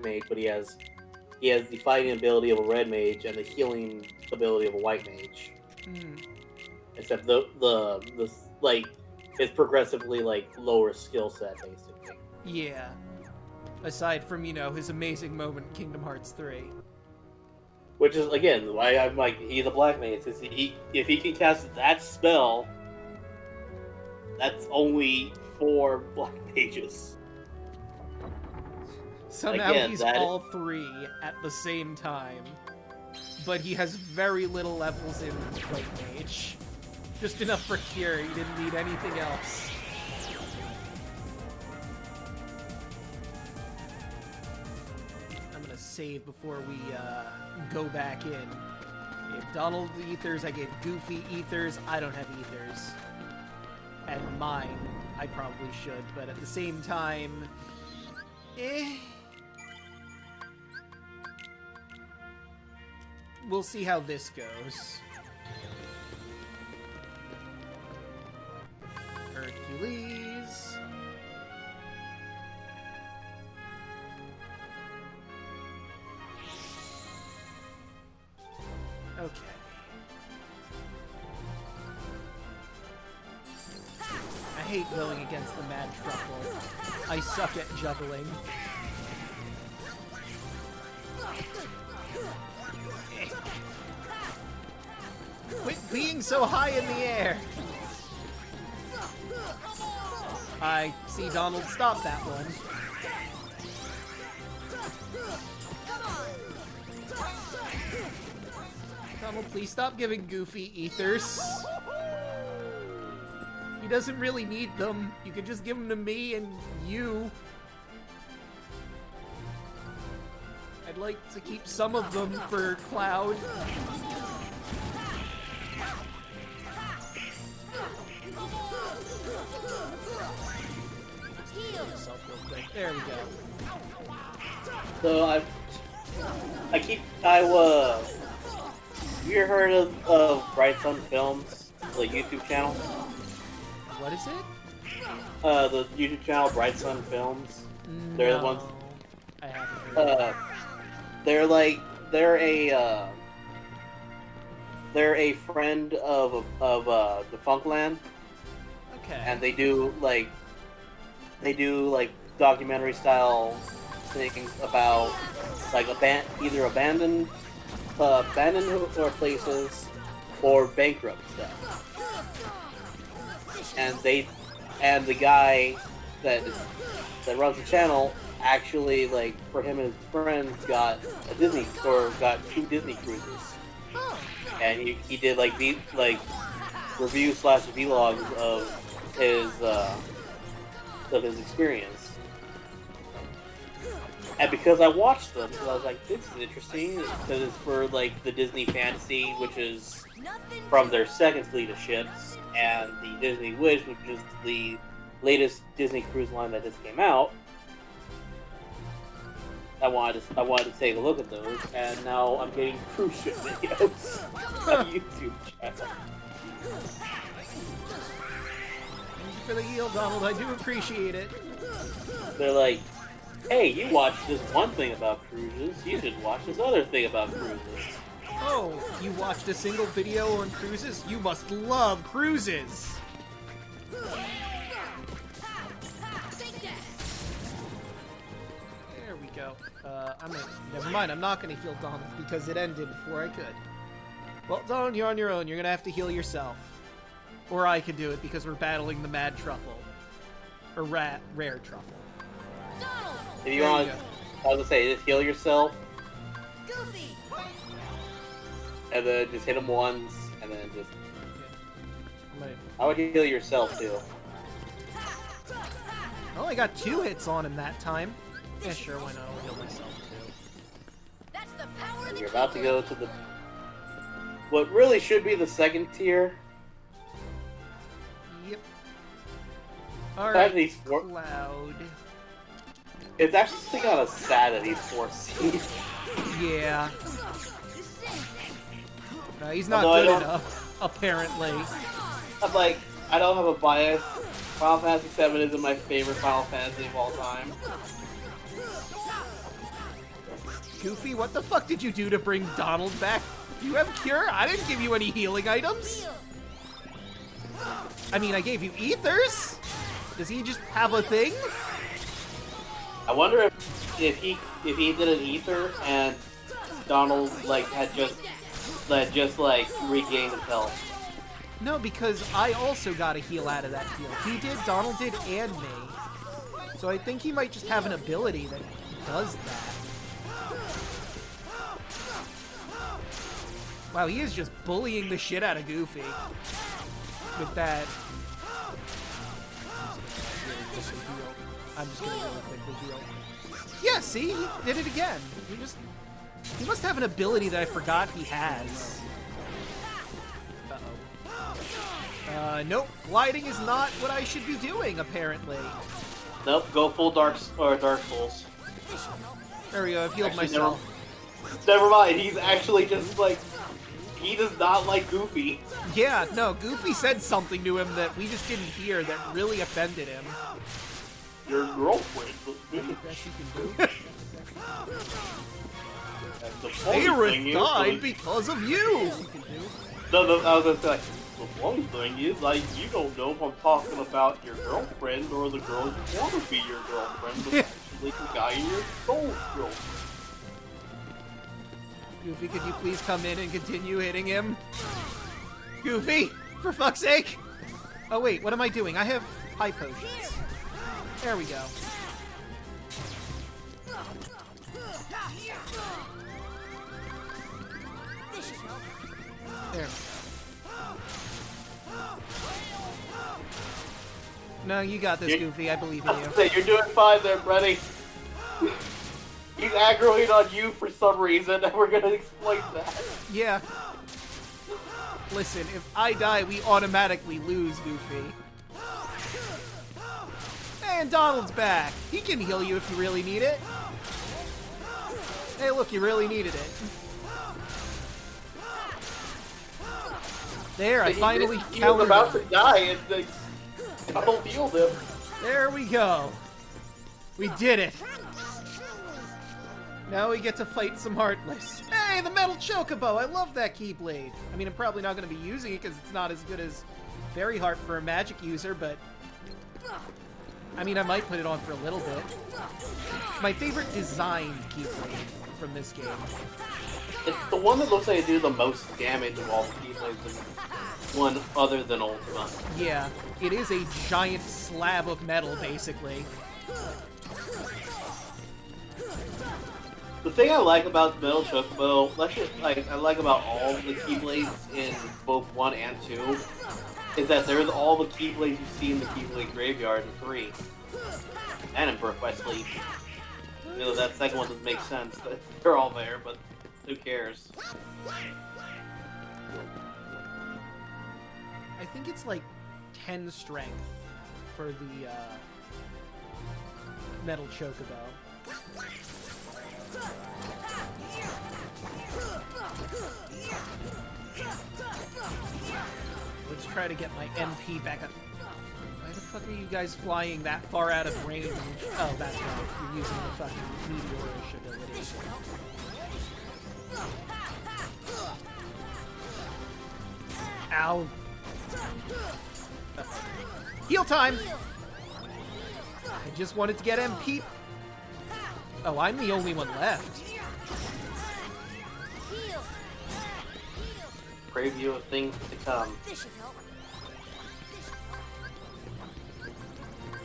mage, but he has the fighting ability of a red mage and the healing ability of a white mage. Mm. Except the like it's progressively like lower skill set basically. Yeah. Aside from, you know, his amazing moment in Kingdom Hearts 3. Which is again why I'm like he's a black mage. Because if he can cast that spell, that's only 4 black mages. Somehow Again, he's all 3 at the same time. But he has very little levels in White Mage. Just enough for Cure, he didn't need anything else. I'm gonna save before we go back in. gave Donald ethers, I gave Goofy ethers. I don't have ethers. And mine, I probably should, but at the same time... We'll see how this goes. Hercules. Okay. I hate going against the Mad Truffle. I suck at juggling. Quit being so high in the air! I see Donald stop that one. Donald, please stop giving Goofy ethers. He doesn't really need them. You could just give them to me and you. I'd like to keep some of them for Cloud. There we go. So you ever heard of Bright Sun Films, the YouTube channel? What is it? The YouTube channel Bright Sun Films. No, They're the ones. I haven't heard. They're a friend of Defunctland. Okay. And they do documentary style things about like either abandoned places or bankrupt stuff. And the guy that runs the channel actually, like, for him and his friends got got 2 Disney cruises. And he did review / vlogs of his experience. And because I watched them, I was like, this is interesting, because it's for, like, the Disney Fantasy, which is from their second fleet of ships, and the Disney Wish, which is the latest Disney cruise line that just came out. I wanted to take a look at those, and now I'm getting cruise ship videos on YouTube channel. Thank you for the heal, Donald. I do appreciate it. They're like, hey, you watched this one thing about cruises. You should watch this other thing about cruises. Oh, you watched a single video on cruises? You must love cruises! There we go. Never mind, I'm not gonna heal Donald because it ended before I could. Well, Donald, you're on your own. You're gonna have to heal yourself. Or I could do it because we're battling the Mad Truffle. Or Rare Truffle. If you want, I was gonna say, just heal yourself. Goofy. And then just hit him once, and then just... Okay. I would heal yourself, too. I only got 2 hits on him that time. Yeah, sure, why not? I'll heal myself, too. That's the power of the You're about to go to the... what really should be the second tier. Yep. Alright, Cloud. It's actually kind of sad that he's 4C. Yeah. No, he's not good enough, apparently. I'm like, I don't have a bias. Final Fantasy VII isn't my favorite Final Fantasy of all time. Goofy, what the fuck did you do to bring Donald back? Do you have a cure? I didn't give you any healing items. I mean, I gave you ethers. Does he just have a thing? I wonder if he did an ether and Donald had just regained his health. No, because I also got a heal out of that heal. He did, Donald did, and me. So I think he might just have an ability that does that. Wow, he is just bullying the shit out of Goofy. With that. I'm just gonna really quickly heal. Yeah, see? He did it again. He must have an ability that I forgot he has. Nope. Gliding is not what I should be doing, apparently. Nope, go full Dark Souls. There we go, I've healed Actually, myself. Never mind, he's actually just like... He does not like Goofy. Yeah, no, Goofy said something to him that we just didn't hear that really offended him. Your girlfriend. Aerith died because of you! No, I was gonna say, like, the funny thing is, like, you don't know if I'm talking about your girlfriend or the girl who want to be your girlfriend, but actually the guy in your soul's girlfriend. Goofy, could you please come in and continue hitting him? Goofy! For fuck's sake! Oh wait, what am I doing? I have high potions. There we go. There we go. No, you got this, Goofy. I believe in you. You're doing fine there, Freddy. He's aggroing on you for some reason, and we're gonna explain that. Yeah. Listen, if I die, we automatically lose, Goofy. And Donald's back. He can heal you if you really need it. Hey, look, you really needed it. There, I finally countered him. He was about to die, and Donald healed him. There we go. We did it. Now we get to fight some Heartless. Hey, the metal chocobo! I love that Keyblade. I mean, I'm probably not going to be using it because it's not as good as Fairy Heart for a magic user, but... I mean, I might put it on for a little bit. My favorite designed Keyblade from this game. It's the one that looks like it do the most damage of all the Keyblades, one other than Ultima. Yeah, it is a giant slab of metal, basically. The thing I like about the Metal Chocobo, I like about all the Keyblades in both 1 and 2, is that there's all the Keyblades you see in the Keyblade Graveyard in 3. And in Birth by Sleep. You know, that second one doesn't make sense, but they're all there, but who cares? I think it's like 10 strength for the Metal Chocobo. Let's try to get my MP back up. Why the fuck are you guys flying that far out of range? Oh, that's right. You're using the fucking meteorish ability. Ow. Heal time! I just wanted to get MP. Oh, I'm the only one left. Preview of things to come.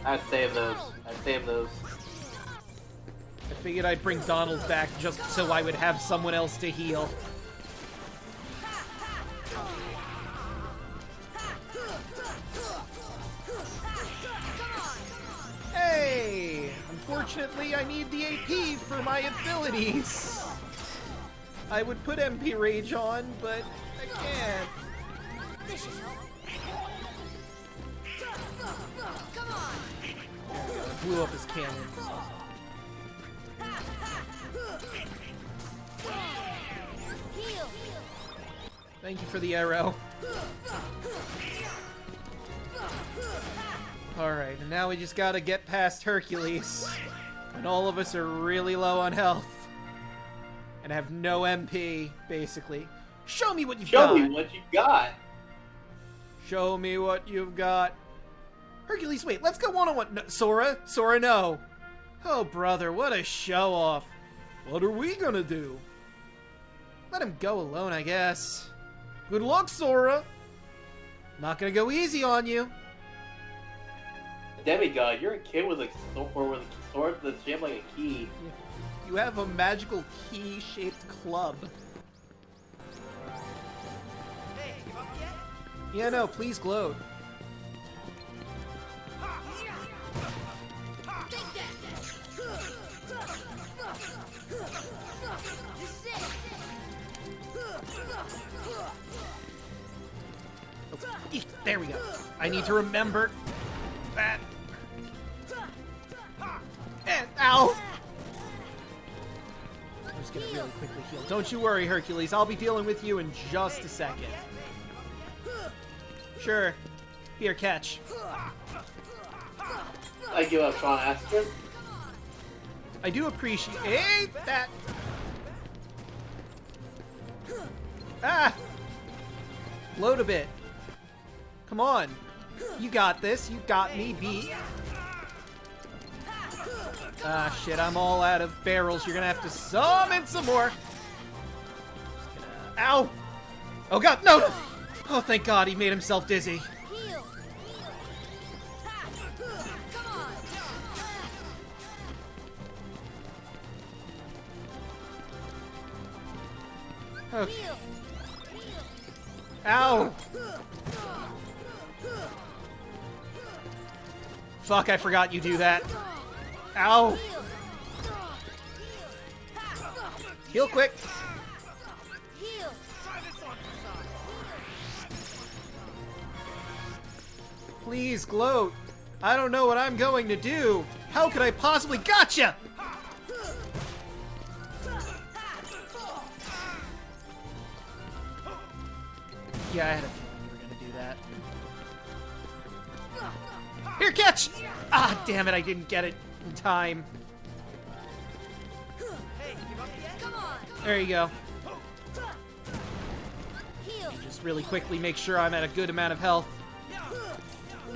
I'd save those. I figured I'd bring Donald back just so I would have someone else to heal. Hey! Unfortunately, I need the AP for my abilities. I would put MP Rage on, but I can't. I blew up his cannon. Thank you for the arrow. Alright, and now we just gotta get past Hercules. And all of us are really low on health. And have no MP, basically. Show me what you've got! Show me what you got! Show me what you've got. Hercules, wait, let's go one-on-one. No, Sora, no. Oh, brother, what a show-off. What are we gonna do? Let him go alone, I guess. Good luck, Sora. Not gonna go easy on you. Demigod, you're a kid with a sword that's shaped like a key. You have a magical key-shaped club. Hey, you up yet? Yeah, no, please gloat. There we go. I need to remember that. And, ow! I'm just gonna really quickly heal. Don't you worry, Hercules. I'll be dealing with you in just a second. Sure. Here, catch. I give up, Sean Astin. I do appreciate that. Ah! Load a bit. Come on. You got this. You got me beat. Ah, shit. I'm all out of barrels. You're gonna have to summon some more. Ow! Oh, God. No! No. Oh, thank God. He made himself dizzy. Okay. Ow! Fuck, I forgot you do that. Ow! Heal quick! Please, gloat! I don't know what I'm going to do! How could I possibly— Gotcha! Yeah, I had a feeling you were gonna do that. Here, catch! Ah, damn it, I didn't get it in time. There you go. Just really quickly make sure I'm at a good amount of health.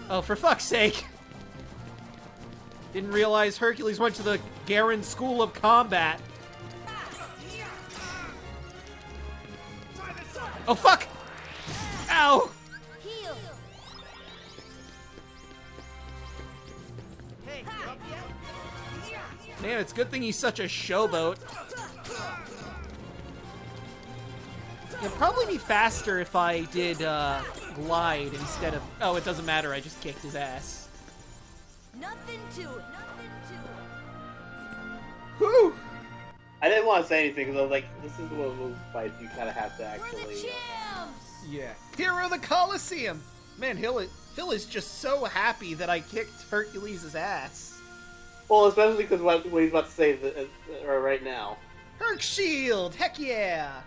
Oh, for fuck's sake! Didn't realize Hercules went to the Garen School of Combat. Oh, fuck! Ow! Man, it's a good thing he's such a showboat. It'd probably be faster if I did glide instead of— oh, it doesn't matter, I just kicked his ass. Nothing to it. Nothing to it. Whew! I didn't want to say anything because I was like, this is one of those fights you kind of have to actually... We're the champs! Yeah. Hero of the Colosseum! Man, Phil is just so happy that I kicked Hercules' ass. Well, especially because what he's about to say right now. Herc Shield! Heck yeah!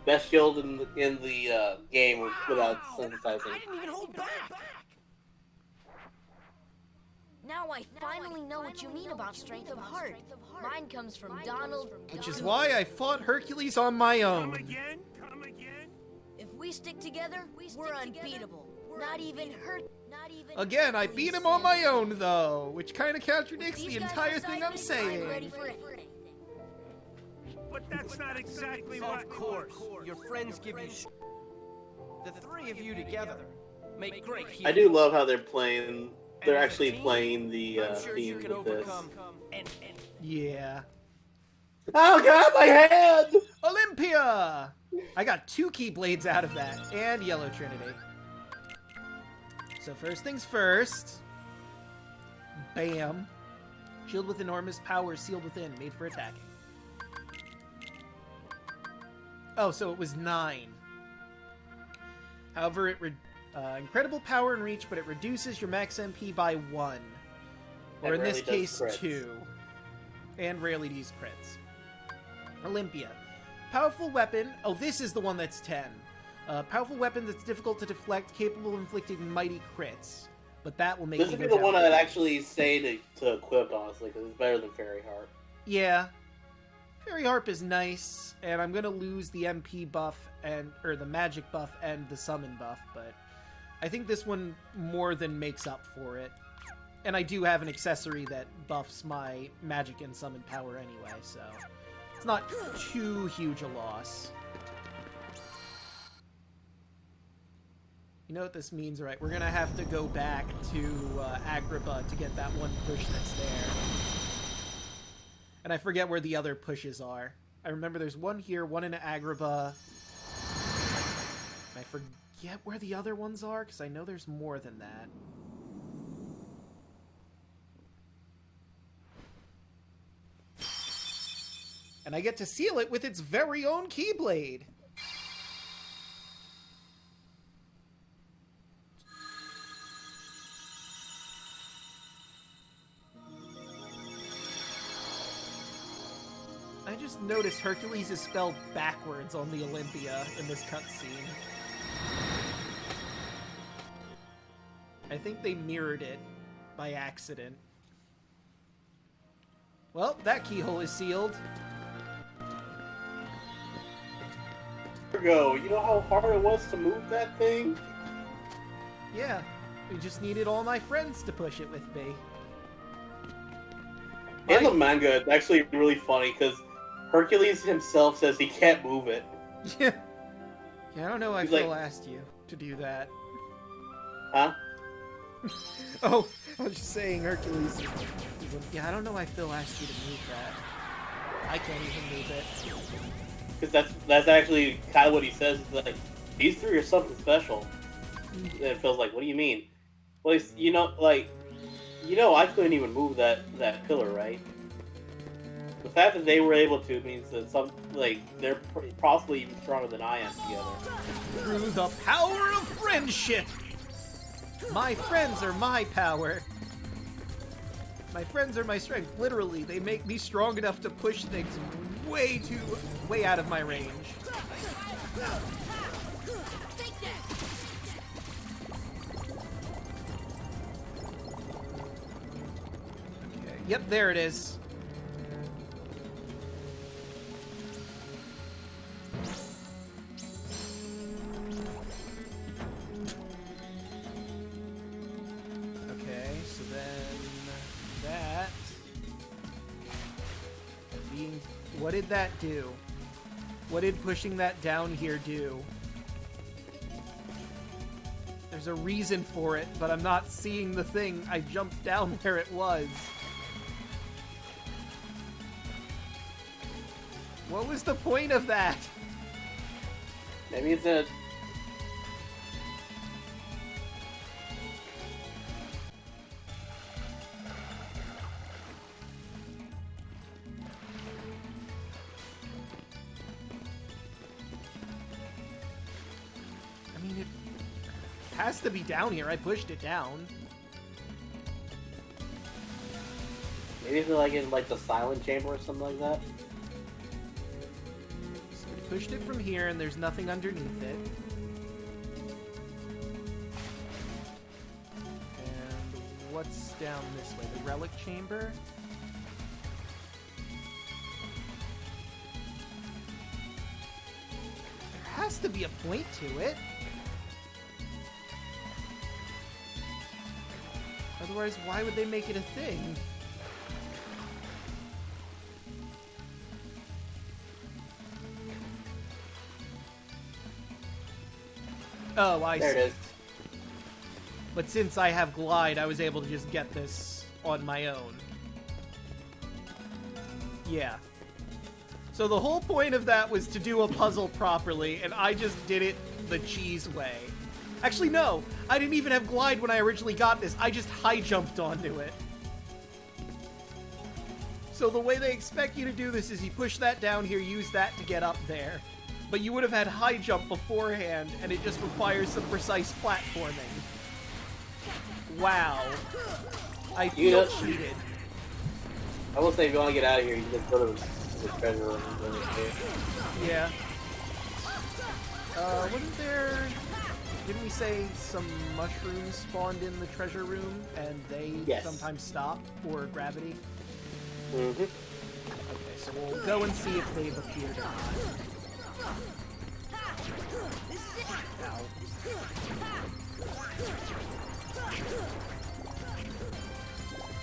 Best shield in the game without synthesizing. I didn't even hold back! Now I finally know what you mean about strength of heart. Mine comes from Donald. Which is why I fought Hercules on my own. Come again? If we stick together, we're unbeatable. Not even Again, I beat him on my own, though, which kind of contradicts the entire thing I'm ready saying. for anything. But that's not exactly what... Of course, your friends give you the three of you together make great heroes. I do love how they're playing. They're actually playing the I'm sure you theme can with this. overcome anything. Yeah. Oh God, my hand! Olympia! I got 2 Keyblades out of that, and Yellow Trinity. So first things first. Bam. Shield with enormous power sealed within, made for attacking. Oh, so it was 9. However, it incredible power and reach, but it reduces your max MP by 1. Or in this case, 2. And rarely does crits. Olympia. Powerful weapon. Oh, this is the one that's 10. Powerful weapon that's difficult to deflect, capable of inflicting mighty crits. But that will make This would be the one I'd actually say to equip, honestly, because it's better than Fairy Heart. Yeah. Fairy Harp is nice, and I'm gonna lose the MP buff or the magic buff and the summon buff, but I think this one more than makes up for it. And I do have an accessory that buffs my magic and summon power anyway, so it's not too huge a loss. You know what this means, right? We're gonna have to go back to Agrabah to get that one push that's there. And I forget where the other pushes are. I remember there's one here, one in Agrabah. I forget where the other ones are, because I know there's more than that. And I get to seal it with its very own Keyblade. just noticed Hercules is spelled backwards on the Olympia in this cutscene. I think they mirrored it by accident. Well, that keyhole is sealed. Go. You know how hard it was to move that thing? Yeah, we just needed all my friends to push it with me. In the manga, it's actually really funny because Hercules himself says he can't move it. Yeah. Yeah, I don't know why He's Phil like- asked you to do that. Huh? Oh, I was just saying Hercules. Yeah, I don't know why Phil asked you to move that. I can't even move it. Because that's actually kind of what he says. It's like, these three are something special. And it feels like, what do you mean? Well, I couldn't even move that pillar, right? The fact that they were able to means that they're possibly even stronger than I am together. Through the power of friendship! My friends are my power. My friends are my strength. Literally, they make me strong enough to push things way out of my range. Okay. Yep, there it is. Okay, so then that being, what did that do? What did pushing that down here do? There's a reason for it, but I'm not seeing the thing. I jumped down where it was. What was the point of that? Maybe it's a... I mean, it has to be down here. I pushed it down. Maybe it's like in the silent chamber or something like that. So we pushed it from here, and there's nothing underneath it. And what's down this way? The relic chamber? There has to be a point to it. Otherwise, why would they make it a thing? Oh, I see. There it is. But since I have glide, I was able to just get this on my own. Yeah. So the whole point of that was to do a puzzle properly, and I just did it the cheese way. Actually, no. I didn't even have glide when I originally got this. I just high jumped onto it. So the way they expect you to do this is you push that down here, use that to get up there. But you would have had high jump beforehand, and it just requires some precise platforming. Wow. I feel cheated. I will say, if you want to get out of here, you can just go to the treasure room. Yeah. Wasn't there... Didn't we say some mushrooms spawned in the treasure room, and they sometimes stop for gravity? Mm-hmm. Okay, so we'll go and see if they've appeared or not. Ow.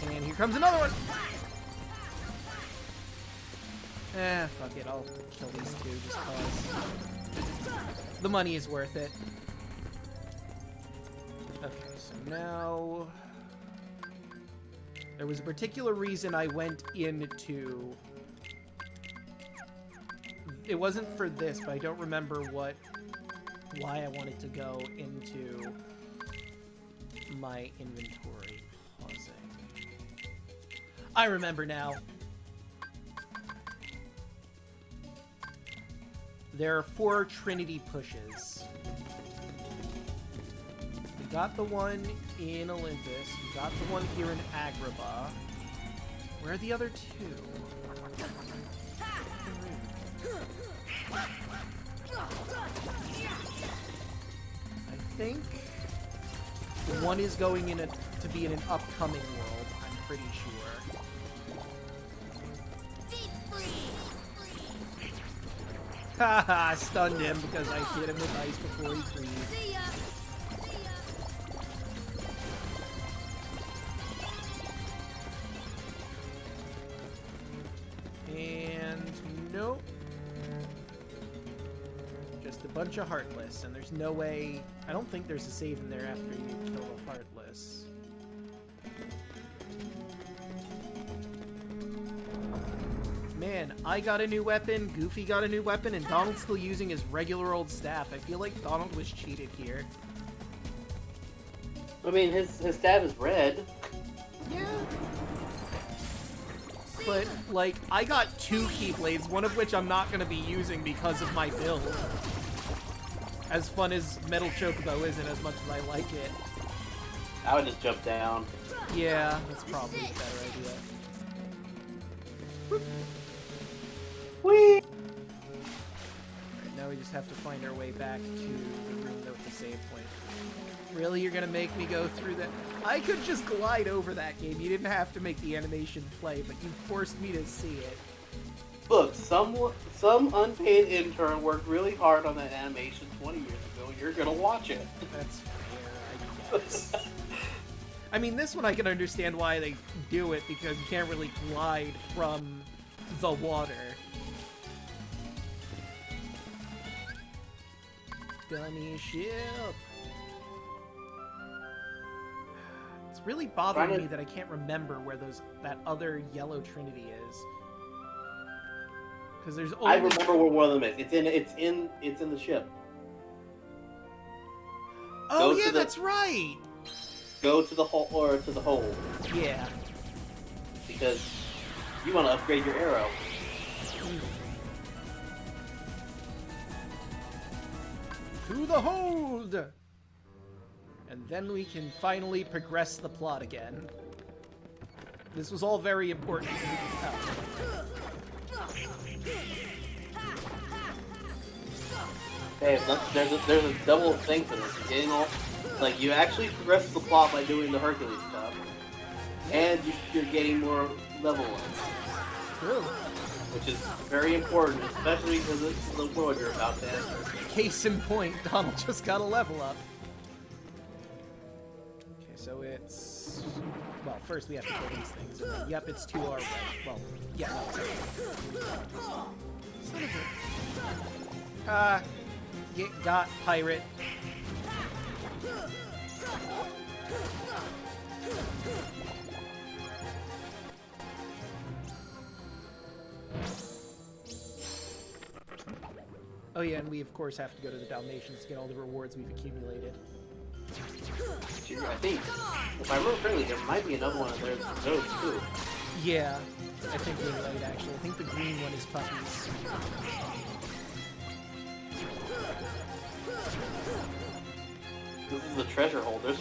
And here comes another one! Fuck it, I'll kill these two just cause. The money is worth it. Okay, so now... There was a particular reason I went into... It wasn't for this, but I don't remember why I wanted to go into my inventory. Pausing. I remember now. There are 4 Trinity pushes. We got the one in Olympus. We got the one here in Agrabah. Where are the other 2? I think one is going in to be in an upcoming world, I'm pretty sure. Haha, stunned him because I hit him with ice before he freezed. And nope. Just a bunch of Heartless, and there's no way... I don't think there's a save in there after you kill a Heartless. Man, I got a new weapon, Goofy got a new weapon, and Donald's still using his regular old staff. I feel like Donald was cheated here. I mean, his staff is red. Yeah. But, like, I got 2 Keyblades, one of which I'm not going to be using because of my build. As fun as Metal Chocobo isn't, as much as I like it. I would just jump down. Yeah, that's probably a better idea. Whee! Right, now we just have to find our way back to the room with the save point. Really, you're gonna make me go through that? I could just glide over that game. You didn't have to make the animation play, but you forced me to see it. Look, some unpaid intern worked really hard on that animation 20 years ago. You're gonna watch it. That's fair, I guess. I mean, this one I can understand why they do it, because you can't really glide from the water. Dummy ship. It's really bothering me that I can't remember where that other yellow trinity is. Because there's only... I remember where one of them is. It's in the ship. Oh yeah, that's right. Go to the hole or to the hole. Yeah. Because you want to upgrade your arrow. To the hold! And then we can finally progress the plot again. This was all very important. Hey, there's a double thing for this. You're getting all, like, you actually progress the plot by doing the Hercules stuff, and you're getting more level ups. True. Which is very important, especially because it's the world you're about to enter. Case in point, Donald just got a level up. Okay, so it's... Well, first we have to kill these things. And then, yep, it's 2R red. Well, yeah, no, it's okay. Get got, pirate. Oh yeah, and we of course have to go to the Dalmatians to get all the rewards we've accumulated. I think, if I remember correctly, there might be another one of those too. Yeah, I think you're right actually. I think the green one is puppies. This is the treasure hole. There's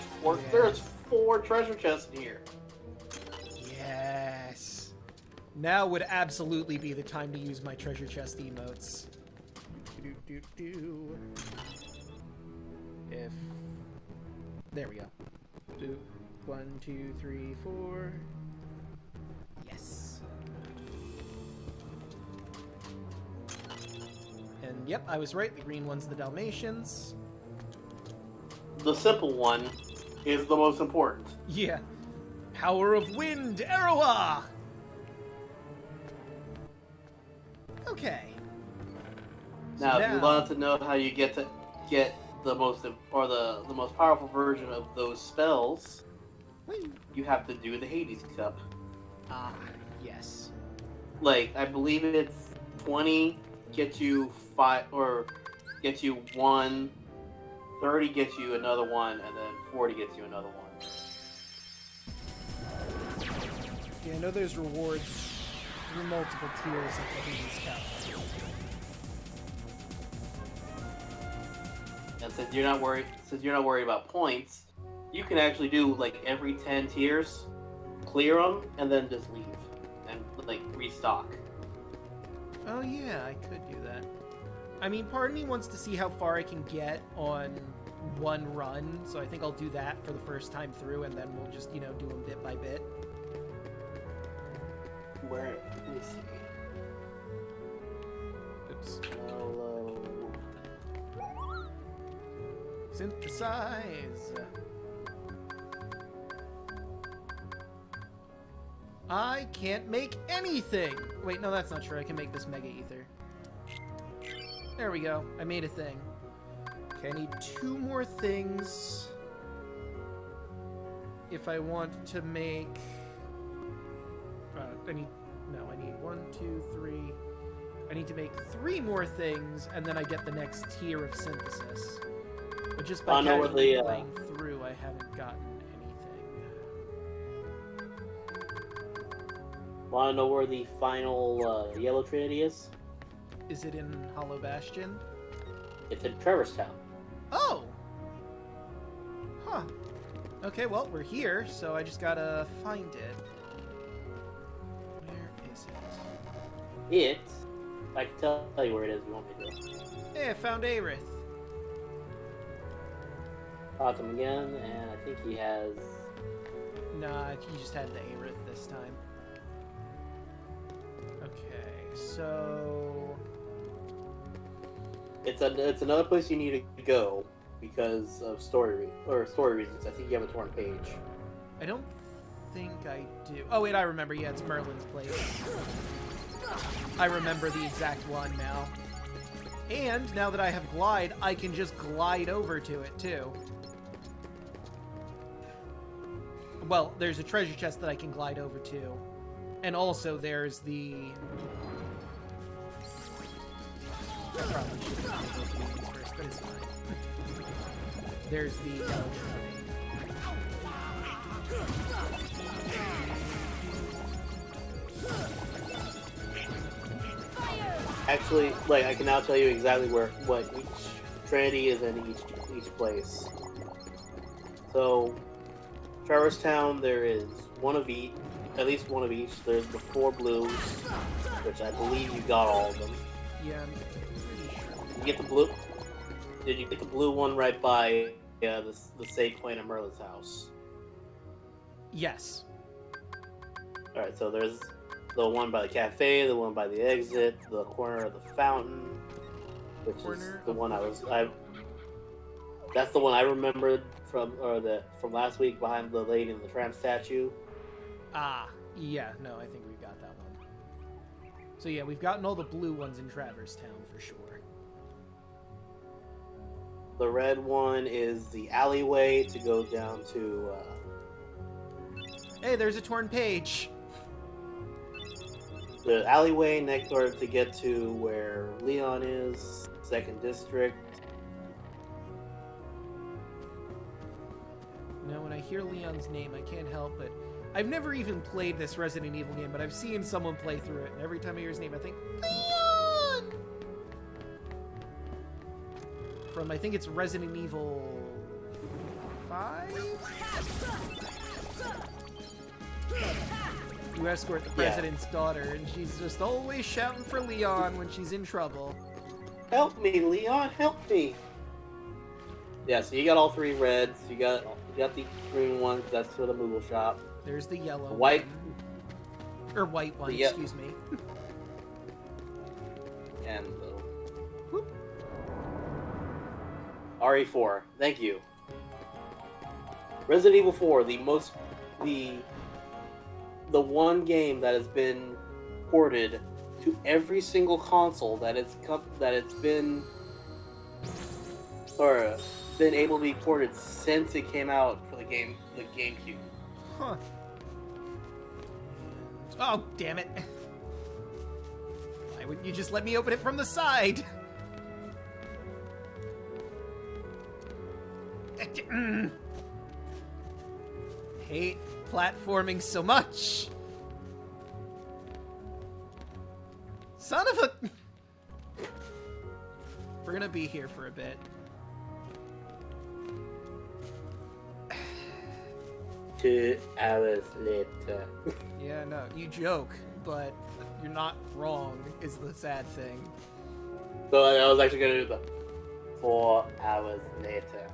four treasure chests in here. Yes. Now would absolutely be the time to use my treasure chest emotes. If there we go. 1, 2, 3, 4. Yes. And yep, I was right. The green one's the Dalmatians. The simple one is the most important. Yeah. Power of wind, Arawa! Okay. Now, if you want to know how you get the most powerful version of those spells, you have to do the Hades Cup. Ah, yes. Like, I believe it's 20 gets you 5, or gets you 1, 30 gets you another one, and then 40 gets you another one. Yeah, I know there's rewards through multiple tiers of the Hades Cup. And since you're not worried about points, you can actually do like every 10 tiers, clear them, and then just leave and like restock. Oh yeah, I could do that. I mean, part of me wants to see how far I can get on one run, so I think I'll do that for the first time through, and then we'll just, do them bit by bit. Where? Let me see. Oops. Hello. Synthesize. I can't make anything! Wait, no, that's not true. I can make this Mega Ether. There we go. I made a thing. Okay, I need 2 more things if I want to make... I need 1, 2, 3... I need to make 3 more things, and then I get the next tier of synthesis. But just by casually playing through, I haven't gotten anything. Want to know where the final Yellow Trinity is? Is it in Hollow Bastion? It's in Traverse Town. Oh! Huh. Okay, well, we're here, so I just gotta find it. Where is it? I can tell you where it is if you want me to. Hey, I found Aerith. Talk to him again, and I think he has... Nah, he just had the Aerith this time. Okay, so... It's another place you need to go because of story reasons. I think you have a torn page. I don't think I do. Oh wait, I remember. Yeah, it's Merlin's place. I remember the exact one now. And now that I have Glide, I can just glide over to it too. Well, there's a treasure chest that I can glide over to. And also there's the... I probably should have done both of these first, but it's fine. There's the yellow Actually, I can now tell you exactly what each Trinity is in each place. So, Traverse Town, there is one of each, at least one of each. There's the 4 blues, which I believe you got all of them. Yeah, I'm pretty sure. You get the blue. Did you get the blue one right by the Sage Queen of Merlin's house? Yes. All right, so there's the one by the cafe, the one by the exit, the corner of the fountain, which is the one that's the one I remembered from last week behind the Lady in the Tramp statue. Ah, yeah, no, I think we've got that one. So yeah, we've gotten all the blue ones in Traverse Town for sure. The red one is the alleyway to go down to... Hey, there's a torn page! The alleyway next door to get to where Leon is, 2nd District. You know, when I hear Leon's name, I can't help but... I've never even played this Resident Evil game, but I've seen someone play through it, and every time I hear his name, I think, Leon! From, I think it's Resident Evil 5? You escort the president's daughter, and she's just always shouting for Leon when she's in trouble. Help me, Leon! Help me! Yeah, so you got all 3 reds. You got the green one. That's for the Moogle shop. There's the yellow white one. Or white one, excuse me. And the RE4. Thank you. Resident Evil 4, the one game that has been ported to every single console that it's been able to be ported since it came out for the GameCube. Huh. Oh, damn it. Why wouldn't you just let me open it from the side? Hate platforming so much. Son of a... We're gonna be here for a bit. 2 hours later. Yeah, no, you joke, but you're not wrong, is the sad thing. So I was actually gonna do the 4 hours later.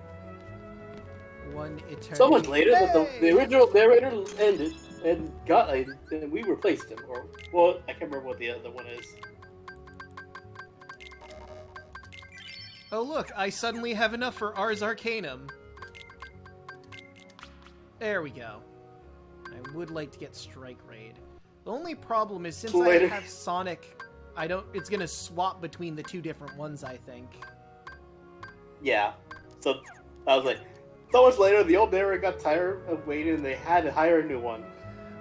One eternity. So much later that the original narrator ended and and we replaced him. Or well, I can't remember what the other one is. Oh look, I suddenly have enough for Ars Arcanum. There we go. I would like to get Strike Raid. The only problem is since I have Sonic, it's gonna swap between the 2 different ones, I think. Yeah. So I was like, so much later, the old narrator got tired of waiting and they had to hire a new one.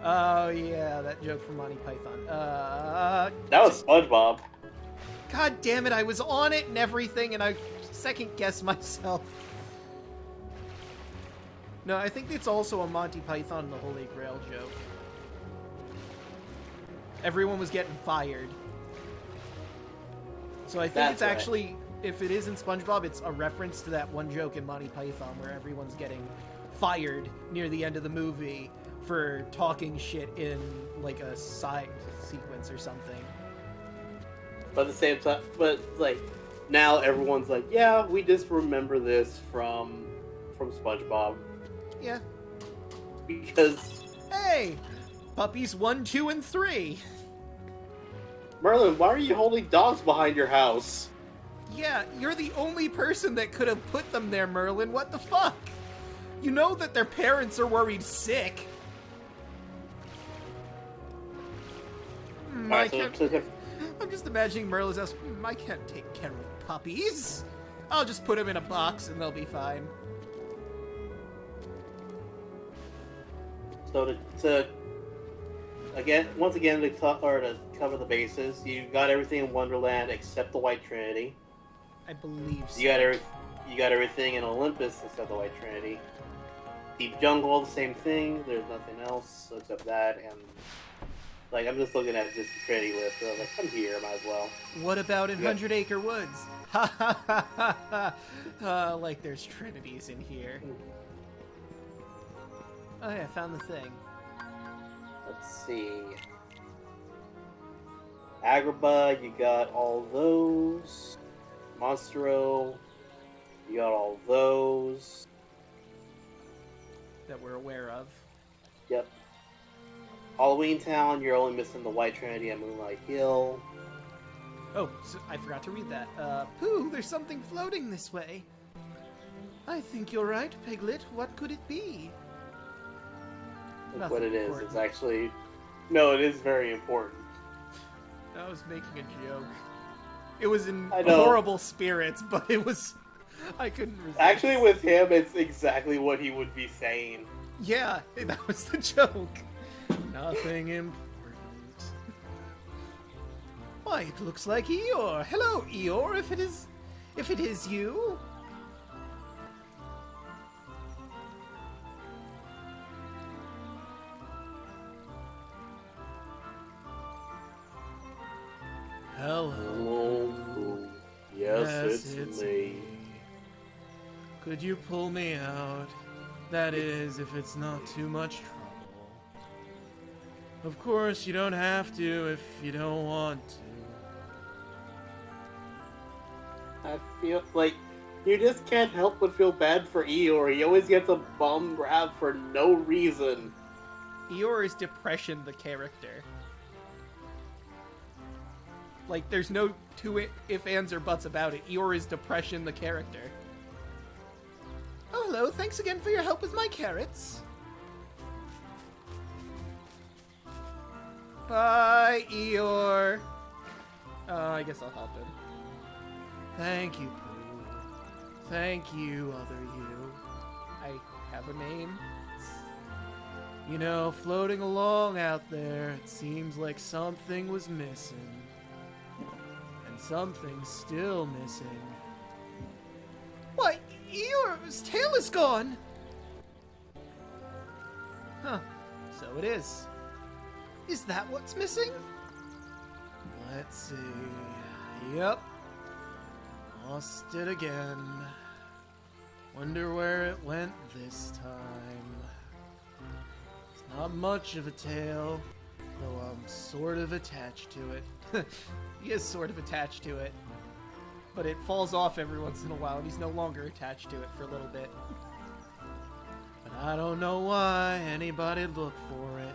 Oh yeah, that joke from Monty Python. That was SpongeBob. God damn it, I was on it and everything, and I second-guessed myself. No, I think it's also a Monty Python and the Holy Grail joke. Everyone was getting fired. So I think it's actually, if it is in SpongeBob, it's a reference to that one joke in Monty Python where everyone's getting fired near the end of the movie for talking shit in, like, a side sequence or something. But at the same time, now everyone's like, yeah, we just remember this from SpongeBob. Yeah. Because... Hey! Puppies 1, 2, and 3! Merlin, why are you holding dogs behind your house? Yeah, you're the only person that could have put them there, Merlin. What the fuck? You know that their parents are worried sick. I'm just imagining Merlin's house. I can't take care of puppies. I'll just put them in a box and they'll be fine. So once again, to cover the bases, you got everything in Wonderland except the White Trinity. I believe so. You got everything in Olympus except the White Trinity. Deep Jungle, the same thing. There's nothing else except that, and I'm just looking at just the Trinity list. So I was like, I'm here, might as well. What about in 100 Acre Woods? Ha ha ha ha ha! Like there's trinities in here. Oh yeah, I found the thing. Let's see. Agrabah, you got all those. Monstro, you got all those. That we're aware of. Yep. Halloween Town, you're only missing the White Trinity and Moonlight Hill. Oh, so I forgot to read that. Pooh, there's something floating this way. I think you're right, Piglet. What could it be? That's what it is. It's actually... No, it is very important. I was making a joke. It was in horrible spirits, but it was... I couldn't resist. Actually, with him, it's exactly what he would be saying. Yeah, that was the joke. Nothing important. Why, it looks like Eeyore. Hello, Eeyore, if it is you. Hello. Yes, it's me. Could you pull me out? That is, if it's not too much trouble. Of course, you don't have to if you don't want to. I feel like you just can't help but feel bad for Eeyore. He always gets a bum rap for no reason. Eeyore is Depression, the character. Like, there's no two if, ands, or buts about it. Eeyore is Depression, the character. Oh, hello. Thanks again for your help with my carrots. Bye, Eeyore. I guess I'll help him. Thank you, Pooh. Thank you, other you. I have a name. You know, floating along out there, it seems like something was missing. And something's still missing. Why, Eeyore's tail is gone! Huh, so it is. Is that what's missing? Let's see. Yep. Lost it again. Wonder where it went this time. It's not much of a tail. Though I'm sort of attached to it. He is sort of attached to it. But it falls off every once in a while, and he's no longer attached to it for a little bit. But I don't know why anybody'd look for it.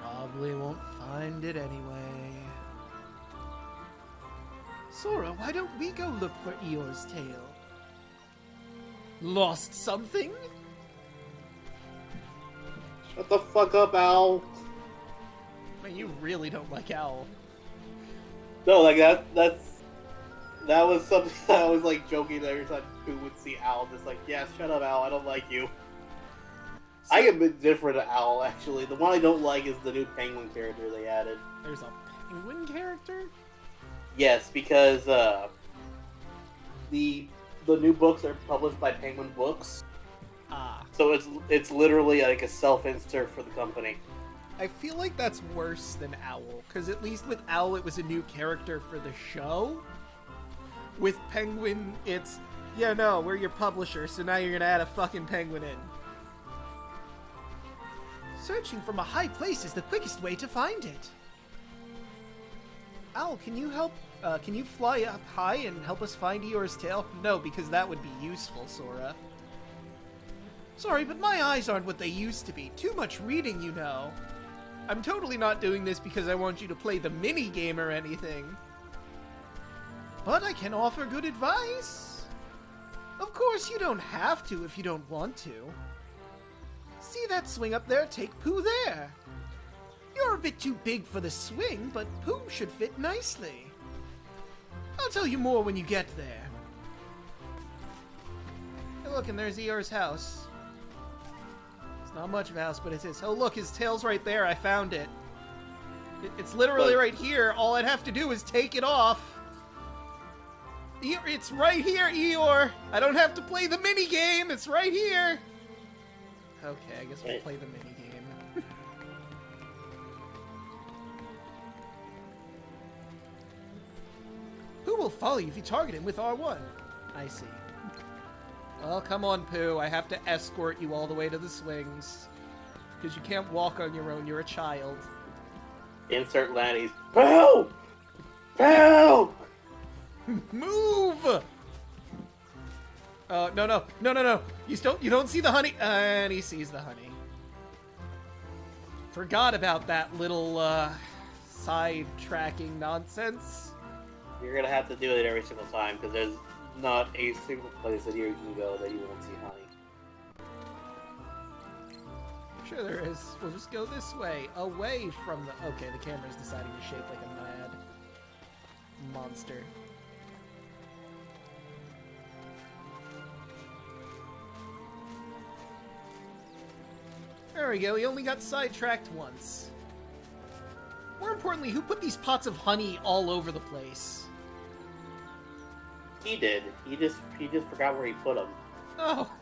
Probably won't find it anyway. Sora, why don't we go look for Eeyore's tail? Lost something? Shut the fuck up, Owl. Man, you really don't like Owl. No, like that was something that I was like joking every time Pooh would see Owl, just like, yeah, shut up, Owl, I don't like you. So, I am a bit different to Owl, actually. The one I don't like is the new penguin character they added. There's a penguin character? Yes, because the new books are published by Penguin Books. Ah. So it's literally like a self-insert for the company. I feel like that's worse than Owl, because at least with Owl it was a new character for the show. With Penguin, it's, yeah, no, we're your publisher, so now you're gonna add a fucking penguin in. Searching from a high place is the quickest way to find it. Owl, can you help, can you fly up high and help us find Eeyore's tail? No, because that would be useful, Sora. Sorry, but my eyes aren't what they used to be. Too much reading, you know. I'm totally not doing this because I want you to play the mini-game or anything. But I can offer good advice. Of course, you don't have to if you don't want to. See that swing up there? Take Pooh there. You're a bit too big for the swing, but Pooh should fit nicely. I'll tell you more when you get there. Hey, look, and there's Eeyore's house. It's not much of a house, but it is. Oh, look, his tail's right there. I found it. It's literally right here. All I'd have to do is take it off. It's right here, Eeyore. I don't have to play the mini game. It's right here. Okay, I guess we'll play the mini game. Who will follow you if you target him with R1? I see. Well, come on, Pooh. I have to escort you all the way to the swings. Because you can't walk on your own. You're a child. Insert Lanny's. Pooh! Pooh! Move! No. You don't see the honey. And he sees the honey. Forgot about that little, side-tracking nonsense. You're gonna have to do it every single time, because there's not a single place that you can go that you won't see honey. Sure there is. We'll just go this way. Away from the... Okay, the camera's deciding to shape like a mad monster. There we go, he only got sidetracked once. More importantly, who put these pots of honey all over the place? He did. He just forgot where he put them. Oh.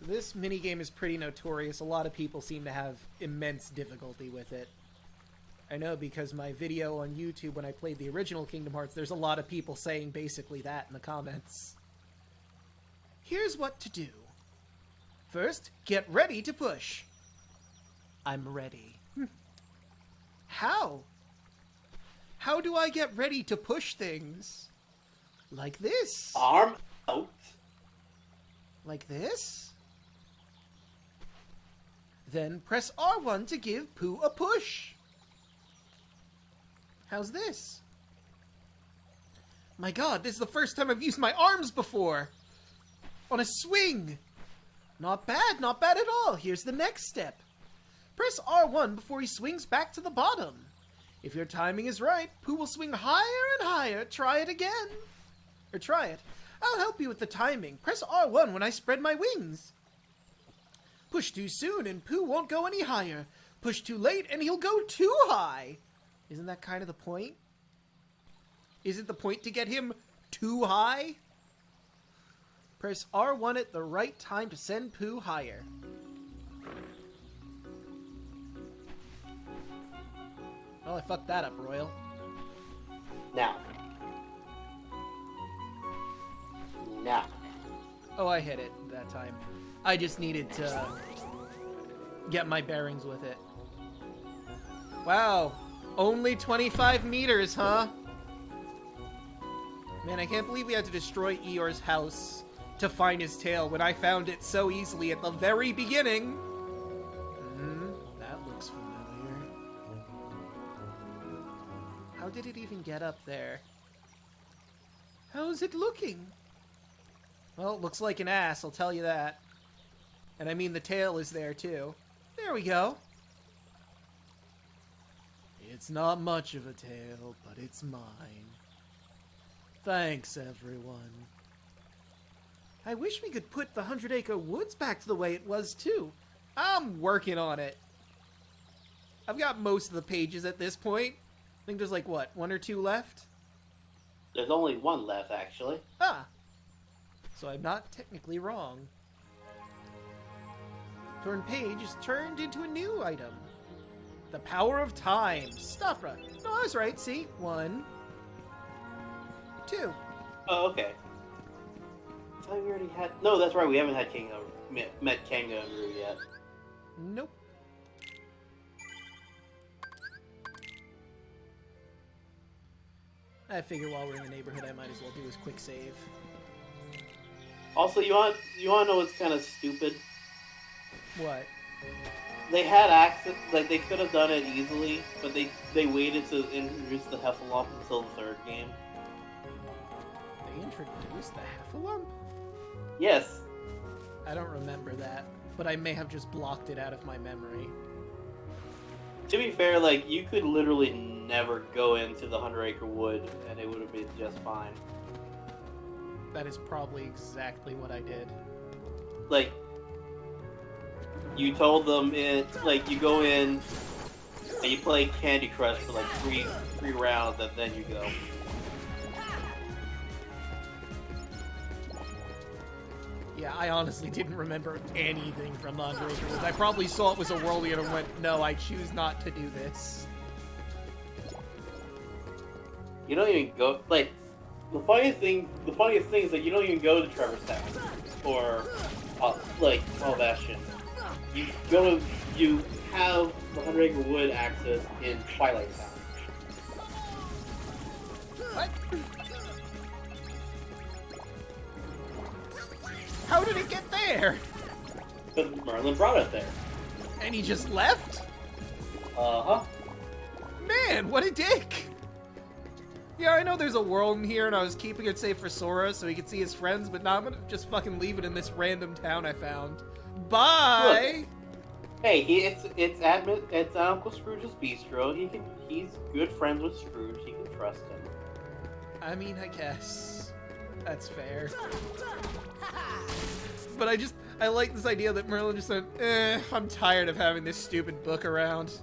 This minigame is pretty notorious. A lot of people seem to have immense difficulty with it. I know because my video on YouTube when I played the original Kingdom Hearts, there's a lot of people saying basically that in the comments. Here's what to do. First, get ready to push. I'm ready. How? How do I get ready to push things? Like this. Arm out. Like this? Then press R1 to give Pooh a push. How's this? My god, this is the first time I've used my arms before. On a swing. Not bad at all. Here's the next step. Press R1 before he swings back to the bottom. If your timing is right, Pooh will swing higher and higher. Try it again. Or try it. I'll help you with the timing. Press R1 when I spread my wings. Push too soon and Pooh won't go any higher. Push too late and he'll go too high. Isn't that kind of the point? Isn't the point to get him too high? Press R1 at the right time to send Pooh higher. Well, I fucked that up, Royal. Now. Oh, I hit it that time. I just needed to get my bearings with it. Wow, only 25 meters, huh? Man, I can't believe we had to destroy Eeyore's house to find his tail when I found it so easily at the very beginning. That looks familiar. How did it even get up there? How's it looking? Well, it looks like an ass, I'll tell you that. And I mean the tail is there too. There we go. It's not much of a tail, but it's mine. Thanks, everyone. I wish we could put the 100-acre woods back to the way it was, too. I'm working on it. I've got most of the pages at this point. I think there's like, what, 1 or 2 left? There's only 1 left, actually. Ah. So I'm not technically wrong. Torn page is turned into a new item. The power of time. Stop run. No, I was right. See? 1, 2. Oh, okay. I thought we already had... No, that's right. We haven't had met Kangaroo yet. Nope. I figure while we're in the neighborhood, I might as well do his quick save. Also, you want to know what's kind of stupid? What? They had access, like they could have done it easily, but they waited to introduce the Heffalump until the 3rd game. They introduced the Heffalump? Yes. I don't remember that, but I may have just blocked it out of my memory. To be fair, like, you could literally never go into the 100-acre wood, and it would have been just fine. That is probably exactly what I did. Like, you told them like, you go in, and you play Candy Crush for like three rounds, and then you go. Yeah, I honestly didn't remember anything from the 100-acre woods. I probably saw it was a whirlwind and went, no, I choose not to do this. You don't even go, like, the funniest thing is that you don't even go to Trevor's Town, or, like, Paul Bastion. You have the 100-acre wood access in Twilight Town. What? How did it get there? But Merlin brought it there. And he just left? Uh-huh. Man, what a dick! Yeah, I know there's a world in here and I was keeping it safe for Sora so he could see his friends, but now I'm gonna just fucking leave it in this random town I found. Bye! Look, hey, it's Uncle Scrooge's bistro. He's good friends with Scrooge. He can trust him. I mean, I guess that's fair. But I like this idea that Merlin just said, I'm tired of having this stupid book around.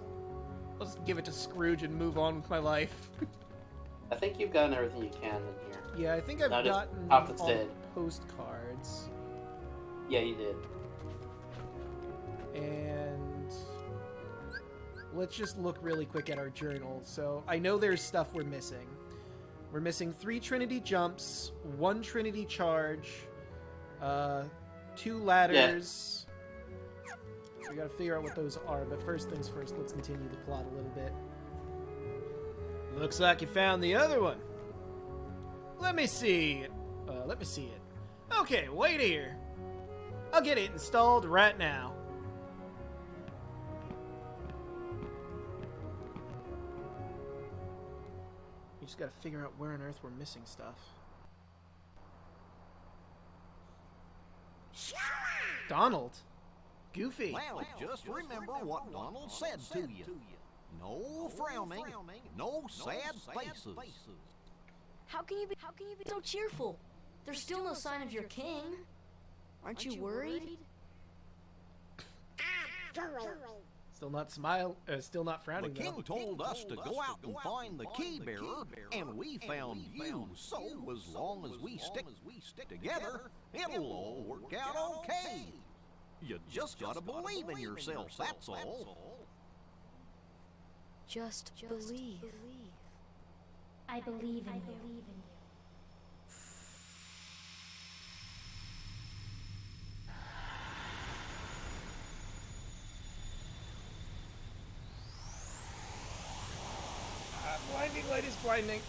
I'll just give it to Scrooge and move on with my life. I think you've gotten everything you can in here. Yeah, I think I've gotten all the postcards. Yeah, you did. And let's just look really quick at our journal. So I know there's stuff we're missing. We're missing 3 Trinity jumps, 1 Trinity charge, 2 ladders. Yeah. We gotta figure out what those are, but first things first, let's continue the plot a little bit. Looks like you found the other one. Let me see it. Okay, wait here. I'll get it installed right now. We just gotta figure out where on earth we're missing stuff. Donald? Goofy. Well, just remember what Donald said to you. No frowning, no sad faces. How can you be so cheerful? There's still no sign of your king. Aren't you worried? Still not frowning. The king told us to go out and find the key bearer, and we found you. So as long as we stick together, it'll all work out okay. You just gotta believe in yourself, that's all. Just believe. I believe in you. blinding light is blinding.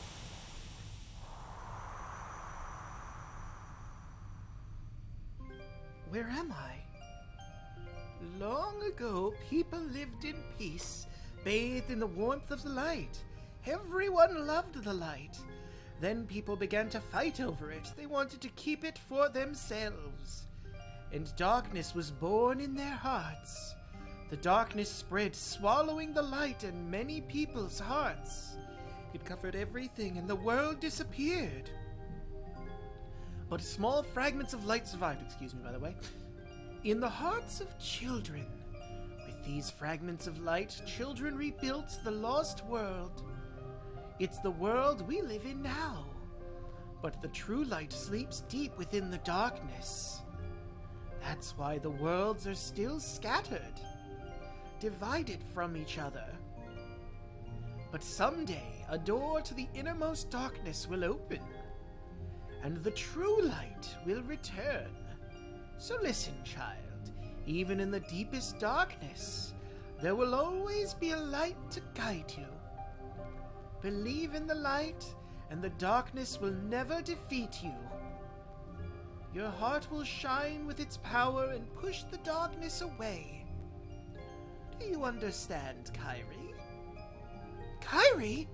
Where am I? Long ago, people lived in peace, bathed in the warmth of the light. Everyone loved the light. Then people began to fight over it. They wanted to keep it for themselves. And darkness was born in their hearts. The darkness spread, swallowing the light in many people's hearts. It covered everything, and the world disappeared. But small fragments of light survived, excuse me, by the way, in the hearts of children. With these fragments of light, children rebuilt the lost world. It's the world we live in now. But the true light sleeps deep within the darkness. That's why the worlds are still scattered, divided from each other. But someday, a door to the innermost darkness will open, and the true light will return. So listen, child, even in the deepest darkness, there will always be a light to guide you. Believe in the light, and the darkness will never defeat you. Your heart will shine with its power and push the darkness away. Do you understand, Kairi? Kairi?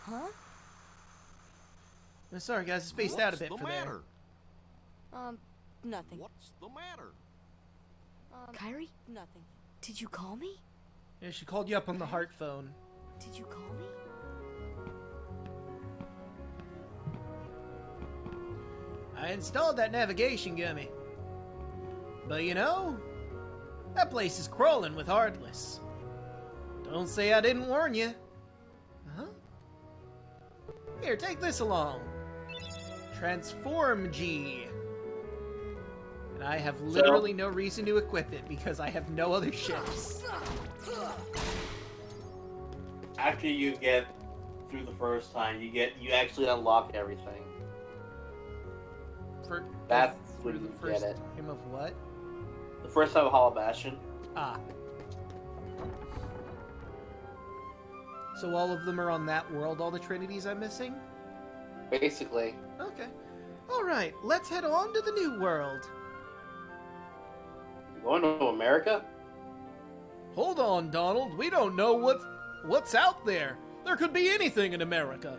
Huh? I'm sorry, guys. I spaced out a bit for there. Nothing. What's the matter? Kairi? Nothing. Did you call me? Yeah, she called you up on the heart phone. Did you call me? I installed that navigation gummy. But you know, that place is crawling with Heartless. Don't say I didn't warn you. Huh? Here, take this along. Transform G. And I have literally no reason to equip it because I have no other ships. After you get through the first time, you actually unlock everything. That's when you get it. Time of what? The first time of Hollow Bastion. Ah. So all of them are on that world, all the Trinities I'm missing? Basically. Okay. Alright, let's head on to the new world. Going to America? Hold on, Donald. We don't know what's out there. There could be anything in America.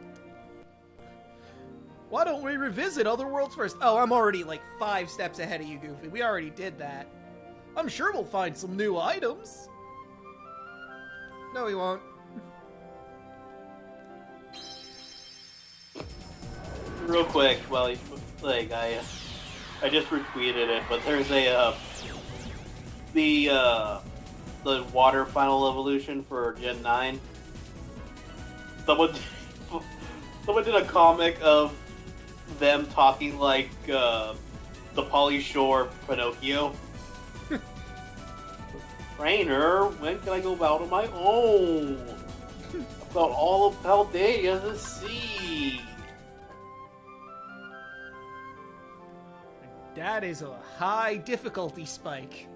Why don't we revisit other worlds first? Oh, I'm already like 5 steps ahead of you, Goofy. We already did that. I'm sure we'll find some new items. No, we won't. Real quick, well, like I just retweeted it, but there's a the water final evolution for Gen 9. Someone did a comic of them talking like the Pauly Shore Pinocchio. Trainer, when can I go out on my own? About all of Paldea to see. That is a high difficulty spike.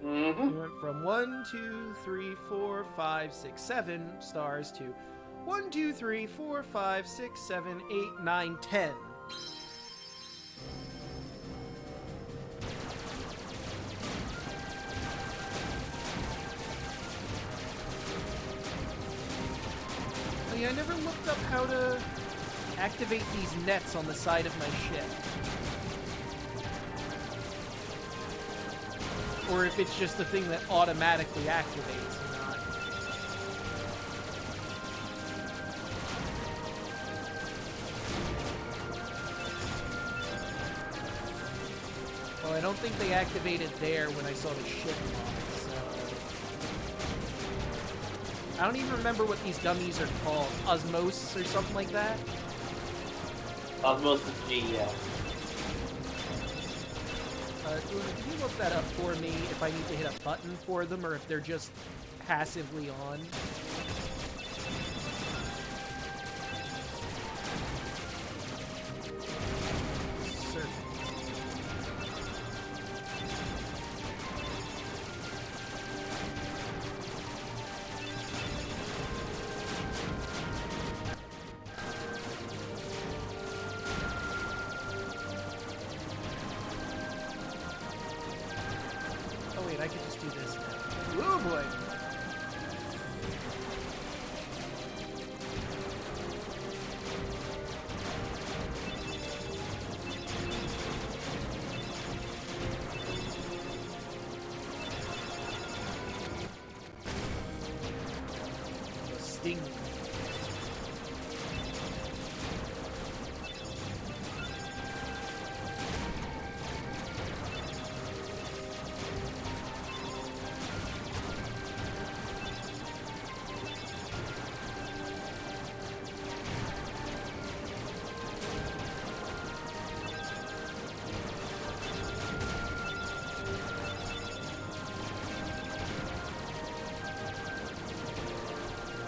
Mm-hmm. We went from 1, 2, 3, 4, 5, 6, 7 stars to 1, 2, 3, 4, 5, 6, 7, 8, 9, 10. Oh yeah, I never looked up how to activate these nets on the side of my ship. Or if it's just the thing that automatically activates or not. Well, I don't think they activated there when I saw the ship launch, so... I don't even remember what these dummies are called. Osmos or something like that? Osmosis G, yeah. Can you look that up for me if I need to hit a button for them or if they're just passively on. I could just do this now. Oh boy! The sting.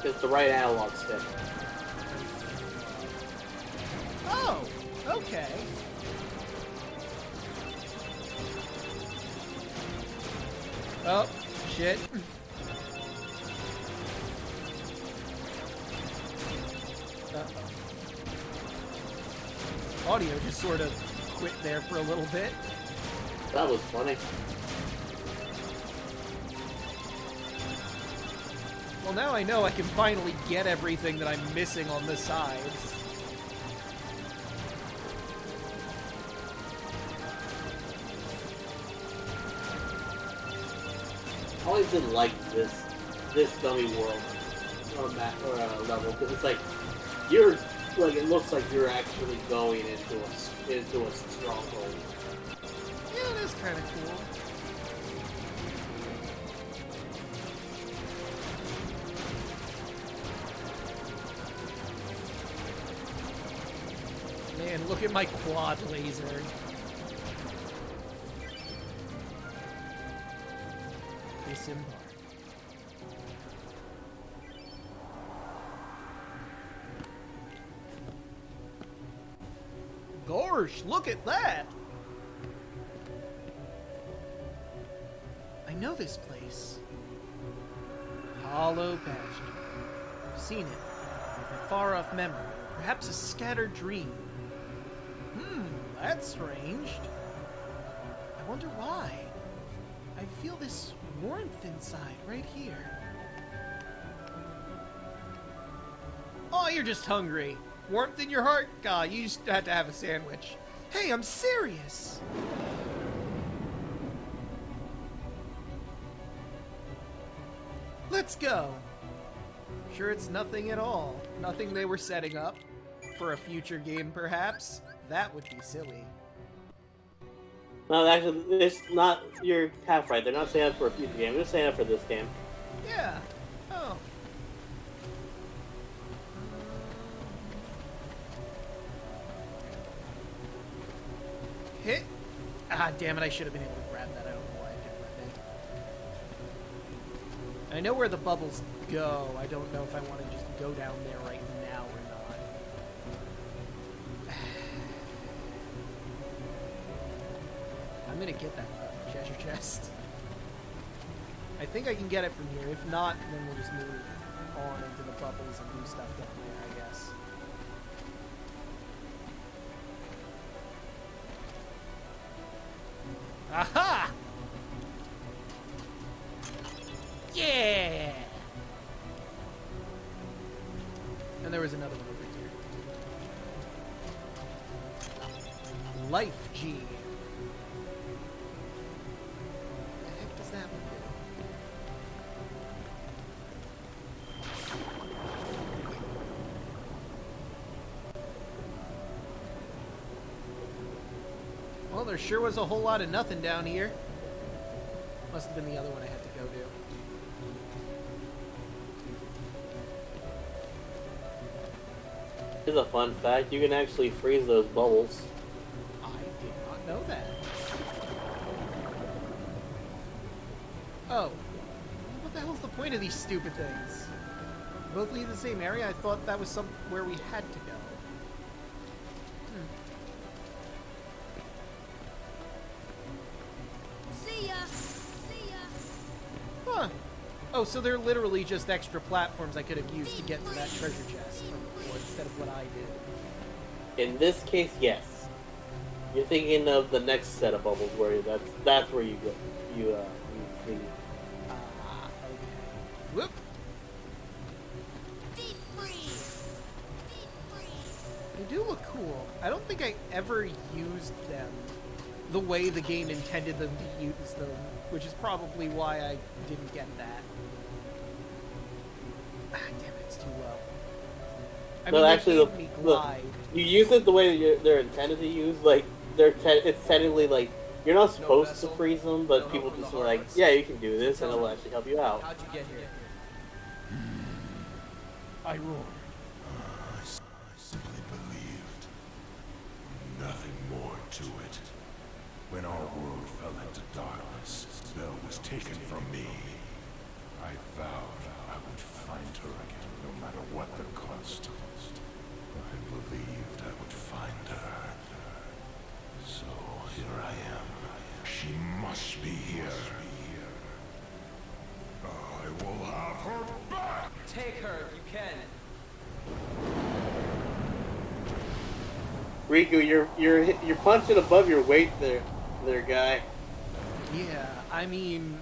It's the right analog stick. Oh, okay. Oh, shit. Audio just sort of quit there for a little bit. That was funny. Well, now I know I can finally get everything that I'm missing on the sides. I always didn't like this dummy world on that level, because it's like you're like it looks like you're actually going into a stronghold. Yeah, it is kind of cool. Man, look at my quad laser. Disembark. Gosh, look at that! I know this place. Hollow Bastion. I've seen it. A far-off memory. Perhaps a scattered dream. That's strange. I wonder why. I feel this warmth inside, right here. Oh, you're just hungry. Warmth in your heart? God, you just had to have a sandwich. Hey, I'm serious. Let's go. Sure, it's nothing at all. Nothing they were setting up for a future game, perhaps. That would be silly. No, actually, it's not. You're half right. They're not saying that for a future game. They're saying that for this game. Yeah. Oh. Hit. Ah, damn it! I should have been able to grab that. I don't know why I didn't let it. I know where the bubbles go. I don't know if I want to just go down there right now or not. I'm gonna get that treasure chest. I think I can get it from here. If not, then we'll just move on into the bubbles and do stuff down there, I guess. Aha! Yeah! And there was another one over here. Life G. What the heck does that one do? Well, there sure was a whole lot of nothing down here. Must have been the other one I had to go do. Here's a fun fact. You can actually freeze those bubbles. I did not know that. Oh. What What the hell's the point of these stupid things? Both leave the same area? I thought that was somewhere we had to go. See ya! See ya! Huh. Oh, so they're literally just extra platforms I could have used to get to that treasure chest from before instead of what I did. In this case, yes. You're thinking of the next set of bubbles where that's where you go. You see. Okay. Whoop. They do look cool. I don't think I ever used them the way the game intended them to use them, which is probably why I didn't get that. Ah, damn it, it's too low. I mean, actually, they gave me glide. You use it the way they're intended to use. Like it's technically like you're not supposed to freeze them, but people just are like, yeah, you can do this, and it'll actually help you out. How'd you get here? I roared. I simply believed. Nothing more to it. When our world fell into darkness, Belle was taken from me. I vowed I would find her again, no matter what the cost. I believed I would find her. So here I am. She must be here. I will have her back! Take her if you can. Riku, you're punching above your weight there, guy. Yeah, I mean,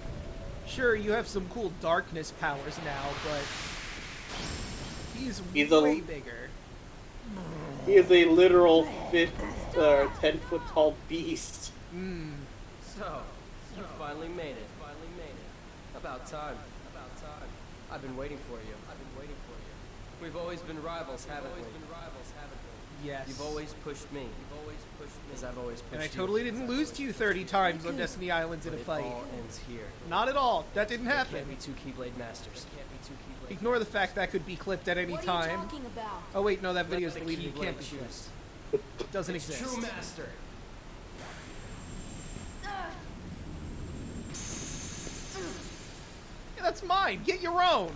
sure, you have some cool darkness powers now, but he's way bigger. He is a literal 10-foot tall beast. So, you finally made it. About time. I've been waiting for you. We've always been rivals, haven't we? Yes. You've always pushed me. As I've always pushed you. And I totally didn't lose to you 30 times on Destiny Islands in a fight. It all ends here. Not at all. That didn't happen. There can't be two Keyblade Masters. Ignore the fact that could be clipped at any time. What are you talking about? Oh wait, no, that video's Let the deleted. It Keyblade can't be choose. clipped. It doesn't It's exist. true master. Yeah, that's mine. Get your own.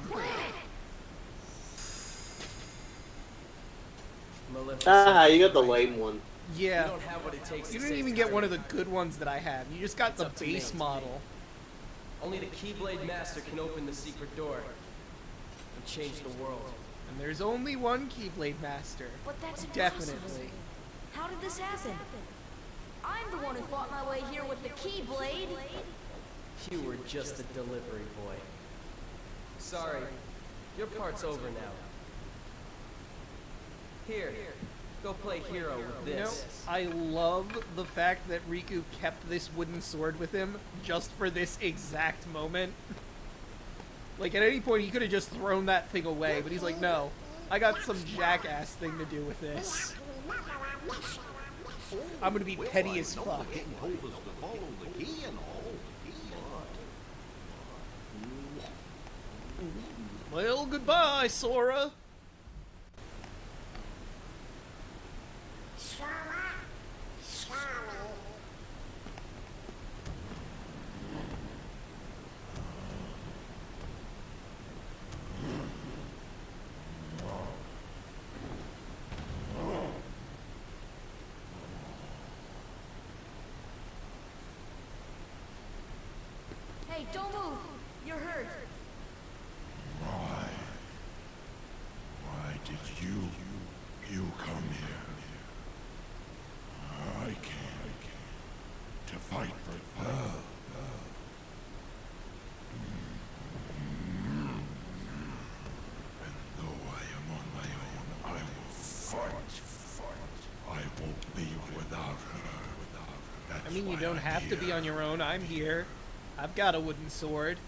You got the lame one. Yeah. You don't have what it takes You to didn't save even get Kairi. one of the good ones that I have. You just got the up to me. base model. Only the Keyblade Master can open the secret door and change the world. And there's only one Keyblade Master. But that's impossible. Definitely. How did this happen? I'm the one who fought my way here with the Keyblade. You were just a delivery boy. Sorry, your part's over now. Here, go play hero with You know, this. I love the fact that Riku kept this wooden sword with him just for this exact moment. Like, at any point, he could have just thrown that thing away, but he's like, no, I got some jackass thing to do with this. I'm gonna be petty as fuck. Well, goodbye, Sora. Hey, don't move. You're hurt. Why did you come here? I came to fight for Pearl. And though I am on my own, I will fight. I won't leave without her. I mean, you don't have to be on your own. I'm here. I've got a wooden sword.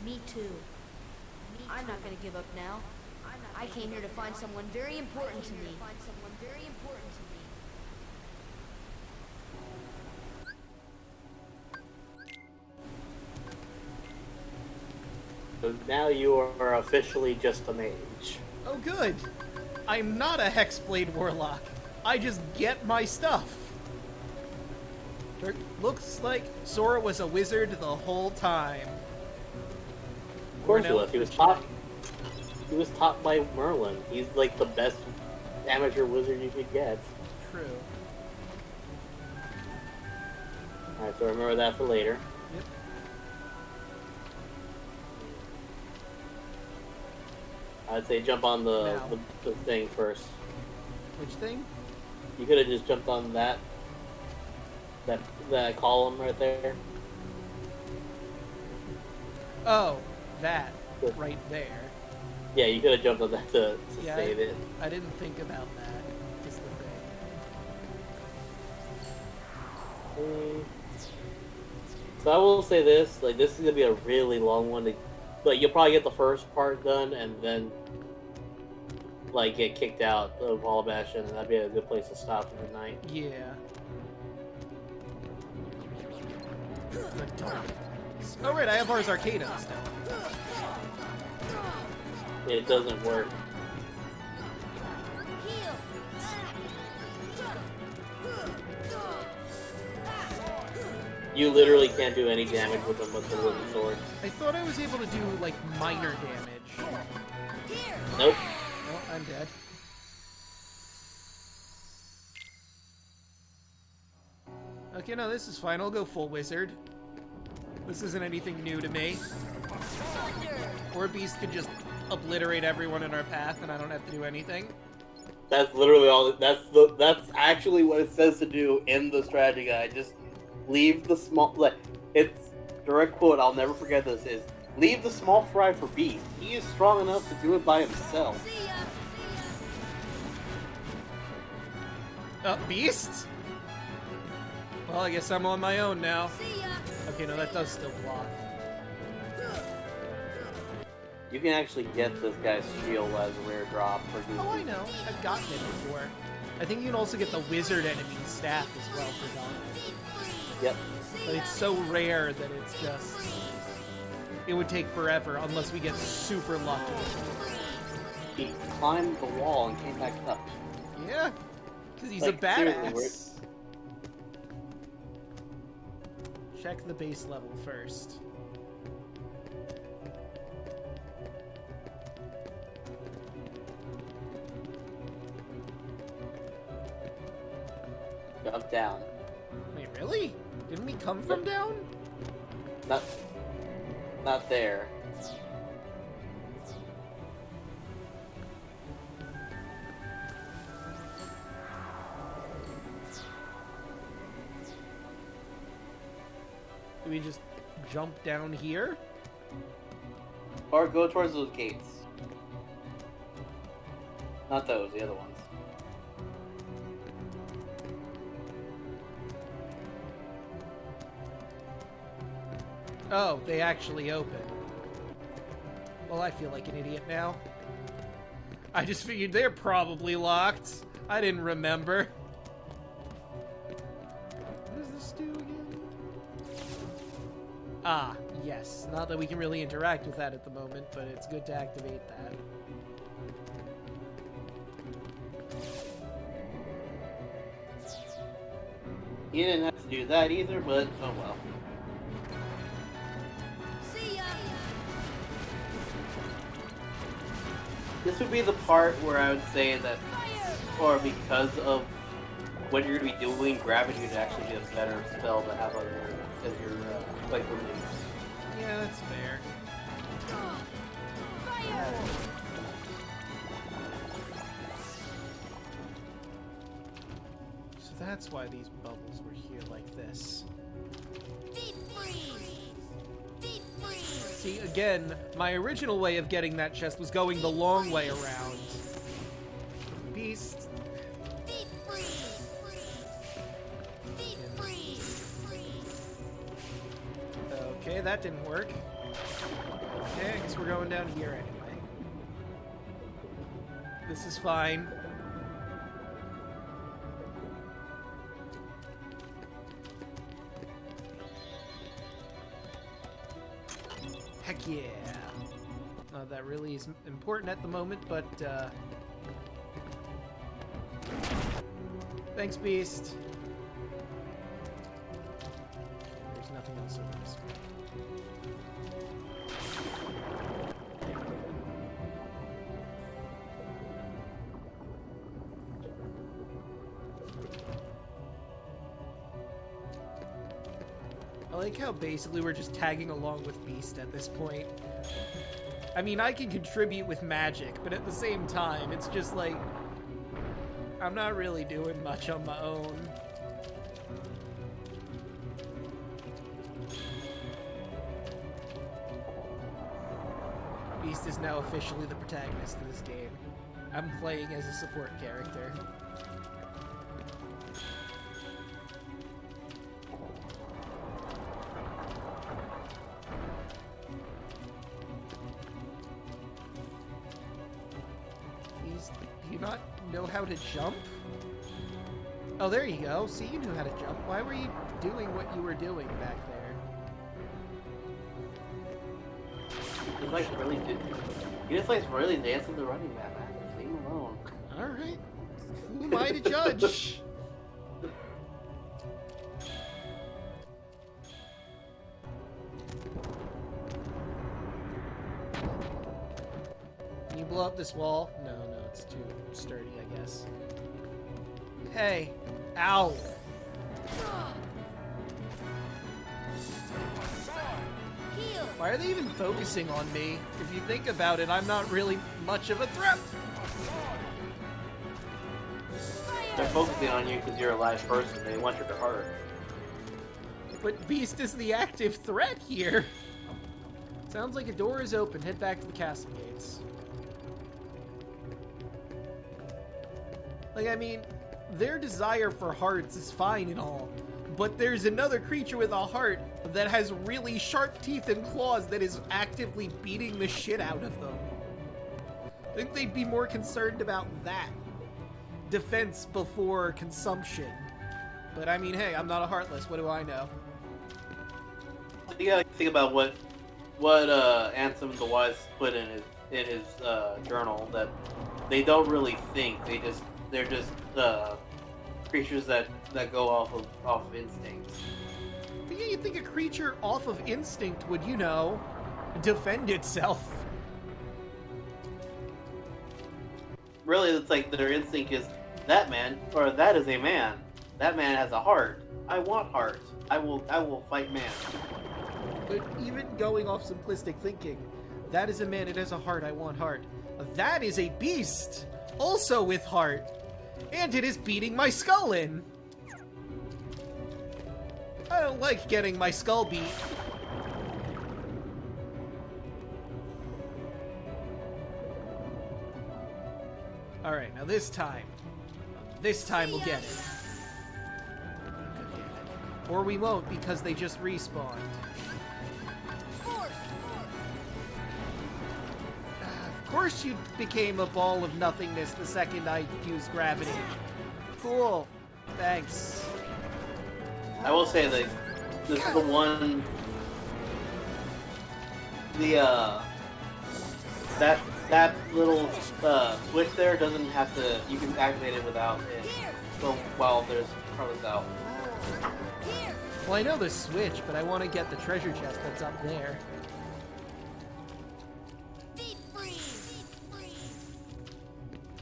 Me too. I'm not gonna give up now. I came here to find someone very important to me. So now you are officially just a mage. Oh, good. I'm not a Hexblade Warlock. I just get my stuff. Looks like Sora was a wizard the whole time. Of course he was. He was taught. He was taught by Merlin. He's like the best amateur wizard you could get. True. Alright, so remember that for later. Yep. I'd say jump on the thing first. Which thing? You could have just jumped on that column right there. Oh, that right there. Yeah, you could have jumped on that to save it. I didn't think about that. Is the thing. So I will say this: like, this is gonna be a really long one. Like, you'll probably get the first part done, and then like get kicked out of Wallabash, and that'd be a good place to stop for the night. Yeah. Oh right, I have Ars Arcanum still. It doesn't work. You literally can't do any damage with them with the wooden sword. I thought I was able to do like minor damage. Nope. Well, I'm dead. Okay, no, this is fine. I'll go full wizard. This isn't anything new to me. Or Beast could just obliterate everyone in our path, and I don't have to do anything. That's literally all. That's actually what it says to do in the strategy guide. Just leave the small. Like, it's direct quote. I'll never forget this. Is leave the small fry for Beast. He is strong enough to do it by himself. Beast? Well, I guess I'm on my own now. Okay, no, that does still block. You can actually get this guy's shield as a rare drop for Goofy. Oh, I know. I've gotten it before. I think you can also get the wizard enemy staff as well for Don. Yep. But it's so rare that it's just... It would take forever unless we get super lucky. He climbed the wall and came back up. Yeah, because he's like, a badass. Check the base level first. Up, down. Wait, really? Didn't we come from down? Not there. Do we just jump down here? Or go towards those gates. Not those, the other ones. Oh, they actually open. Well, I feel like an idiot now. I just figured they're probably locked. I didn't remember. What does this do again? Ah, yes. Not that we can really interact with that at the moment, but it's good to activate that. You didn't have to do that either, but oh well. This would be the part where I would say that, or because of what you're going to be doing, gravity would actually be a better spell to have on your like removes. Yeah, that's fair. So that's why these bubbles were here like this. See, again, my original way of getting that chest was going the long way around. Beast. Okay, that didn't work. Okay, I guess we're going down here anyway. This is fine. Heck yeah. Not that really is important at the moment, but Thanks, Beast. There's nothing else over this way. I like how basically we're just tagging along with Beast at this point. I mean, I can contribute with magic, but at the same time, it's just like, I'm not really doing much on my own. Beast is now officially the protagonist of this game. I'm playing as a support character. Do you not know how to jump? Oh, there you go. See, you knew how to jump. Why were you doing what you were doing back there? He like really did. He just likes really dancing the running man, man. Just leave him alone. All right. Who am I to judge? Can you blow up this wall? No, it's too sturdy, I guess. Hey. Ow. Why are they even focusing on me? If you think about it, I'm not really much of a threat. They're focusing on you because you're a live person. They want your heart. But Beast is the active threat here. Sounds like a door is open. Head back to the castle gates. Like, I mean, their desire for hearts is fine and all, but there's another creature with a heart that has really sharp teeth and claws that is actively beating the shit out of them. I think they'd be more concerned about that. Defense before consumption. But I mean, hey, I'm not a Heartless. What do I know? You gotta think about what Ansem the Wise put in his journal, that they don't really think. They're just creatures that go off of instincts. But yeah, you'd think a creature off of instinct would, you know, defend itself. Really, it's like their instinct is, that man, or that is a man. That man has a heart. I want heart. I will fight man. But even going off simplistic thinking, that is a man, it has a heart, I want heart. That is a beast, also with heart. And it is beating my skull in. I don't like getting my skull beat. Alright, now this time we'll get it. Or we won't, because they just respawned. Of course you became a ball of nothingness the second I used gravity. Cool. Thanks. I will say that this is the one... That little switch there doesn't have to... You can activate it without it. So while there's colors out. Well, I know the switch, but I want to get the treasure chest that's up there.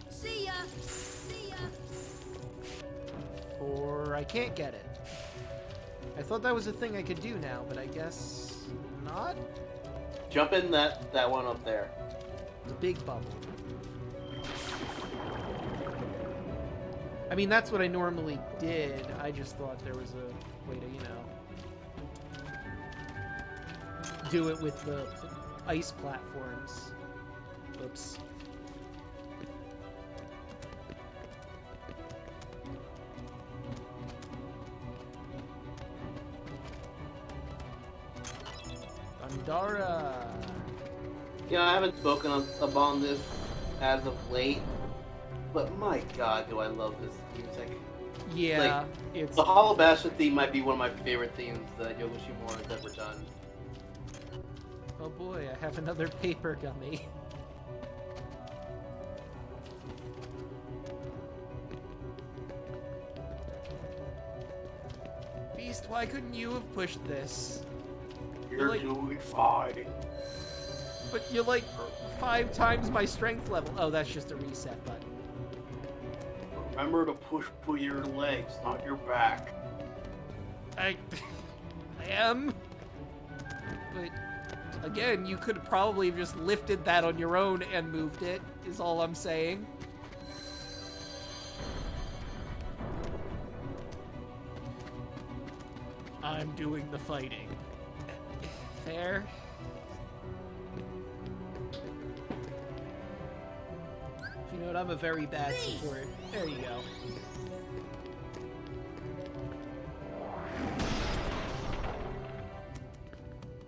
See ya. See ya. Or I can't get it. I thought that was a thing I could do now, but I guess not? Jump in that one up there. The big bubble. I mean, that's what I normally did. I just thought there was a way to, you know, do it with the ice platforms. Oops. Bandara. You know, I haven't spoken upon this as of late, but my god, do I love this music. Yeah, like, it's... The Hollow Bastion theme might be one of my favorite themes that Yoko Shimura has ever done. Oh boy, I have another paper gummy. Beast, why couldn't you have pushed this? You're like, doing fine. But you're like 5 times my strength level. Oh, that's just a reset button. Remember to push with your legs, not your back. I am. But again, you could probably have just lifted that on your own and moved it, is all I'm saying. I'm doing the fighting. Fair. You know what? I'm a very bad support. There you go.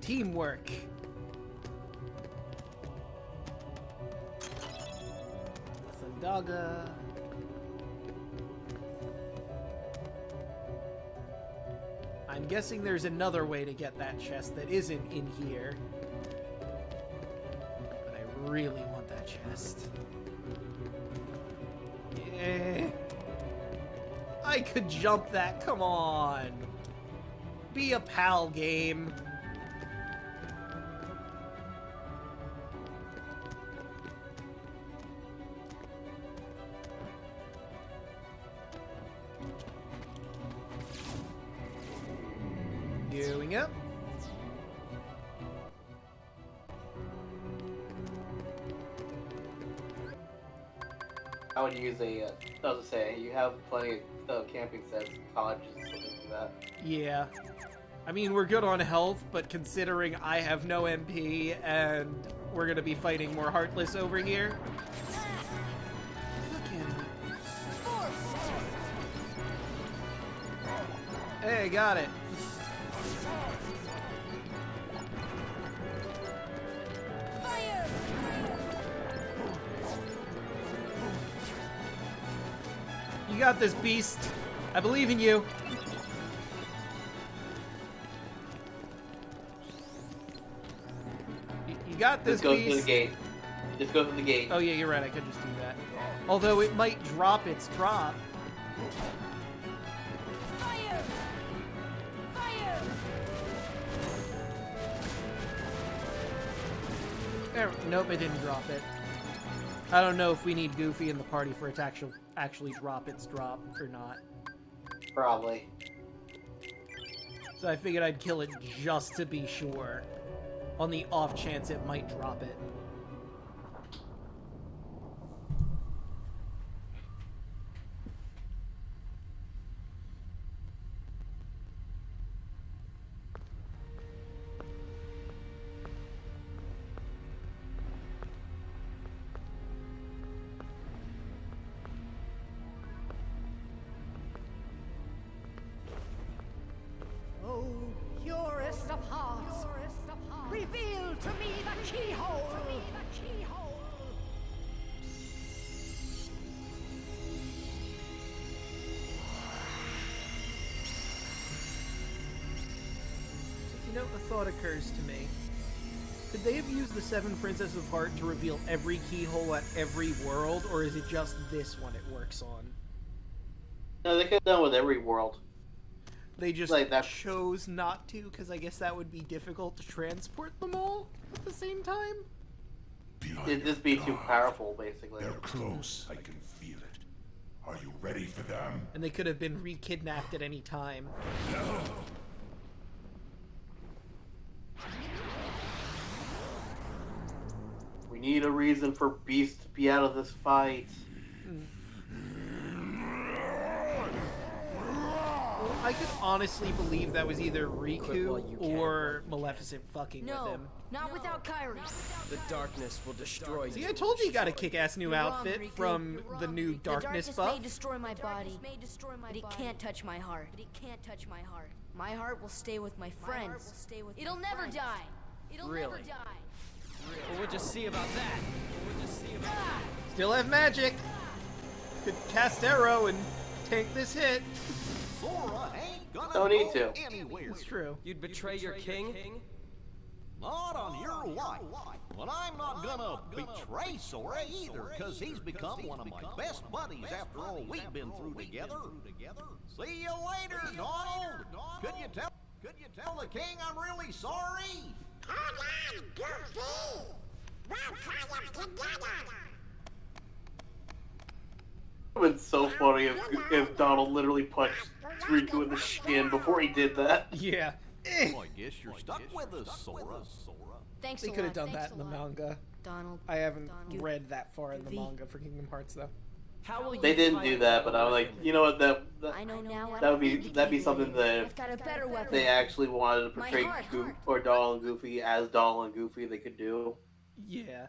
Teamwork. Thundaga. I'm guessing there's another way to get that chest that isn't in here. But I really want that chest. Yeah. I could jump that, come on. Be a pal game. Going up. I would use a, I was say, you have plenty of camping sets, cottages, something like that. Yeah. I mean, we're good on health, but considering I have no MP and we're gonna be fighting more Heartless over here. Hey, got it. You got this, Beast. I believe in you. You got this, Just go Beast. through the gate. Just go through the gate. Oh yeah, you're right. I could just do that. Although it might drop its drop. Fire! Fire! There, nope, it didn't drop it. I don't know if we need Goofy in the party for it to actually drop its drop or not. Probably. So I figured I'd kill it just to be sure. On the off chance it might drop it. Oh, purest of hearts, reveal to me the keyhole. You know, a thought occurs to me. Could they have used the 7 Princesses of Heart to reveal every keyhole at every world, or is it just this one it works on? No, they could have done with every world. They just like that. chose not to, because I guess that would be difficult to transport them all at the same time? It'd just be too powerful, basically. They're close. I can feel it. Are you ready for them? And they could have been re-kidnapped at any time. No. We need a reason for Beast to be out of this fight. I could honestly believe that was either Riku or Maleficent fucking with him. Not without Kairi. The darkness will destroy you. See, I told you got a kick-ass new outfit from the new darkness buff. May destroy my body, but it can't touch my heart. My heart will stay with my friends. It'll never die. It'll never die. Well, we'll just see about that. Still have magic. Could cast arrow and tank this hit. Sora ain't gonna Don't need go to. anywhere. That's true. You'd betray your king? Not on your life. But I'm not gonna betray Sora either, because he's become one of my best buddies after all we've been through together. See you later, Donald. Could you tell the king I'm really sorry? Hold on, Goofy! We'll triumph together! It would have been so funny if Donald literally punched Draco in the shin before he did that. Yeah. Well, I guess you're stuck with us, Sora. Thanks They a lot. could have done that in the manga. Donald. I haven't Donald. read that far in the manga for Kingdom Hearts, though. They didn't do that, but I was like, you know what, that'd be something that I've got a better weapon. if they actually wanted to portray My heart. or Donald and Goofy as Donald and Goofy, they could do. Yeah,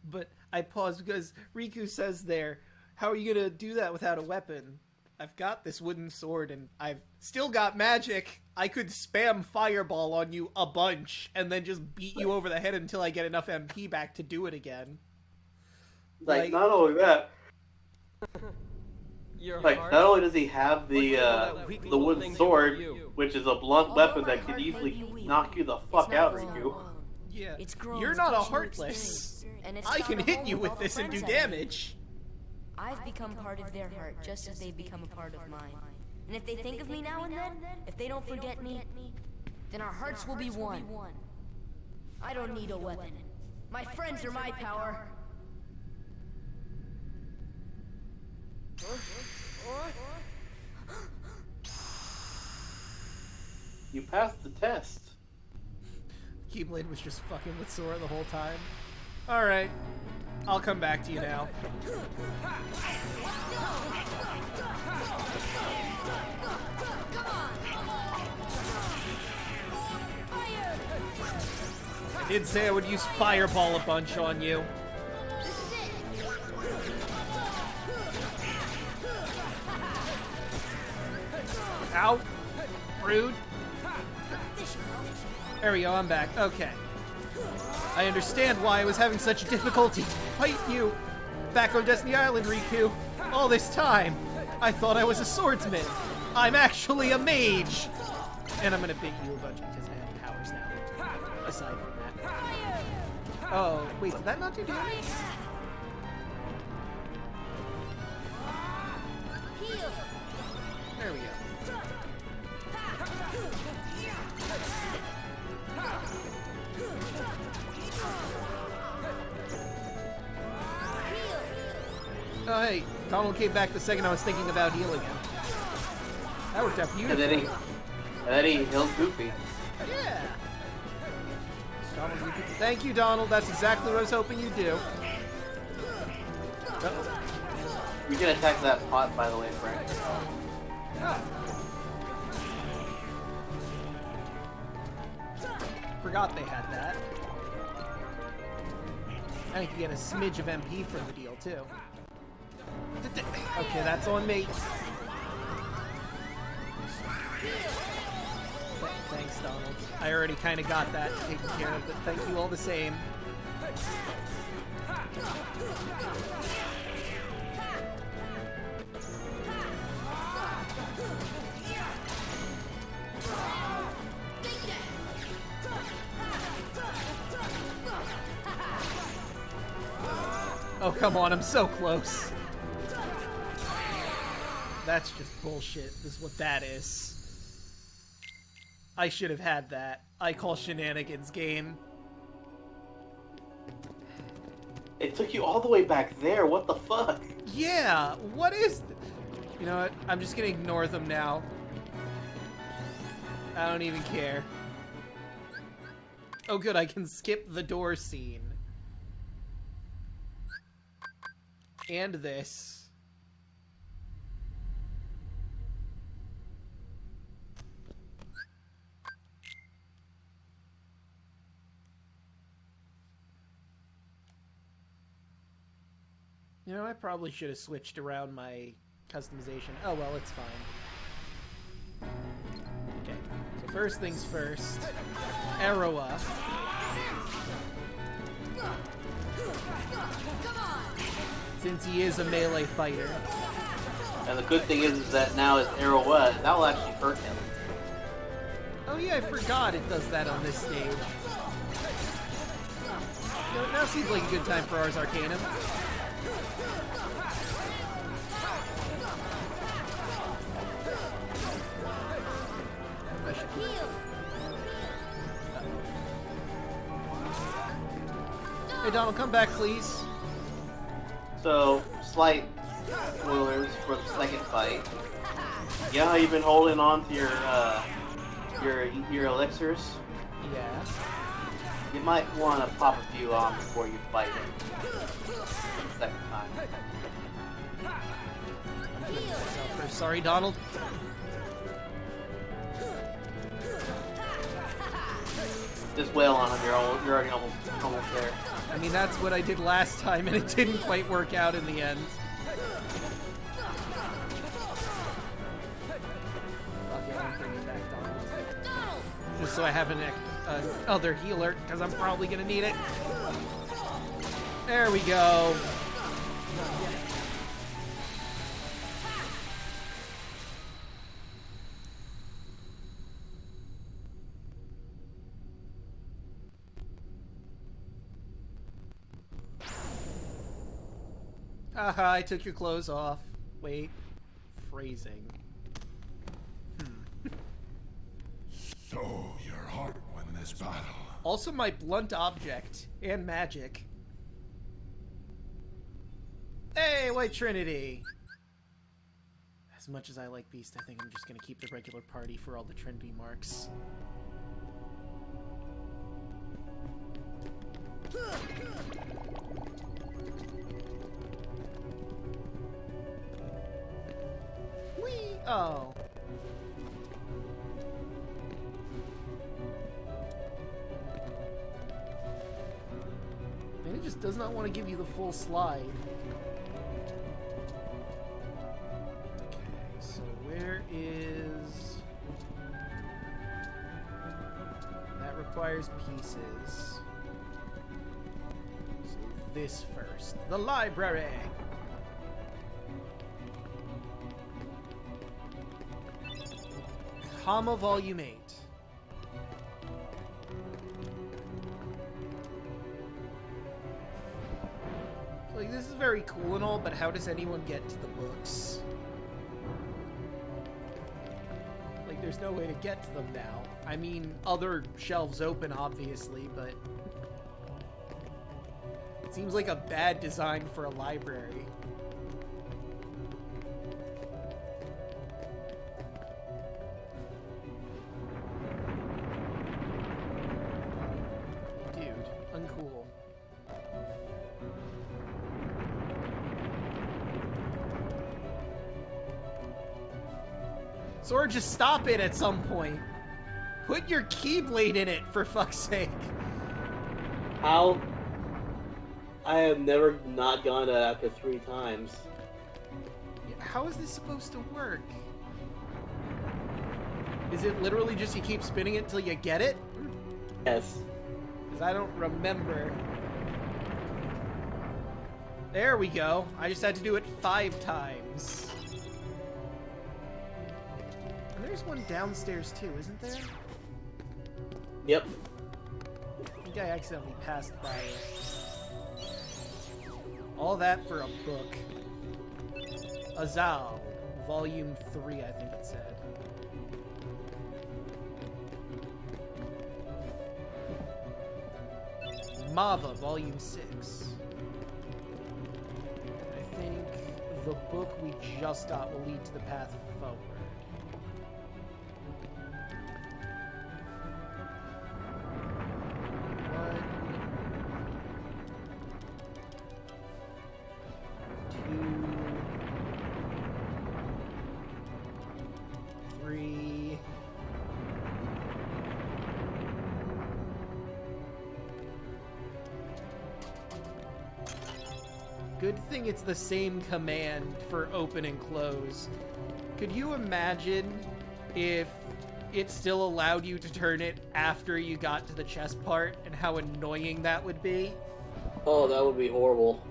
but I paused because Riku says there, how are you gonna do that without a weapon? I've got this wooden sword and I've still got magic. I could spam Fireball on you a bunch and then just beat you over the head until I get enough MP back to do it again. Like not only that, not only does he have the wooden sword, which is a blunt weapon that could easily knock you the fuck out, Riku. Yeah, you're not a Heartless. I can hit you with this and do damage. I've become part of their heart just as they've become a part of mine. And if they think of me now and then, if they don't forget me, then our hearts will be one. I don't need a weapon. My friends are my power. You passed the test. Keyblade was just fucking with Sora the whole time. Alright, I'll come back to you now. I did say I would use Fireball a bunch on you. Ow! Rude. There we go, I'm back. Okay. I understand why I was having such difficulty to fight you back on Destiny Island, Riku. All this time, I thought I was a swordsman. I'm actually a mage! And I'm gonna beat you a bunch because I have powers now. Aside from that. Oh, wait, did that not do damage? There we go. Oh, hey, Donald came back the second I was thinking about healing him. That worked out beautifully. And then he healed Goofy. Yeah. Donald, thank you, Donald. That's exactly what I was hoping you'd do. You can attack that pot, by the way, Frank. Oh. Forgot they had that. I think you get a smidge of MP from the deal, too. Okay, that's on me. Thanks, Donald. I already kind of got that taken care of, but thank you all the same. Oh, come on, I'm so close. That's just bullshit, is what that is. I should have had that. I call shenanigans game. It took you all the way back there, what the fuck? Yeah, what is... You know what, I'm just gonna ignore them now. I don't even care. Oh good, I can skip the door scene. And this. You know, I probably should have switched around my customization. Oh well, it's fine. Okay, so first things first. Arrowa. Since he is a melee fighter. And the good thing is that now his Arrowa, that will actually hurt him. Oh yeah, I forgot it does that on this stage. No, now seems like a good time for Ars Arcanum. Hey Donald, come back please. So, slight spoilers for the second fight. Yeah, how you've been holding on to your elixirs? Yeah. You might want to pop a few on before you fight him. The second time. Sorry, Donald. Just wail on him. You're already almost there. I mean, that's what I did last time, and it didn't quite work out in the end. Okay, I'm bringing back Donald. Just so I have an other healer, because I'm probably gonna need it. There we go. Haha, I took your clothes off. Wait. Phrasing. So, your heart won this battle. Also my blunt object. And magic. Hey, White Trinity! As much as I like Beast, I think I'm just gonna keep the regular party for all the Trinity marks. Whee! Oh. Man, it just does not want to give you the full slide. Okay, so where is... That requires pieces. So this first. The library! Comma Volume 8. Like, this is very cool and all, but how does anyone get to the books? Like, there's no way to get to them now. I mean, other shelves open, obviously, but... It seems like a bad design for a library. Uncool. Sora, just stop it at some point. Put your Keyblade in it, for fuck's sake. How? I have never not gone to after 3 times. How is this supposed to work? Is it literally just you keep spinning it till you get it? Yes. Because I don't remember. There we go. I just had to do it 5 times. And there's one downstairs too, isn't there? Yep. I think I accidentally passed by it. All that for a book. Azal, Volume 3, I think it said. Mava, Volume 6. I think the book we just got will lead to the path forward. Good thing it's the same command for open and close. Could you imagine if it still allowed you to turn it after you got to the chest part and how annoying that would be? Oh, that would be horrible.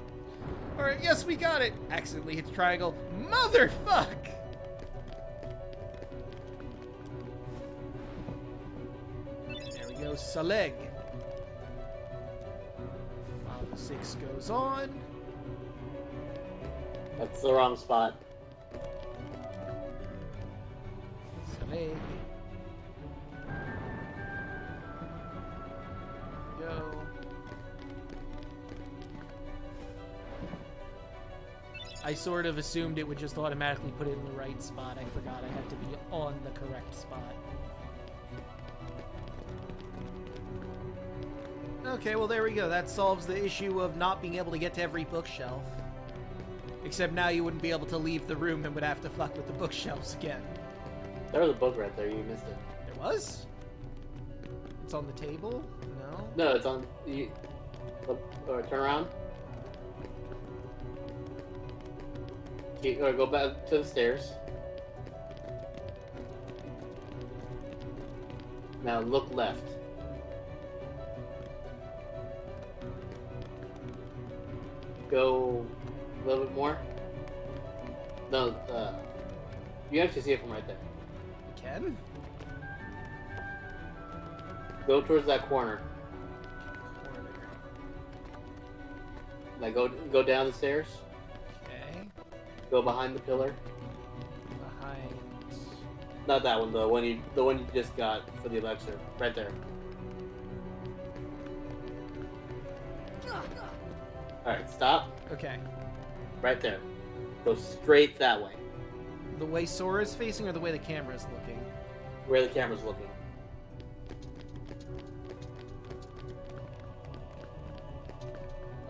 Alright, yes, we got it! Accidentally hits triangle. Motherfuck! There we go, Saleg. This goes on. That's the wrong spot. Select. Go. I sort of assumed it would just automatically put it in the right spot. I forgot I had to be on the correct spot. Okay, well there we go. That solves the issue of not being able to get to every bookshelf. Except now you wouldn't be able to leave the room and would have to fuck with the bookshelves again. There was a book right there. You missed it. There was? It's on the table? No? No, it's on... Or turn around. Or go back to the stairs. Now look left. Go a little bit more. No, you actually see it from right there. You can? Go towards that corner. Like go down the stairs. Okay. Go behind the pillar. Behind. Not that one. The one you just got for the elixir. Right there. All right, stop. Okay. Right there. Go straight that way. The way Sora's facing or the way the camera's looking? Where the camera's looking.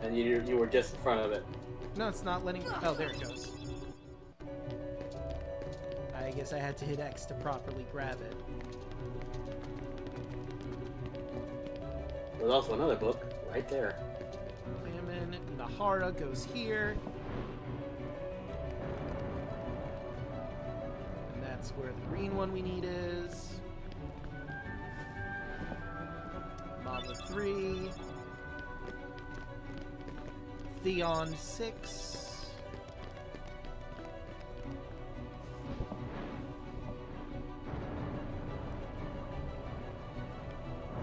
And you were just in front of it. No, it's not letting... Oh, there it goes. I guess I had to hit X to properly grab it. There's also another book right there. Lemon, Nahara goes here. And that's where the green one we need is. Mama 3. Theon 6.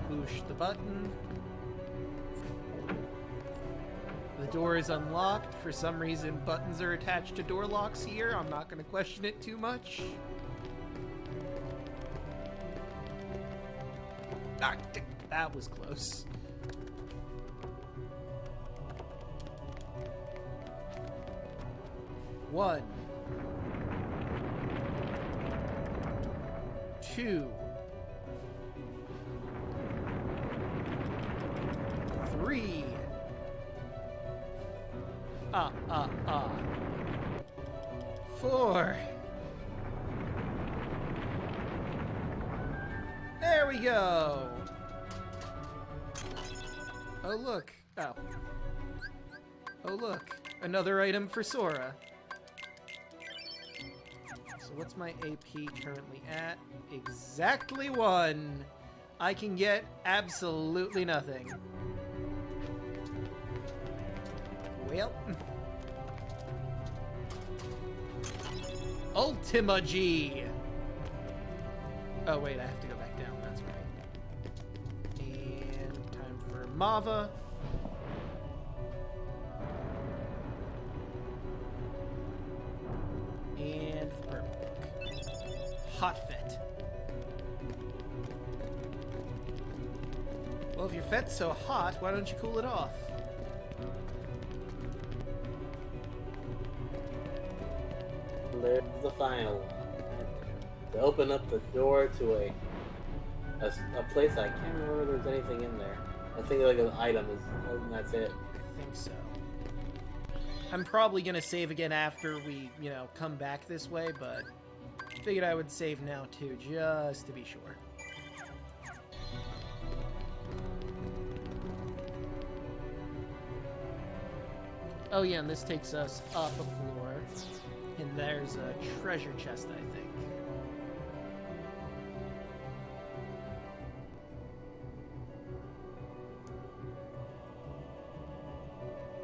Push the button. The door is unlocked. For some reason, buttons are attached to door locks here. I'm not going to question it too much. Ah, that was close. One. 2. 3. 4. There we go. Oh, look. Oh. Oh, look. Another item for Sora. So what's my AP currently at? Exactly 1. I can get absolutely nothing. Well. Ultima G. Oh, wait, I have to go back down. That's right. And time for Mava. And purple book. Hot Fet. Well, if your Fet's so hot, why don't you cool it off? There's the final one. To open up the door to a place I can't remember if there's anything in there. I think like an item is, and that's it. I think so. I'm probably gonna save again after we, come back this way, but figured I would save now too, just to be sure. Oh yeah, and this takes us up a floor, and there's a treasure chest, I think.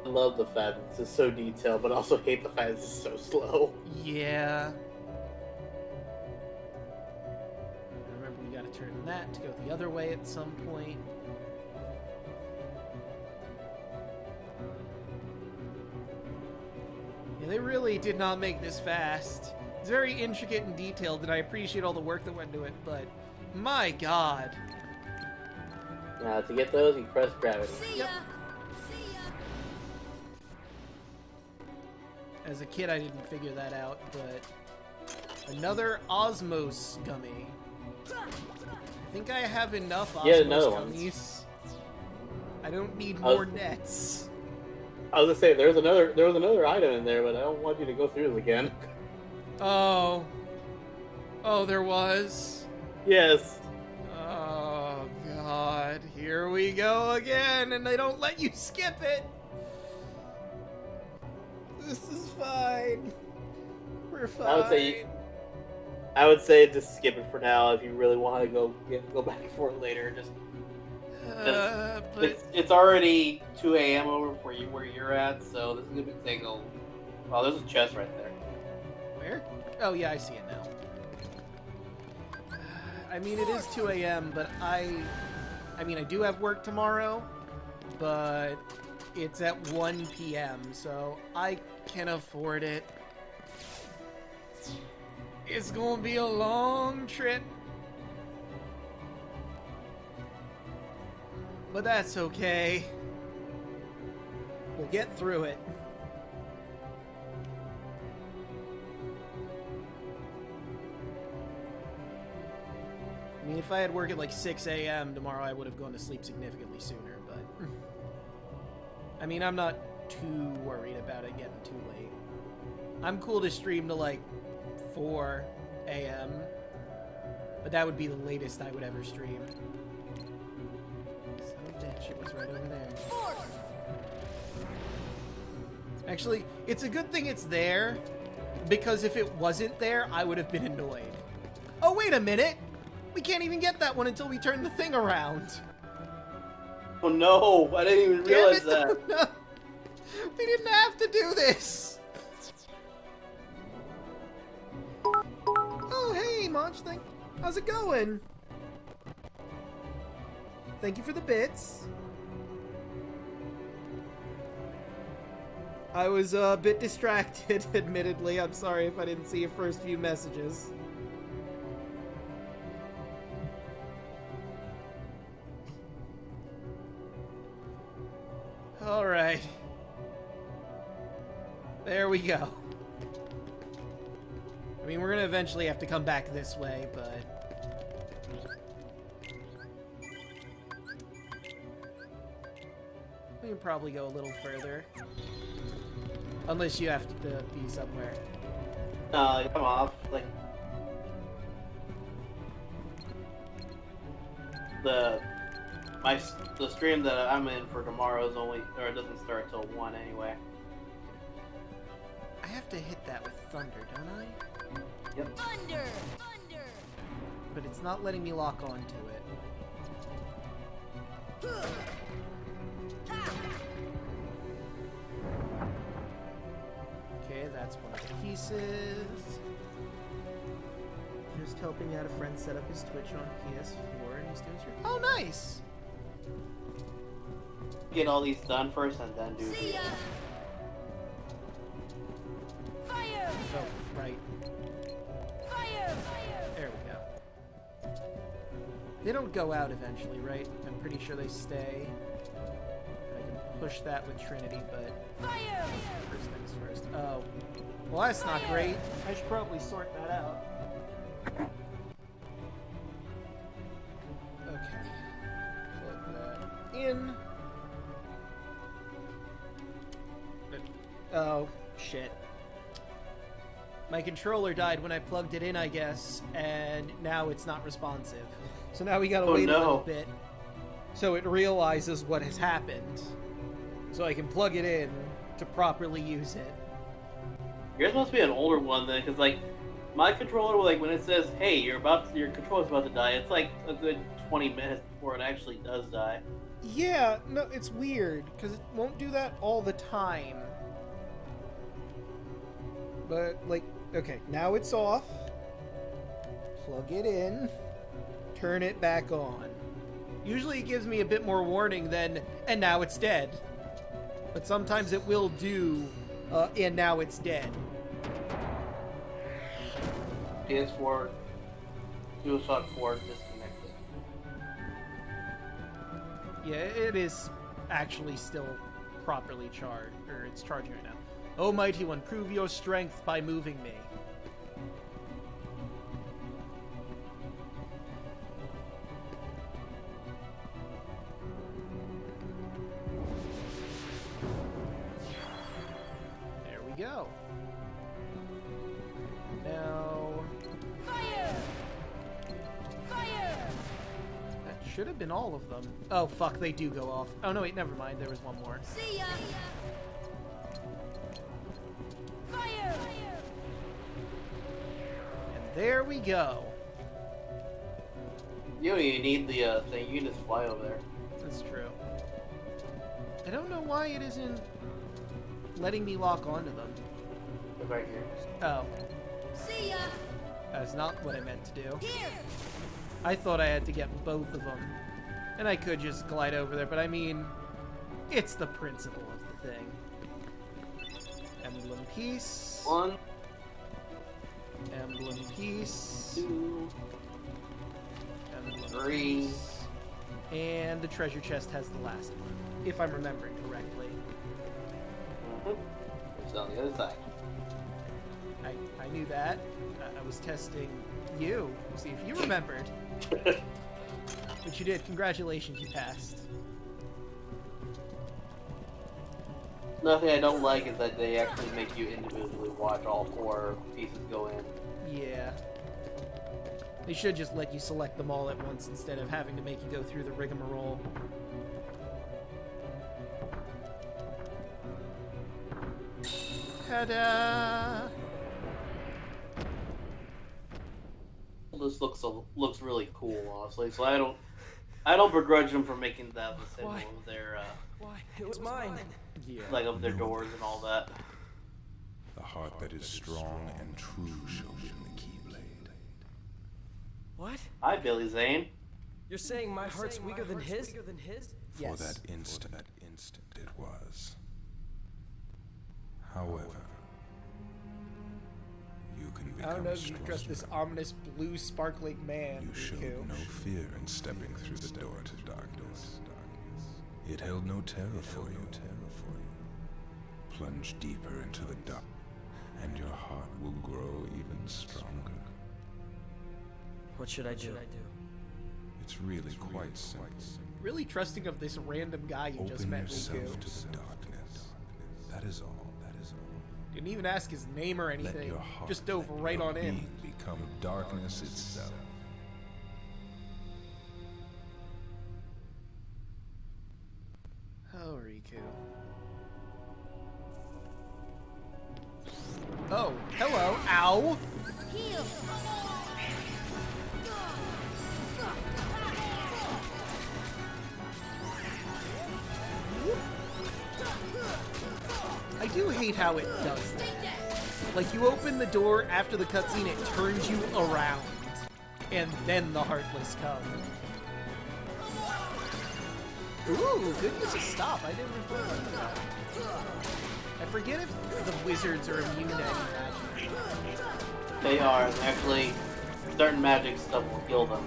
I love the fact that this is so detailed, but also hate the fact that it's so slow. Yeah. Remember, we gotta turn that to go the other way at some point. Yeah, they really did not make this fast. It's very intricate and detailed, and I appreciate all the work that went into it, but my god. Now, to get those, you press gravity. Yep. As a kid, I didn't figure that out, but another Osmos gummy. I think I have enough Osmos gummies. I don't need more nets. I was gonna say there was another item in there, but I don't want you to go through it again. Oh, there was. Yes. Oh god, here we go again, and they don't let you skip it. This is fine. We're fine. I would say just skip it for now. If you really want to go back for it later, just. But it's already 2 a.m. over where you're at, so this is gonna be taking a. Oh, there's a chest right there. Where? Oh yeah, I see it now. I mean, it is 2 a.m., but I mean, I do have work tomorrow, but it's at 1 p.m., so I can afford it. It's gonna be a long trip. But that's okay. We'll get through it. I mean, if I had work at like 6 a.m. tomorrow, I would have gone to sleep significantly sooner, but... I mean, I'm not too worried about it getting too late. I'm cool to stream to like 4 a.m., but that would be the latest I would ever stream. Son of a bitch, it was right over there. Actually, it's a good thing it's there, because if it wasn't there, I would have been annoyed. Oh, wait a minute! We can't even get that one until we turn the thing around. Oh no, I didn't even realize that. No. We didn't have to do this. Oh, hey, Monch, how's it going? Thank you for the bits. I was a bit distracted, admittedly. I'm sorry if I didn't see your first few messages. Alright. There we go. I mean, we're gonna eventually have to come back this way, but... we can probably go a little further. Unless you have to be somewhere. No, come off. Like... The stream that I'm in for tomorrow is only, or it doesn't start till 1 anyway. I have to hit that with thunder, don't I? Yep. Thunder! Thunder! But it's not letting me lock onto it. Okay, that's one of the pieces. Just helping out a friend set up his Twitch on PS4 and he's doing stream. Oh, nice! Get all these done first and then do See ya! Fire! Oh, right. Fire! Fire! There we go. They don't go out eventually, right? I'm pretty sure they stay. And I can push that with Trinity, but... Fire! First things first. Oh. Well, that's not great. I should probably sort that out. Okay. Plug that in. Oh, shit. My controller died when I plugged it in, I guess, and now it's not responsive. So now we gotta wait a little bit so it realizes what has happened. So I can plug it in to properly use it. Yours must be an older one then, because like my controller, like when it says, "Hey, your controller's about to die," it's like a good 20 minutes before it actually does die. Yeah, no, it's weird because it won't do that all the time. But like, okay, now it's off. Plug it in. Turn it back on. Usually it gives me a bit more warning than, and now it's dead. But sometimes it will do And now it's dead. PS4, DualShock 4 disconnected. Yeah, it is actually still properly charged, or it's charging right now. O Mighty One, prove your strength by moving me. There we go. Now... Fire! Fire! That should have been all of them. Oh, fuck, they do go off. Oh, no, wait, never mind. There was one more. See ya! Fire! And there we go. You don't even need the thing. You can just fly over there. That's true. I don't know why it isn't letting me lock onto them. Look right here. Oh. See ya! That's not what I meant to do. Here! I thought I had to get both of them. And I could just glide over there, but I mean, it's the principle of the thing. Emblem piece. 1. Emblem piece. 2. Emblem 3. piece. And the treasure chest has the last one, if I'm remembering correctly. It's on the other side. I knew that. I was testing you, see if you remembered. But you did. Congratulations, you passed. Nothing I don't like is that they actually make you individually watch all 4 pieces go in. Yeah. They should just let you select them all at once instead of having to make you go through the rigmarole. Ta-da! This looks really cool, honestly. So I don't begrudge them for making that the symbol of their Why? It was mine. Yeah. like of their doors and all that. The heart that is strong and true shows in the Keyblade. What? Hi, Billy Zane. You're saying my heart's weaker than his? Yes. For that instant it was. However, you can I don't become know if you trust this ominous blue sparkling man. You showed Riku. no fear in stepping through the door to darkness. It held no terror for you. Plunge deeper into the dark, and your heart will grow even stronger. What should I do? It's really quite simple. Really trusting of this random guy you just Open met, yourself Riku. to the darkness. That is all. Didn't even ask his name or Let anything. your heart, Just dove let right your on in. being become darkness itself. Oh, Riku. Oh, hello. Ow! Heal! I do hate how it does that. Like, you open the door after the cutscene, it turns you around. And then the Heartless come. Ooh, good use of stop. I didn't remember that. I forget if the wizards are immune to any magic. They are actually certain magic stuff will kill them.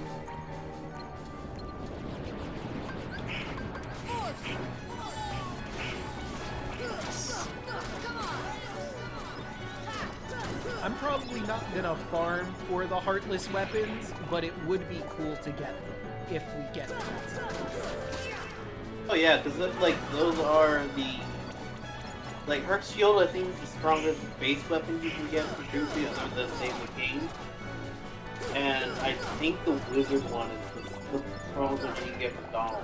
I'm probably not gonna farm for the Heartless weapons, but it would be cool to get them if we get them. Oh yeah, because like those are the like her shield. I think is the strongest base weapon you can get for Drupi other than Save the King. And I think the wizard one is the strongest one you can get from Donald.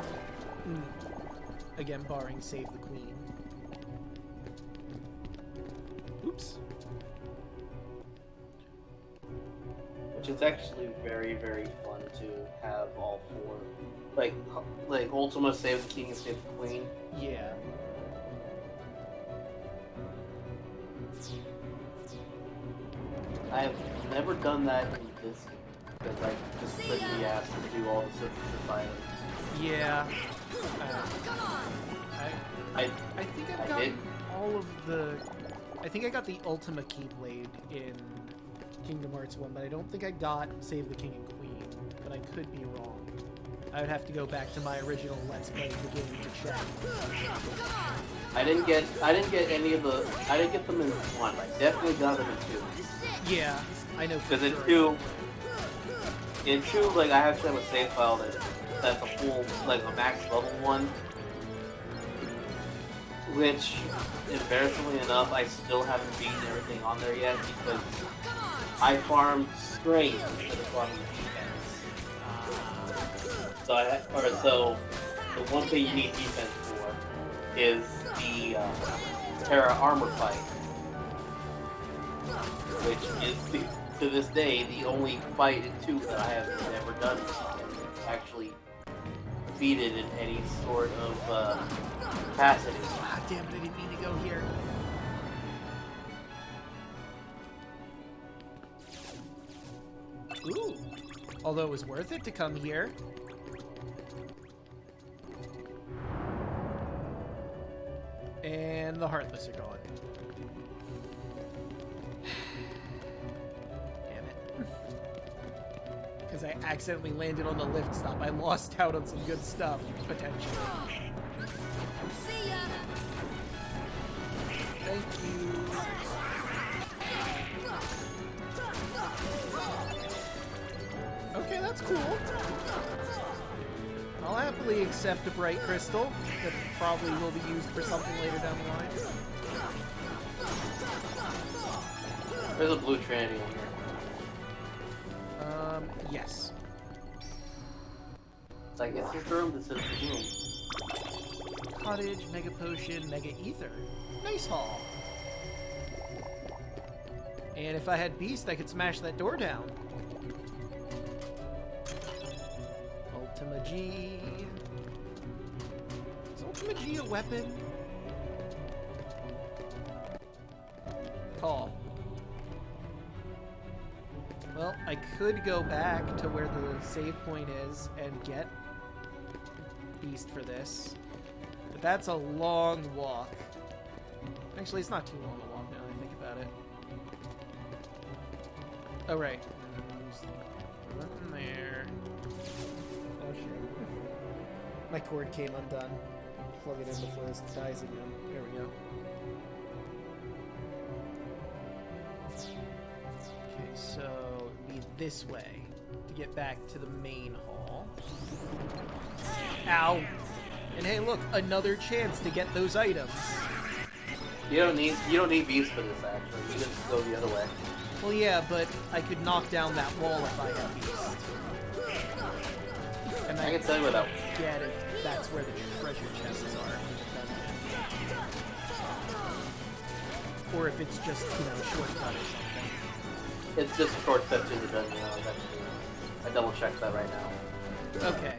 Again, barring Save the Queen. Oops. Which is actually very, very fun to have all 4. Like Ultima, Save the King, and Save the Queen. Yeah. I have never done that in this game because I just couldn't be asked to do all the synthesis items. Yeah. I think I've I gotten all of the I think I got the Ultima Keyblade in Kingdom Hearts 1, but I don't think I got Save the King and Queen, but I could be wrong. I would have to go back to my original Let's Play of the game to check. I didn't get any of the, I didn't get them in 1, I definitely got them in 2. Yeah, I know for Because sure. in 2, like, I actually have a save file that's a full, like, a max level one. Which, embarrassingly enough, I still haven't beaten everything on there yet because I farmed strength instead of farming defense. So the one thing you need defense for is the Terra armor fight, which is, to this day, the only fight in 2 that I have ever done actually defeated in any sort of capacity. Ah, damn it, I didn't mean to go here. Ooh. Although it was worth it to come here. And the Heartless are gone. Damn it. Because I accidentally landed on the lift stop. I lost out on some good stuff, potentially. See ya. Thank you. Okay, that's cool. I'll happily accept a bright crystal that probably will be used for something later down the line. There's a blue Trinity in here. Yes. It's like, it's this room, this is the room. Cottage, Mega Potion, Mega Ether. Nice haul. And if I had Beast, I could smash that door down. Ultima G. Is Ultima G a weapon? Call. Well, I could go back to where the save point is and get Beast for this. But that's a long walk. Actually, it's not too long a walk now that I think about it. Oh, right. Nothing there. Oh, shit. My cord came undone. Plug it in before this dies again. There we go. Okay, so it'd be this way to get back to the main hall. Ow! And hey, look, another chance to get those items. You don't need beast for this actually. You can just go the other way. Well, yeah, but I could knock down that wall if I had beast. And I can tell you what that. Get if that's where the treasure chests are. Or if it's just, you know, a shortcut or something. It's just a shortcut to the dungeon. I double checked that right now. Okay.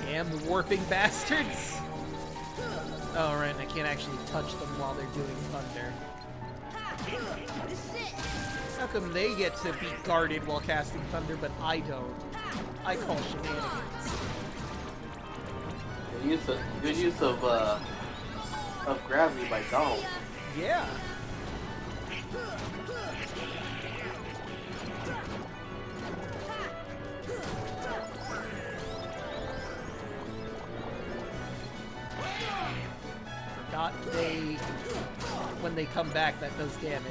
Damn warping bastards! Oh, right, and I can't actually touch them while they're doing thunder. How come they get to be guarded while casting thunder, but I don't? I call shenanigans. Good use of gravity by Donald. Yeah. Forgot when they come back, that does damage.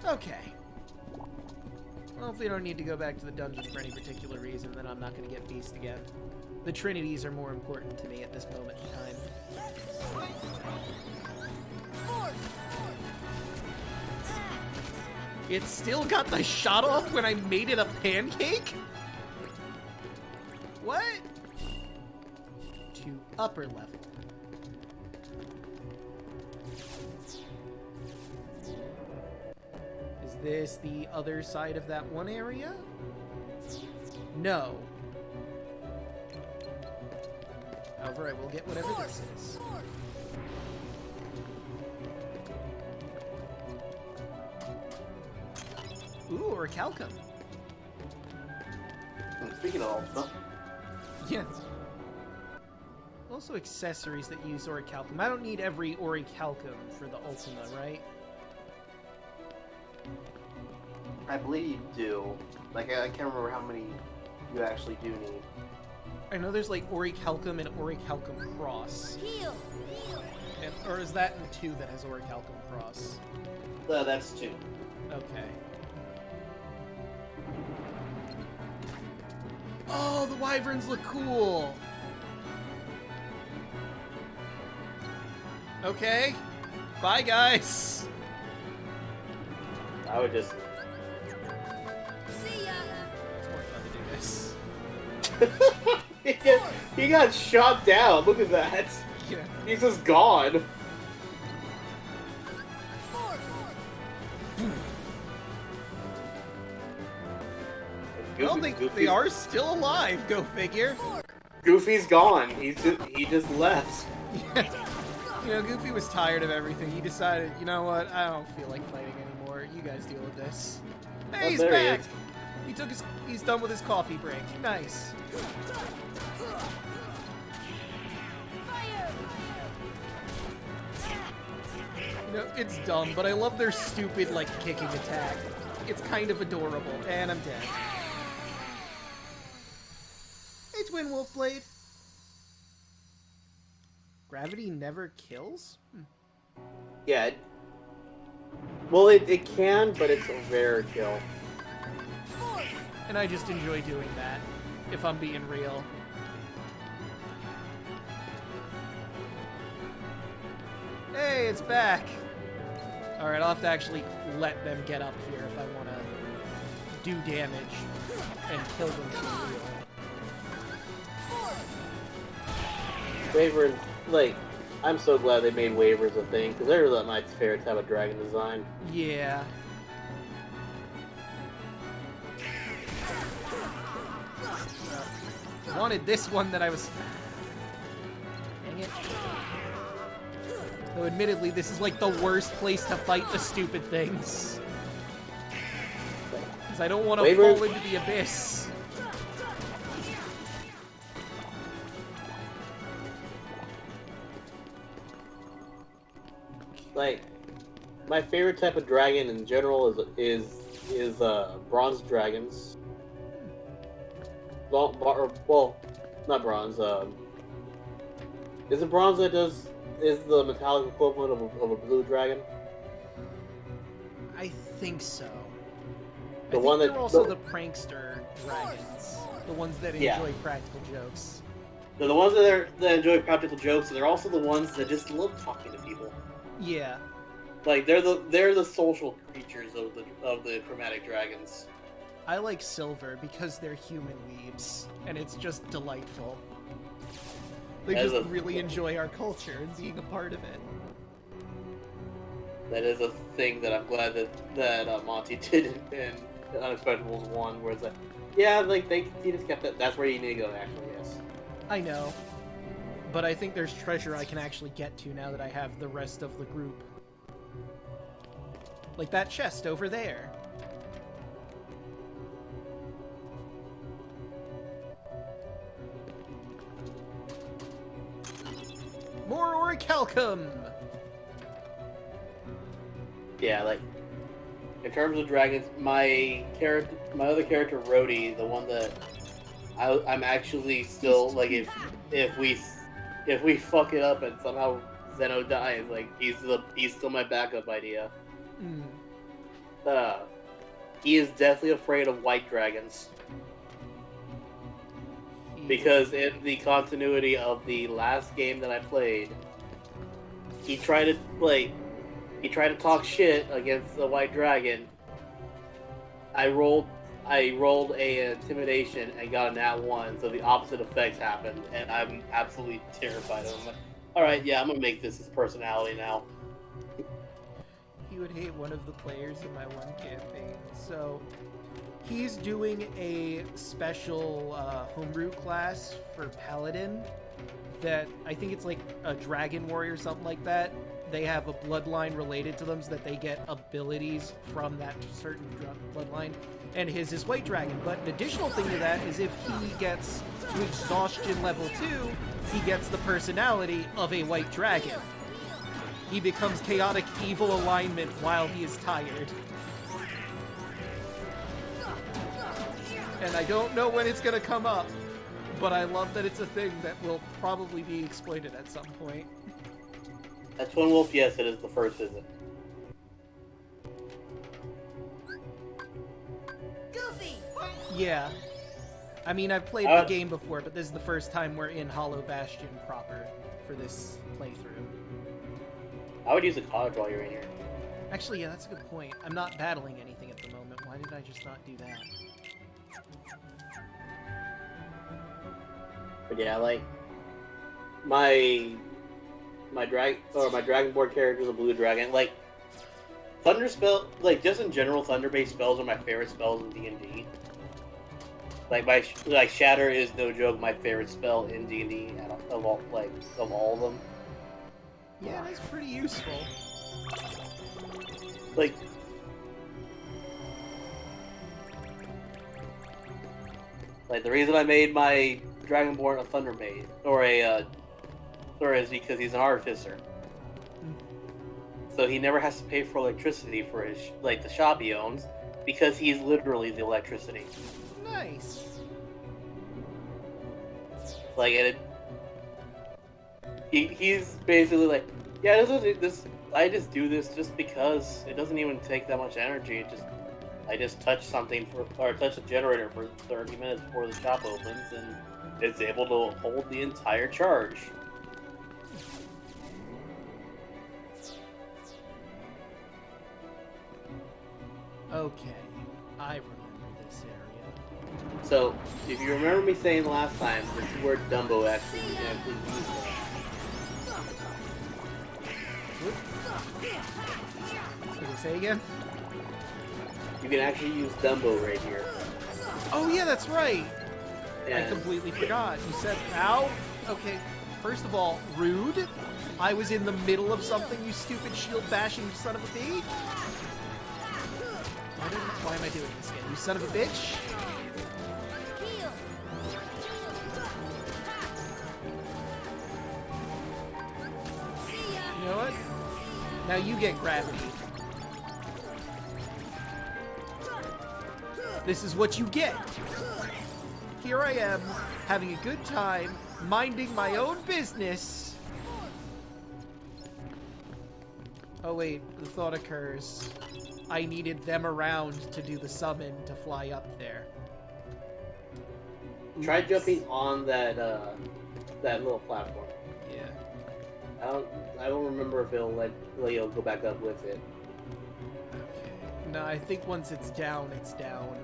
Okay. Well, if we don't need to go back to the dungeon for any particular reason, then I'm not going to get Beast again. The Trinities are more important to me at this moment in time. It still got the shot off when I made it a pancake? What? To upper level. Is this the other side of that one area? No. However, I will get whatever this is. Ooh, or a Calcum. Speaking of Ultima. Yeah. Well, also accessories that use orichalcum. I don't need every orichalcum for the Ultima, right? I believe you do. Like, I can't remember how many you actually do need. I know there's like orichalcum and orichalcum cross. Heal! And, or is that in 2 that has orichalcum cross? That's 2. Okay. Oh, the wyverns look cool! Okay. Bye, guys! I would just... See ya! It's more fun to do this. He got shot down. Look at that. Yeah. He's just gone. Well, they are still alive, go figure. Goofy's gone. He just left. You know, Goofy was tired of everything. He decided, you know what, I don't feel like fighting anymore. You guys deal with this. Hey, Oh, he's there he back! is. He's done with his coffee break. Nice. You know, it's dumb, but I love their stupid, like, kicking attack. It's kind of adorable. And I'm dead. Hey, Twin Wolf Blade. Gravity never kills? Yeah. Well, it can, but it's a rare kill. And I just enjoy doing that, if I'm being real. Hey, it's back! Alright, I'll have to actually let them get up here if I want to do damage and kill them for real. Waver, like, I'm so glad they made waivers a thing, because they're my favorite type of dragon design. Yeah. I wanted this one that I was... Dang it. Though admittedly, this is like the worst place to fight the stupid things. Because I don't want to fall into the abyss. Like, my favorite type of dragon in general is bronze dragons. Well, not bronze. Is it bronze that is the metallic equivalent of a blue dragon? I think so. The I one think that they're also the prankster dragons, the ones that enjoy practical jokes. They're the ones that enjoy practical jokes, and they're also the ones that just love talking to people. Yeah. Like they're the social creatures of the chromatic dragons. I like silver because they're human weebs, and it's just delightful. They just really enjoy our culture and being a part of it. That is a thing that I'm glad that Monty did in Unexpectables 1, where it's like, yeah, like he just kept that. That's where you need to go. Actually, yes. I know, but I think there's treasure I can actually get to now that I have the rest of the group. Like that chest over there. More orichalcum! Yeah, like, in terms of dragons, my other character, Rhodey, the one that I'm actually still, like, if we fuck it up and somehow Zeno dies, like, he's still my backup idea. He is definitely afraid of white dragons. Because in the continuity of the last game that I played, he tried to talk shit against the white dragon. I rolled a intimidation and got a nat 1, so the opposite effects happened, and I'm absolutely terrified of him. Like, alright, yeah, I'm gonna make this his personality now. He would hate one of the players in my one campaign, so he's doing a special homebrew class for Paladin that I think it's like a Dragon Warrior or something like that they have a bloodline related to them so that they get abilities from that certain bloodline. And his is White Dragon. But an additional thing to that is if he gets to exhaustion level 2, he gets the personality of a White Dragon. He becomes chaotic evil alignment while he is tired. And I don't know when it's going to come up, but I love that it's a thing that will probably be exploited at some point. At Twin Wolf, yes, it is the first visit. Goofy! Yeah. I mean, I've played the game before, but this is the first time we're in Hollow Bastion proper for this playthrough. I would use a cottage while you're in here. Actually, yeah, that's a good point. I'm not battling anything at the moment. Why did I just not do that? But yeah, like my Dragonborn character is a blue dragon. Like thunder spell, like just in general, thunder-based spells are my favorite spells in D&D. Like Shatter is no joke my favorite spell in D&D of all of them. Yeah, that's pretty useful. Like the reason I made my Dragonborn a Thunder Maid is because he's an artificer. So he never has to pay for electricity for his the shop he owns because he's literally the electricity. Nice. He's basically like, yeah, I just do this just because it doesn't even take that much energy. I just touch something touch a generator for 30 minutes before the shop opens, and it's able to hold the entire charge. Okay, I remember this area. So, if you remember me saying last time, this is where Dumbo actually used it. What did he say again? You can actually use Dumbo right here. Oh yeah, that's right. Yeah. I completely forgot. You said, ow? Okay, first of all, rude. I was in the middle of something, you stupid shield-bashing son of a bee. Why am I doing this again? You son of a bitch. You know what? Now you get gravity. This is what you get. Here I am, having a good time, minding my own business. Oh wait, the thought occurs. I needed them around to do the summon to fly up there. Oops. Try jumping on that little platform. Yeah. I don't remember if it'll let you go back up with it. Okay. No, I think once it's down, it's down.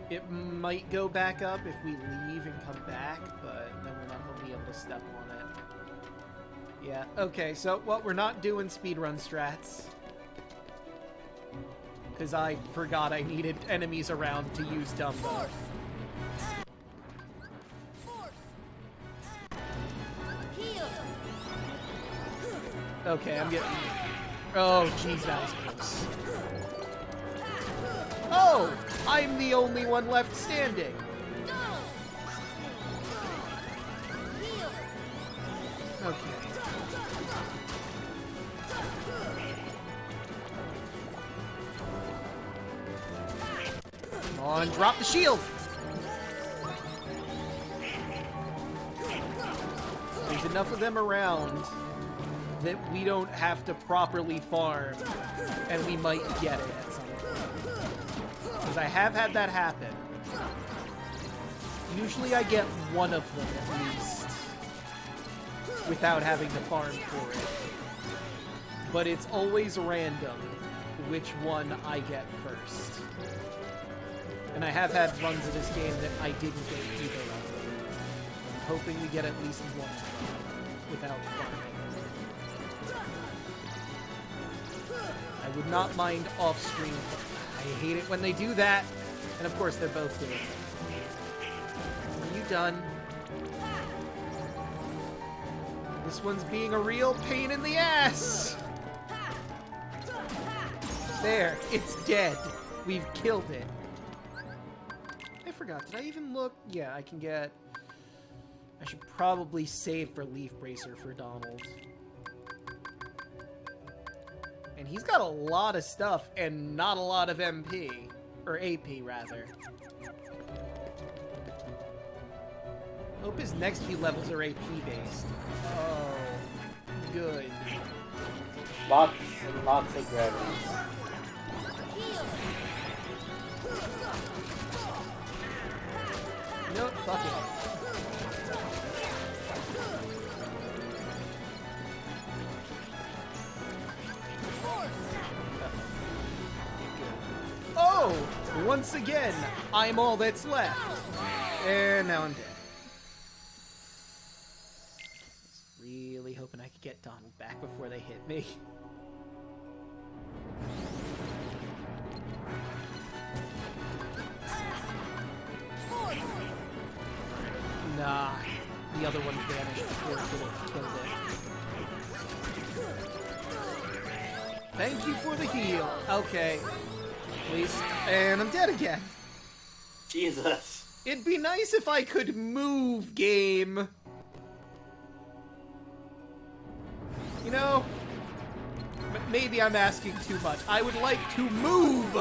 It might go back up if we leave and come back, but then we're not going to be able to step on it. Yeah, okay, so, well, we're not doing speedrun strats. Because I forgot I needed enemies around to use Dumbo. Okay, I'm getting... Oh, jeez, that was close. Oh! I'm the only one left standing! Okay. Come on, drop the shield! There's enough of them around that we don't have to properly farm, and we might get it at some point. Because I have had that happen. Usually I get one of them at least, without having to farm for it. But it's always random which one I get first. And I have had runs of this game that I didn't get either of them. I'm hoping we get at least one of them without farming. I would not mind off-screen. I hate it when they do that. And of course, they're both doing it. Are you done? This This one's being a real pain in the ass! There, it's dead. We've killed it. I forgot, did I even look? Yeah, I can get... I should probably save for Leaf Bracer for Donald. And he's got a lot of stuff and not a lot of MP. Or AP, rather. Hope his next few levels are AP based. Oh, good. Lots and lots of gravities. Nope, fuck it. Oh! Once again, I'm all that's left. And now I'm dead. I was really hoping I could get Donald back before they hit me. Nah, the other one vanished before it could have killed it. Thank you for the heal. Okay. At least. And I'm dead again. Jesus. It'd be nice if I could move, game. You know, maybe I'm asking too much. I would like to move!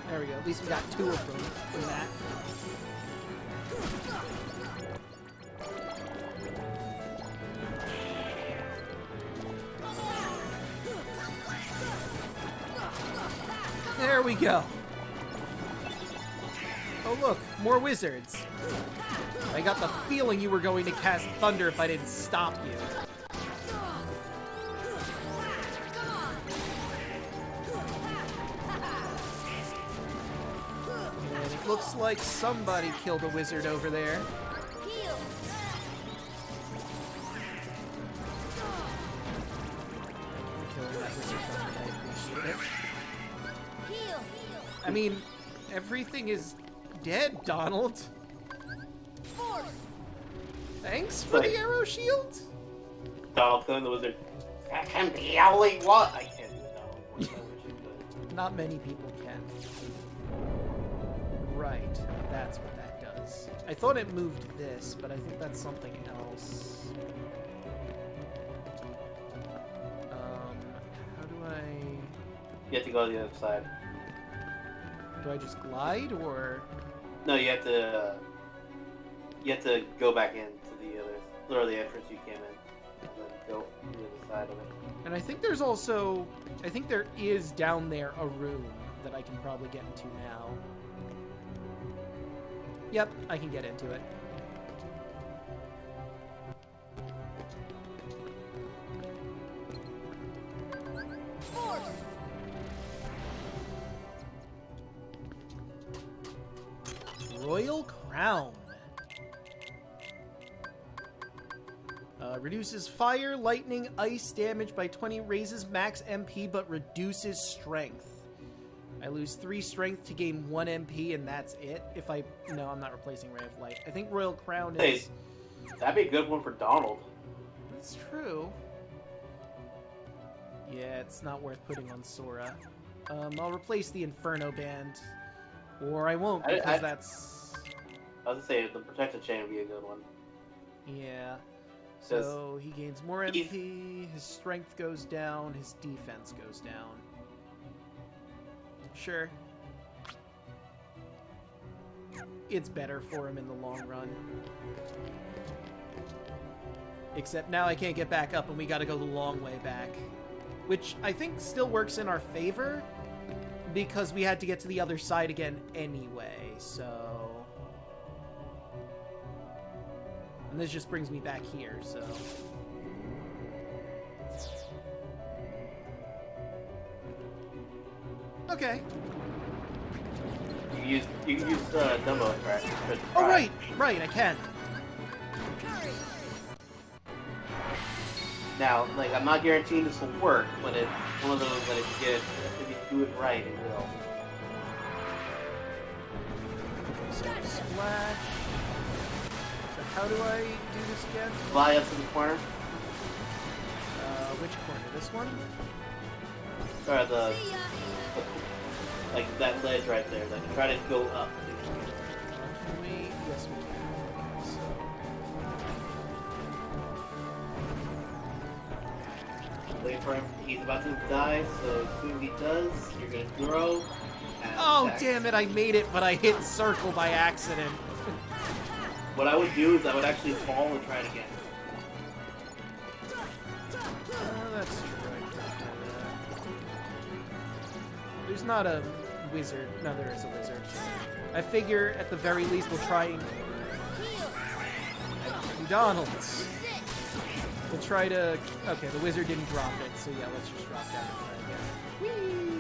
There we go. At least we got 2 of them from that. There we go. Oh look, more wizards. I got the feeling you were going to cast thunder if I didn't stop you. And it looks like somebody killed a wizard over there. Killing that wizard, I appreciate it. I mean, everything is dead, Donald. Thanks for the arrow shield. Donald killing the wizard. That can be only one. I can't do Donald. Not many people can. Right, that's what that does. I thought it moved this, but I think that's something else. How do I... You have to go to the other side. Do I just glide, or...? No, you have to go back into the other, or the entrance you came in, and then go to the other side of it. And I think there's also, I think there is down there a room that I can probably get into now. Yep, I can get into it. Royal Crown. Reduces fire, lightning, ice damage by 20, raises max MP, but reduces strength. I lose 3 strength to gain 1 MP, and that's it. If I... No, I'm not replacing Ray of Light. I think Royal Crown is... Hey, that'd be a good one for Donald. That's true. Yeah, it's not worth putting on Sora. I'll replace the Inferno Band. Or I won't, because that's... I was gonna say, the Protected Chain would be a good one. Yeah. So he gains more MP, his strength goes down, his defense goes down. Sure. It's better for him in the long run. Except now I can't get back up and we gotta go the long way back. Which I think still works in our favor, because we had to get to the other side again anyway, so... And this just brings me back here, so... Okay. You can use Dumbo Crash. Oh, right! Right, I can. Now, like, I'm not guaranteeing this will work, but it's one of those that if you do it right, it will. So, splash. How do I do this again? Fly up to the corner. Which corner? This one? Or like that ledge right there. Like try to go up. Can we? Yes, we can. So. Wait for him. He's about to die, so as soon as he does, you're gonna throw. Oh, damn it, I made it, but I hit circle by accident. What I would do is I would actually fall and try it again. That's true. There's not a wizard. No, there is a wizard. I figure at the very least we'll try and... McDonald's. We'll try to... Okay, the wizard didn't drop it, so yeah, let's just drop down and try again. Whee!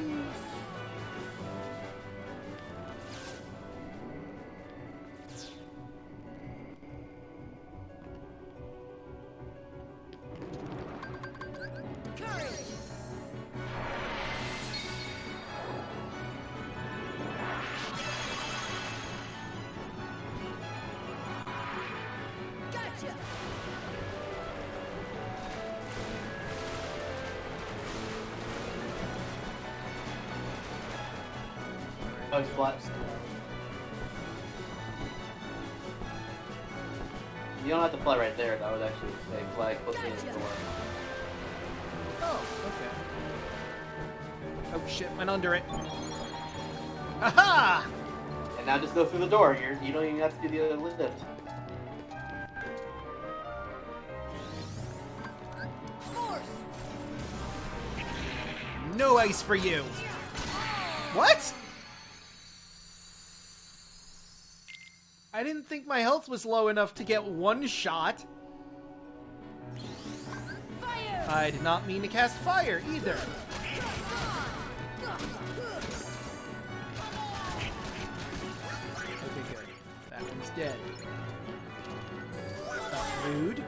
Oh, he's flat. You don't have to fly right there. That would actually say fly closer to the door. Oh, okay. Oh shit, went under it. Aha! And now just go through the door. You don't even have to do the other lift. No ice for you. What? I didn't think my health was low enough to get one shot. Fire! I did not mean to cast fire either. Okay, good. That one's dead. Rude.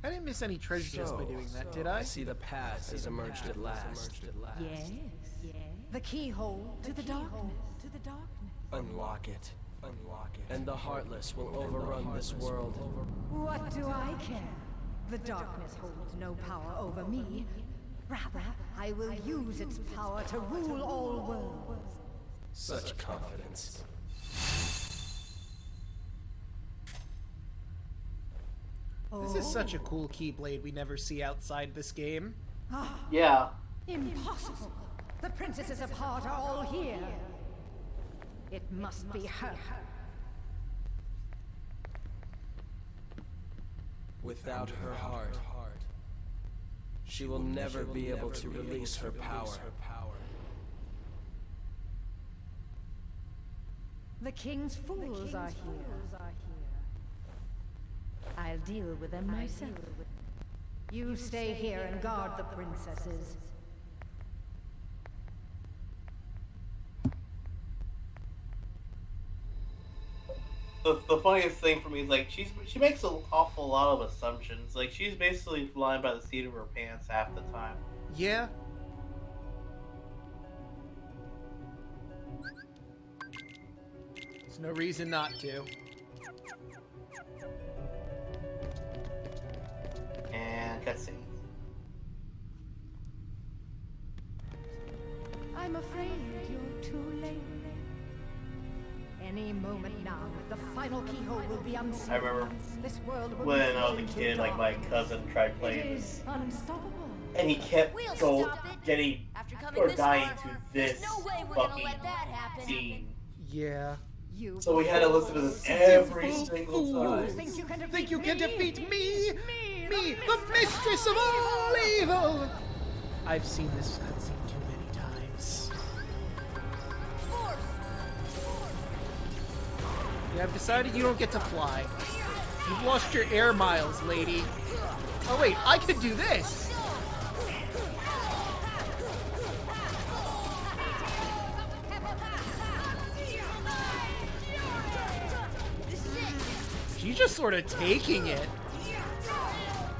I didn't miss any treasure chests by doing that, did I? I see the path has emerged at last. Yes. The keyhole to the darkness. Unlock it. And the Heartless will overrun this world. What do I care? The darkness holds no power over me. Rather, I will use its power to rule all worlds. Such confidence. This is such a cool Keyblade we never see outside this game. Yeah. Impossible! The princesses of Heart are all here. It must be her. Without her heart, she will never be able to release her power. The king's fools are here. I'll deal with them myself. You stay here and guard the princesses. The funniest thing for me is like she makes an awful lot of assumptions. Like she's basically flying by the seat of her pants half the time. Yeah. There's no reason not to. And cutscene. I'm afraid you're too late. Any moment now, the final keyhole will be unsealed. I remember this world will when I was a kid, like my cousin tried playing this, and he kept getting or dying to this fucking scene. Yeah. So we had to listen to this every single time. Think you can defeat me? Me, the mistress of all evil! I've seen this cutscene too many times. Yeah, I've decided you don't get to fly. You've lost your air miles, lady. Oh wait, I could do this! She's just sort of taking it.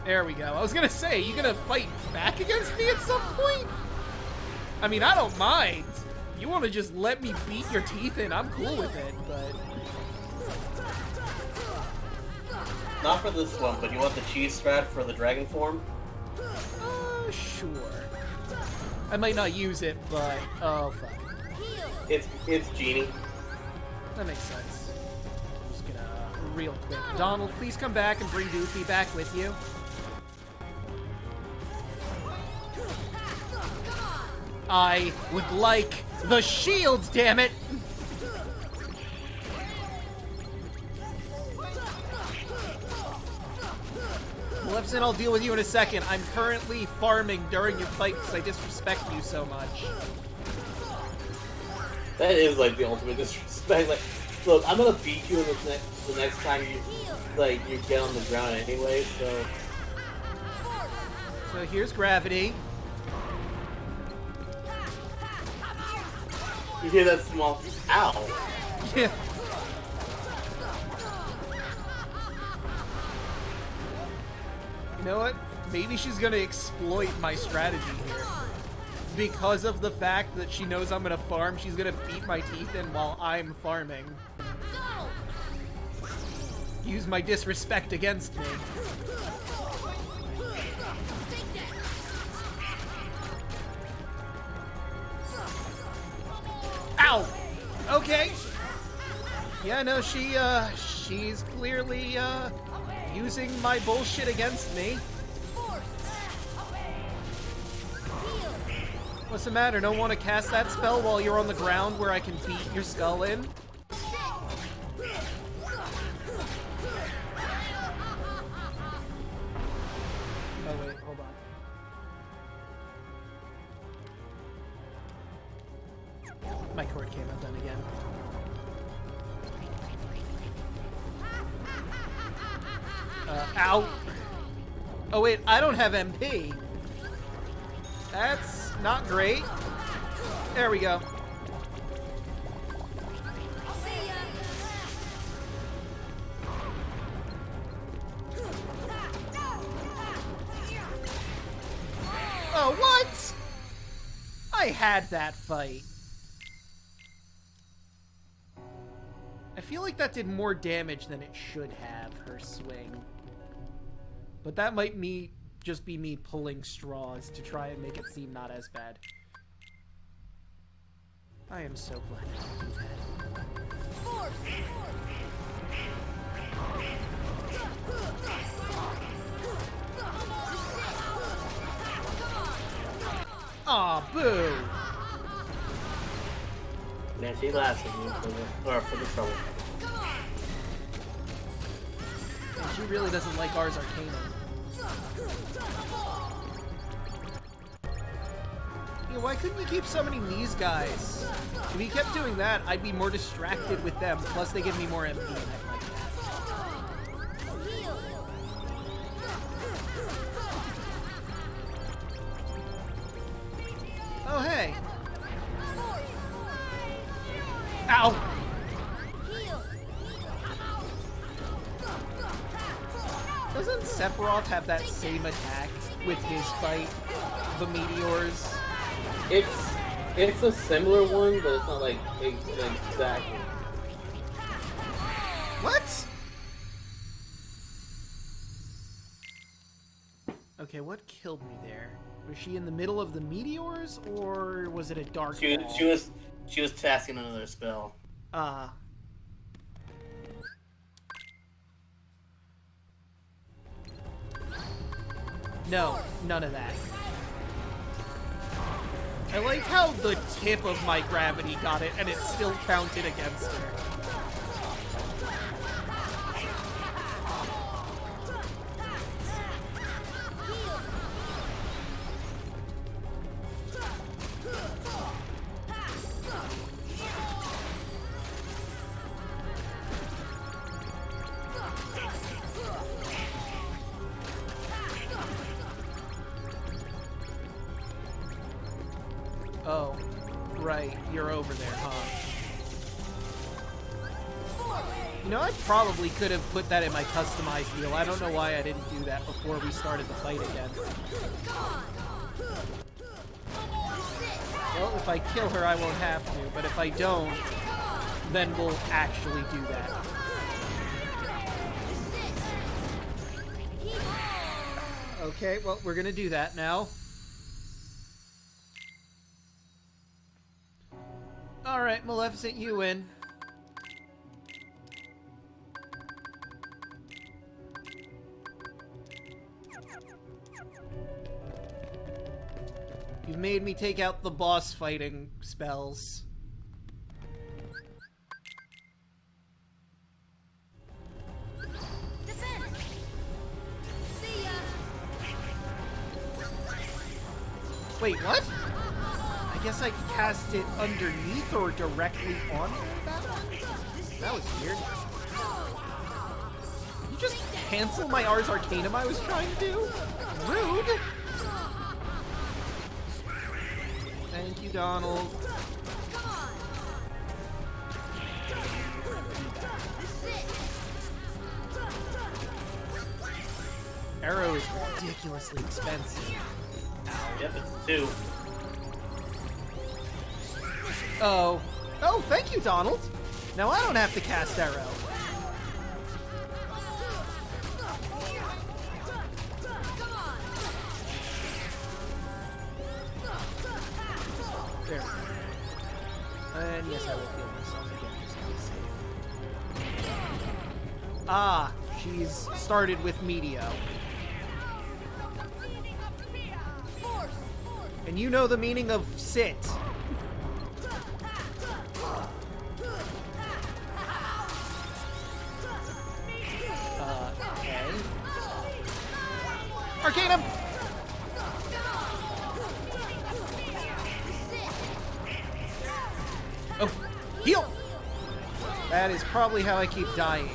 There we go. I was gonna say, you gonna fight back against me at some point? I mean, I don't mind. You want to just let me beat your teeth in, I'm cool with it, but... Not for this one, but you want the cheese strat for the dragon form? Sure. I might not use it, but... Oh, fuck. It's Genie. That makes sense. I'm just gonna... Real quick. Donald, please come back and bring Goofy back with you. I would like the shields, damn it! Maleficent, I'll deal with you in a second. I'm currently farming during your fight because I disrespect you so much. That is like the ultimate disrespect. Like, look, I'm gonna beat you in the next time you get on the ground anyway. So here's gravity. You hear that small ow? Yeah. You know what? Maybe she's gonna exploit my strategy here. Because of the fact that she knows I'm gonna farm, she's gonna beat my teeth in while I'm farming. Use my disrespect against me. Ow! Okay. Yeah, no, she's clearly, using my bullshit against me. What's the matter? Don't want to cast that spell while you're on the ground where I can beat your skull in? Oh wait, hold on. My cord came undone again. Ow! Oh wait, I don't have MP. That's not great. There we go. Oh, what? I had that fight. I feel like that did more damage than it should have, her swing. But that might just be me pulling straws to try and make it seem not as bad. I am so glad I did that. Aw, boo! Man, she laughs at you for the trouble. And she really doesn't like Ars Arcanum. Yeah, why couldn't you keep summoning these guys? If you kept doing that, I'd be more distracted with them, plus they give me more MP. And I'd like that. Oh, hey! Ow! Doesn't Sephiroth have that same attack with his fight, the meteors? It's a similar one, but it's not like exactly. What? Okay, what killed me there? Was she in the middle of the meteors, or was it a dark wall? She was tasking another spell. No, none of that. I like how the tip of my gravity got it, and it still counted against her. Oh, right, you're over there, huh? You know, I probably could have put that in my customized wheel. I don't know why I didn't do that before we started the fight again. Well, if I kill her, I won't have to, but if I don't, then we'll actually do that. Okay, well, we're gonna do that now. Alright, Maleficent, you win. You've made me take out the boss fighting spells. Defense. See ya. Wait, what? I guess I can cast it underneath or directly on that one? That was weird. You just cancel my Ars Arcanum I was trying to do? Rude! Thank you, Donald. Arrow is ridiculously expensive. Yep, it's 2. Oh. Oh, thank you, Donald. Now I don't have to cast Arrow. There. And yes, I will heal myself again just to be safe. Ah, she's started with Meteo. And you know the meaning of sit. Okay. Arcanum! Oh, heal! That is probably how I keep dying.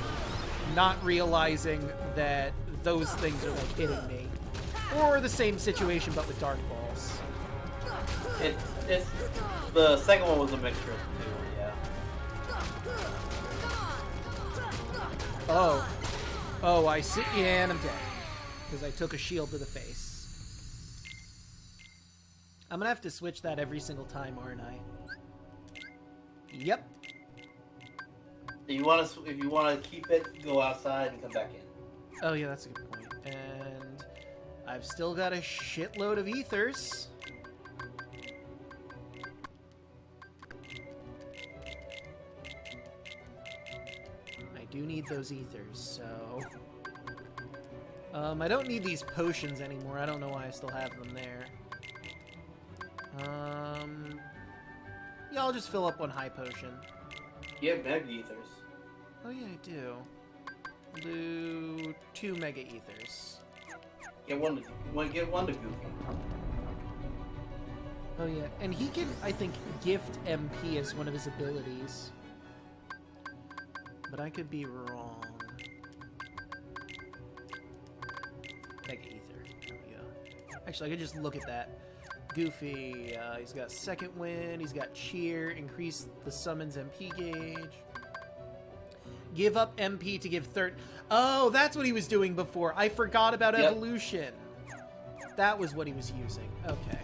Not realizing that those things are like hitting me. Or the same situation but with dark balls. It's the second one was a mixture of the two, yeah. Oh. Oh, I see. Yeah, and I'm dead. Because I took a shield to the face. I'm gonna have to switch that every single time, aren't I? Yep. If you want to keep it, go outside and come back in. Oh yeah, that's a good point. And I've still got a shitload of ethers. I do need those ethers, so... I don't need these potions anymore. I don't know why I still have them there. Yeah, I'll just fill up one high potion. You have mega ethers. Oh yeah, I do. I'll do 2 mega ethers. Get one to Goofy. Oh yeah, and he can, I think, gift MP as one of his abilities. But I could be wrong. Mega ether. There we go. Actually, I could just look at that. Goofy, he's got second wind, he's got cheer, increase the summons MP gauge. Give up MP to give third. Oh, that's what he was doing before. I forgot about evolution. That was what he was using. Okay.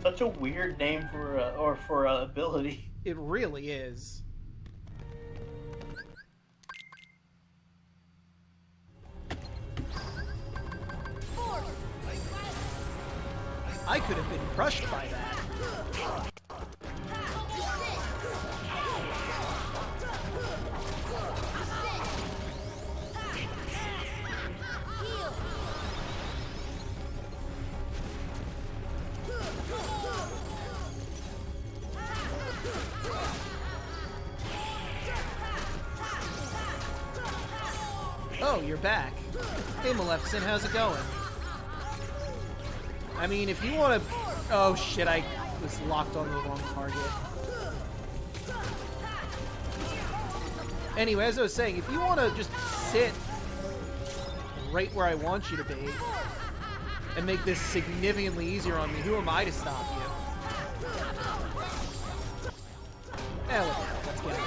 Such a weird name for a ability. It really is. I could have been crushed by that. Oh, you're back. Hey, Maleficent, how's it going? I mean, if you want to... Oh, shit, I was locked on the wrong target. Anyway, as I was saying, if you want to just sit right where I want you to be and make this significantly easier on me, who am I to stop you? Let's get it.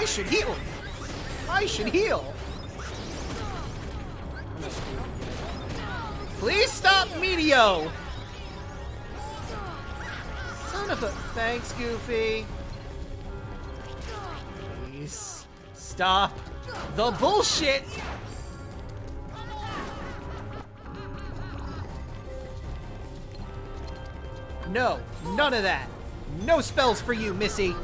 I should heal. I should heal. Please stop, Meteo. Son of a... Thanks, Goofy. Please stop the bullshit. No, none of that. No spells for you, Missy.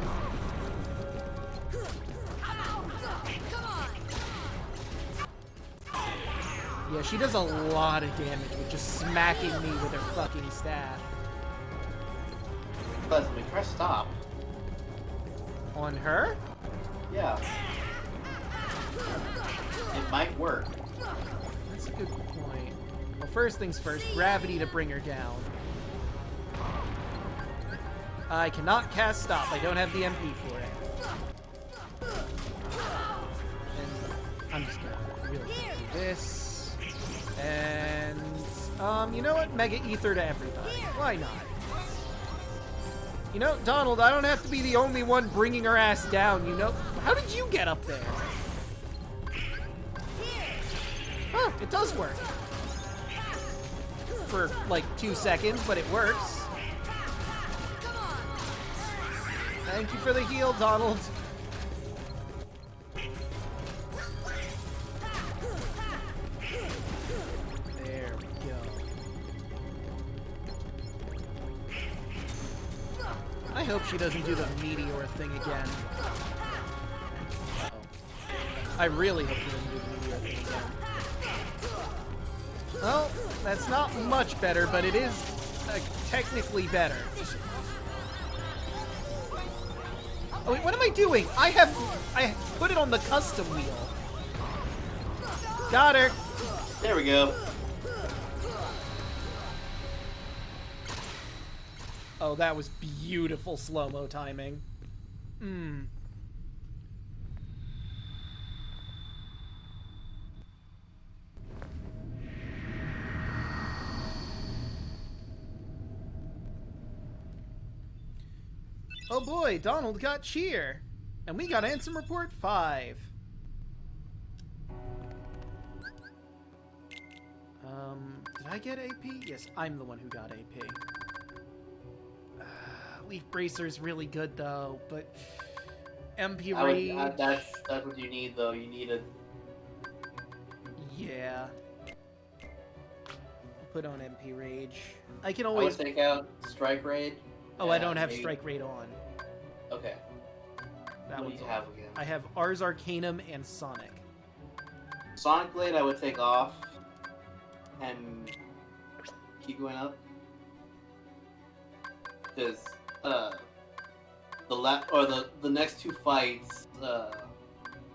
Yeah, she does a lot of damage with just smacking me with her fucking staff. Leslie, press stop. On her? Yeah. It might work. That's a good point. Well, first things first, gravity to bring her down. I cannot cast stop. I don't have the MP for it. And I'm just gonna really quick do this. And, you know what? Mega Ether to everybody. Why not? You know, Donald, I don't have to be the only one bringing her ass down, you know? How did you get up there? Huh, it does work. For, like, 2 seconds, but it works. Thank you for the heal, Donald. There we go. I hope she doesn't do the meteor thing again. Uh-oh. I really hope she doesn't do the meteor thing again. Well, that's not much better, but it is technically better. Oh, wait, what am I doing? I put it on the custom wheel. Got her. There we go. Oh, that was beautiful slow-mo timing. Oh boy, Donald got cheer. And we got Ansem Report 5. Did I get AP? Yes, I'm the one who got AP. Leaf Bracer's really good though, but MP Rage... That's what you need though, you need it. Yeah. Put on MP Rage. I can always... I would take out Strike Raid. Oh, I don't have Strike Raid on. Okay. That what do you have again? I have Ars Arcanum and Sonic. Sonic Blade I would take off and keep going up. Because the next 2 fights,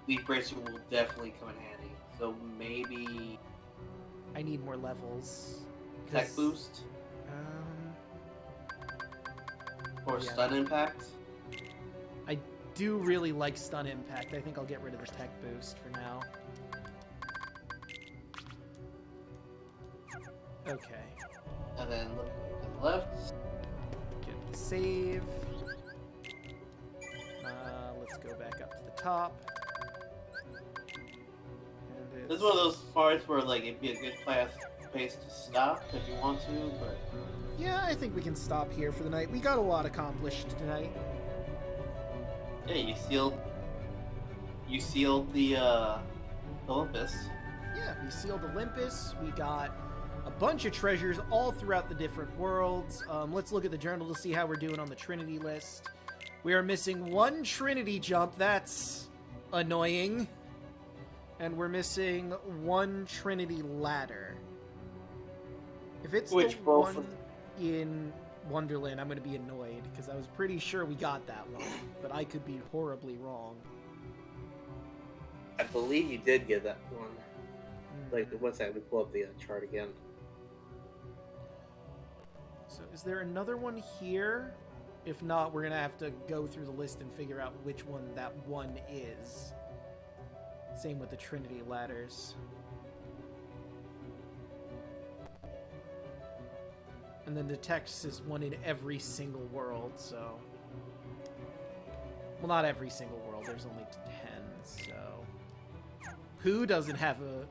Leaf Bracer will definitely come in handy. So maybe I need more levels. Tech Boost. Or Stun Impact. I do really like Stun Impact. I think I'll get rid of the Tech Boost for now. Okay. And then look to the left. Get the save. Let's go back up to the top. This is one of those parts where like it'd be a good pace to stop if you want to, but yeah, I think we can stop here for the night. We got a lot accomplished tonight. Yeah, you sealed the Olympus. Yeah, we sealed Olympus. We got a bunch of treasures all throughout the different worlds. Let's look at the journal to see how we're doing on the Trinity list. We are missing 1 Trinity jump. That's annoying. And we're missing 1 Trinity ladder. If it's the one in Wonderland, I'm going to be annoyed, because I was pretty sure we got that one, but I could be horribly wrong. I believe you did get that one. Like, one second, we pull up the chart again. So, is there another one here? If not, we're going to have to go through the list and figure out which one that one is. Same with the Trinity ladders. And then the text is one in every single world, so... Well, not every single world, well, there's only 10, so... Pooh doesn't have a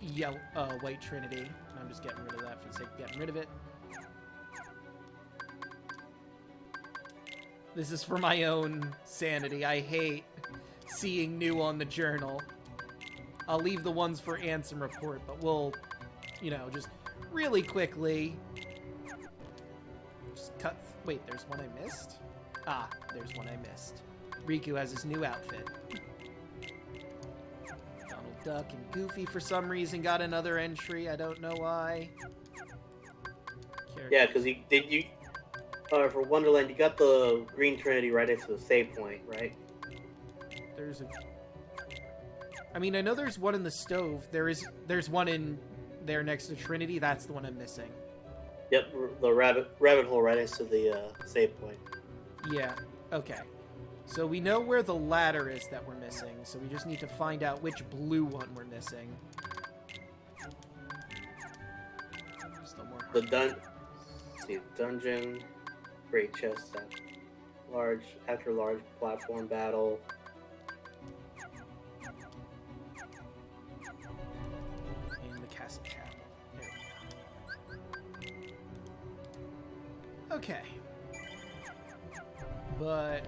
white trinity. I'm just getting rid of that for the sake of getting rid of it. This is for my own sanity. I hate seeing new on the journal. I'll leave the ones for Ansem Report, but we'll, you know, just really quickly... Just cut... Wait, there's one I missed? Ah, there's one I missed. Riku has his new outfit. Donald Duck and Goofy, for some reason, got another entry. I don't know why. Yeah, because for Wonderland, you got the Green Trinity right next to the save point, right? There's a... I mean, I know there's one in the stove. There's one in there next to Trinity. That's the one I'm missing. Yep, the rabbit hole right next to the save point. Yeah, okay. So we know where the ladder is that we're missing, so we just need to find out which blue one we're missing. Still more. Dungeon, great chest, after large platform battle. In the castle chapel. There we go. Okay. But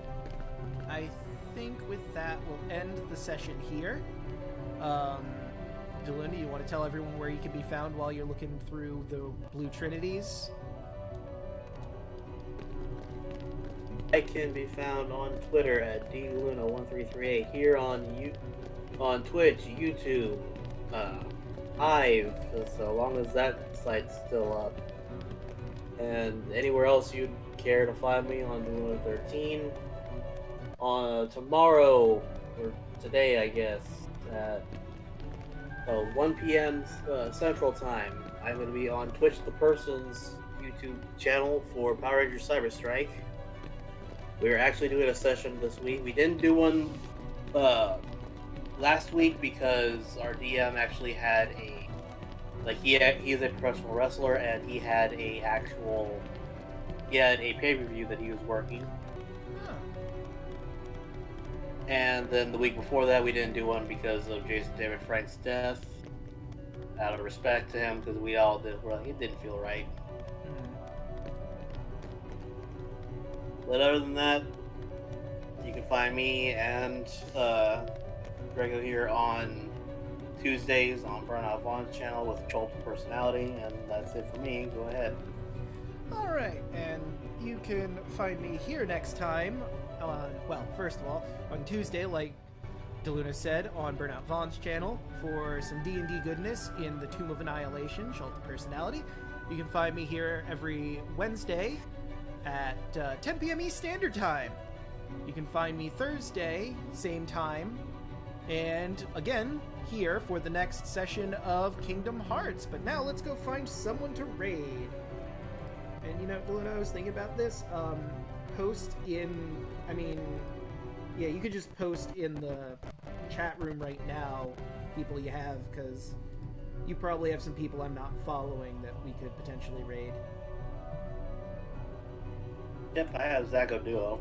I think with that, we'll end the session here. Deluna, you want to tell everyone where you can be found while you're looking through the Blue Trinities? I can be found on Twitter at DLuna1338, here on Twitch, YouTube, Hive, so long as that site's still up. And anywhere else you'd care to find me on Deluna13. On tomorrow, or today I guess, at 1 p.m. Central Time, I'm going to be on Twitch the Person's YouTube channel for Power Rangers Cyber Strike. We're actually doing a session this week. We didn't do one last week because our DM actually had he's a professional wrestler and he had a pay-per-view that he was working. And then the week before that, we didn't do one because of Jason David Frank's death. Out of respect to him, because we all did. It didn't feel right. But other than that, you can find me and Draco here on Tuesdays on Burnout Vaughn's channel with Cholton Personality, and that's it for me. Go ahead. Alright, and you can find me here next time on, well, first of all, on Tuesday, like Deluna said, on Burnout Vaughn's channel for some D&D goodness in the Tomb of Annihilation, Cholton Personality. You can find me here every Wednesday at 10 p.m. East Standard Time. You can find me Thursday, same time, and again, here for the next session of Kingdom Hearts. But now let's go find someone to raid. And you know, Deluna, I was thinking about this, you could just post in the chat room right now people you have, because you probably have some people I'm not following that we could potentially raid. Yep, I have Zago Duo.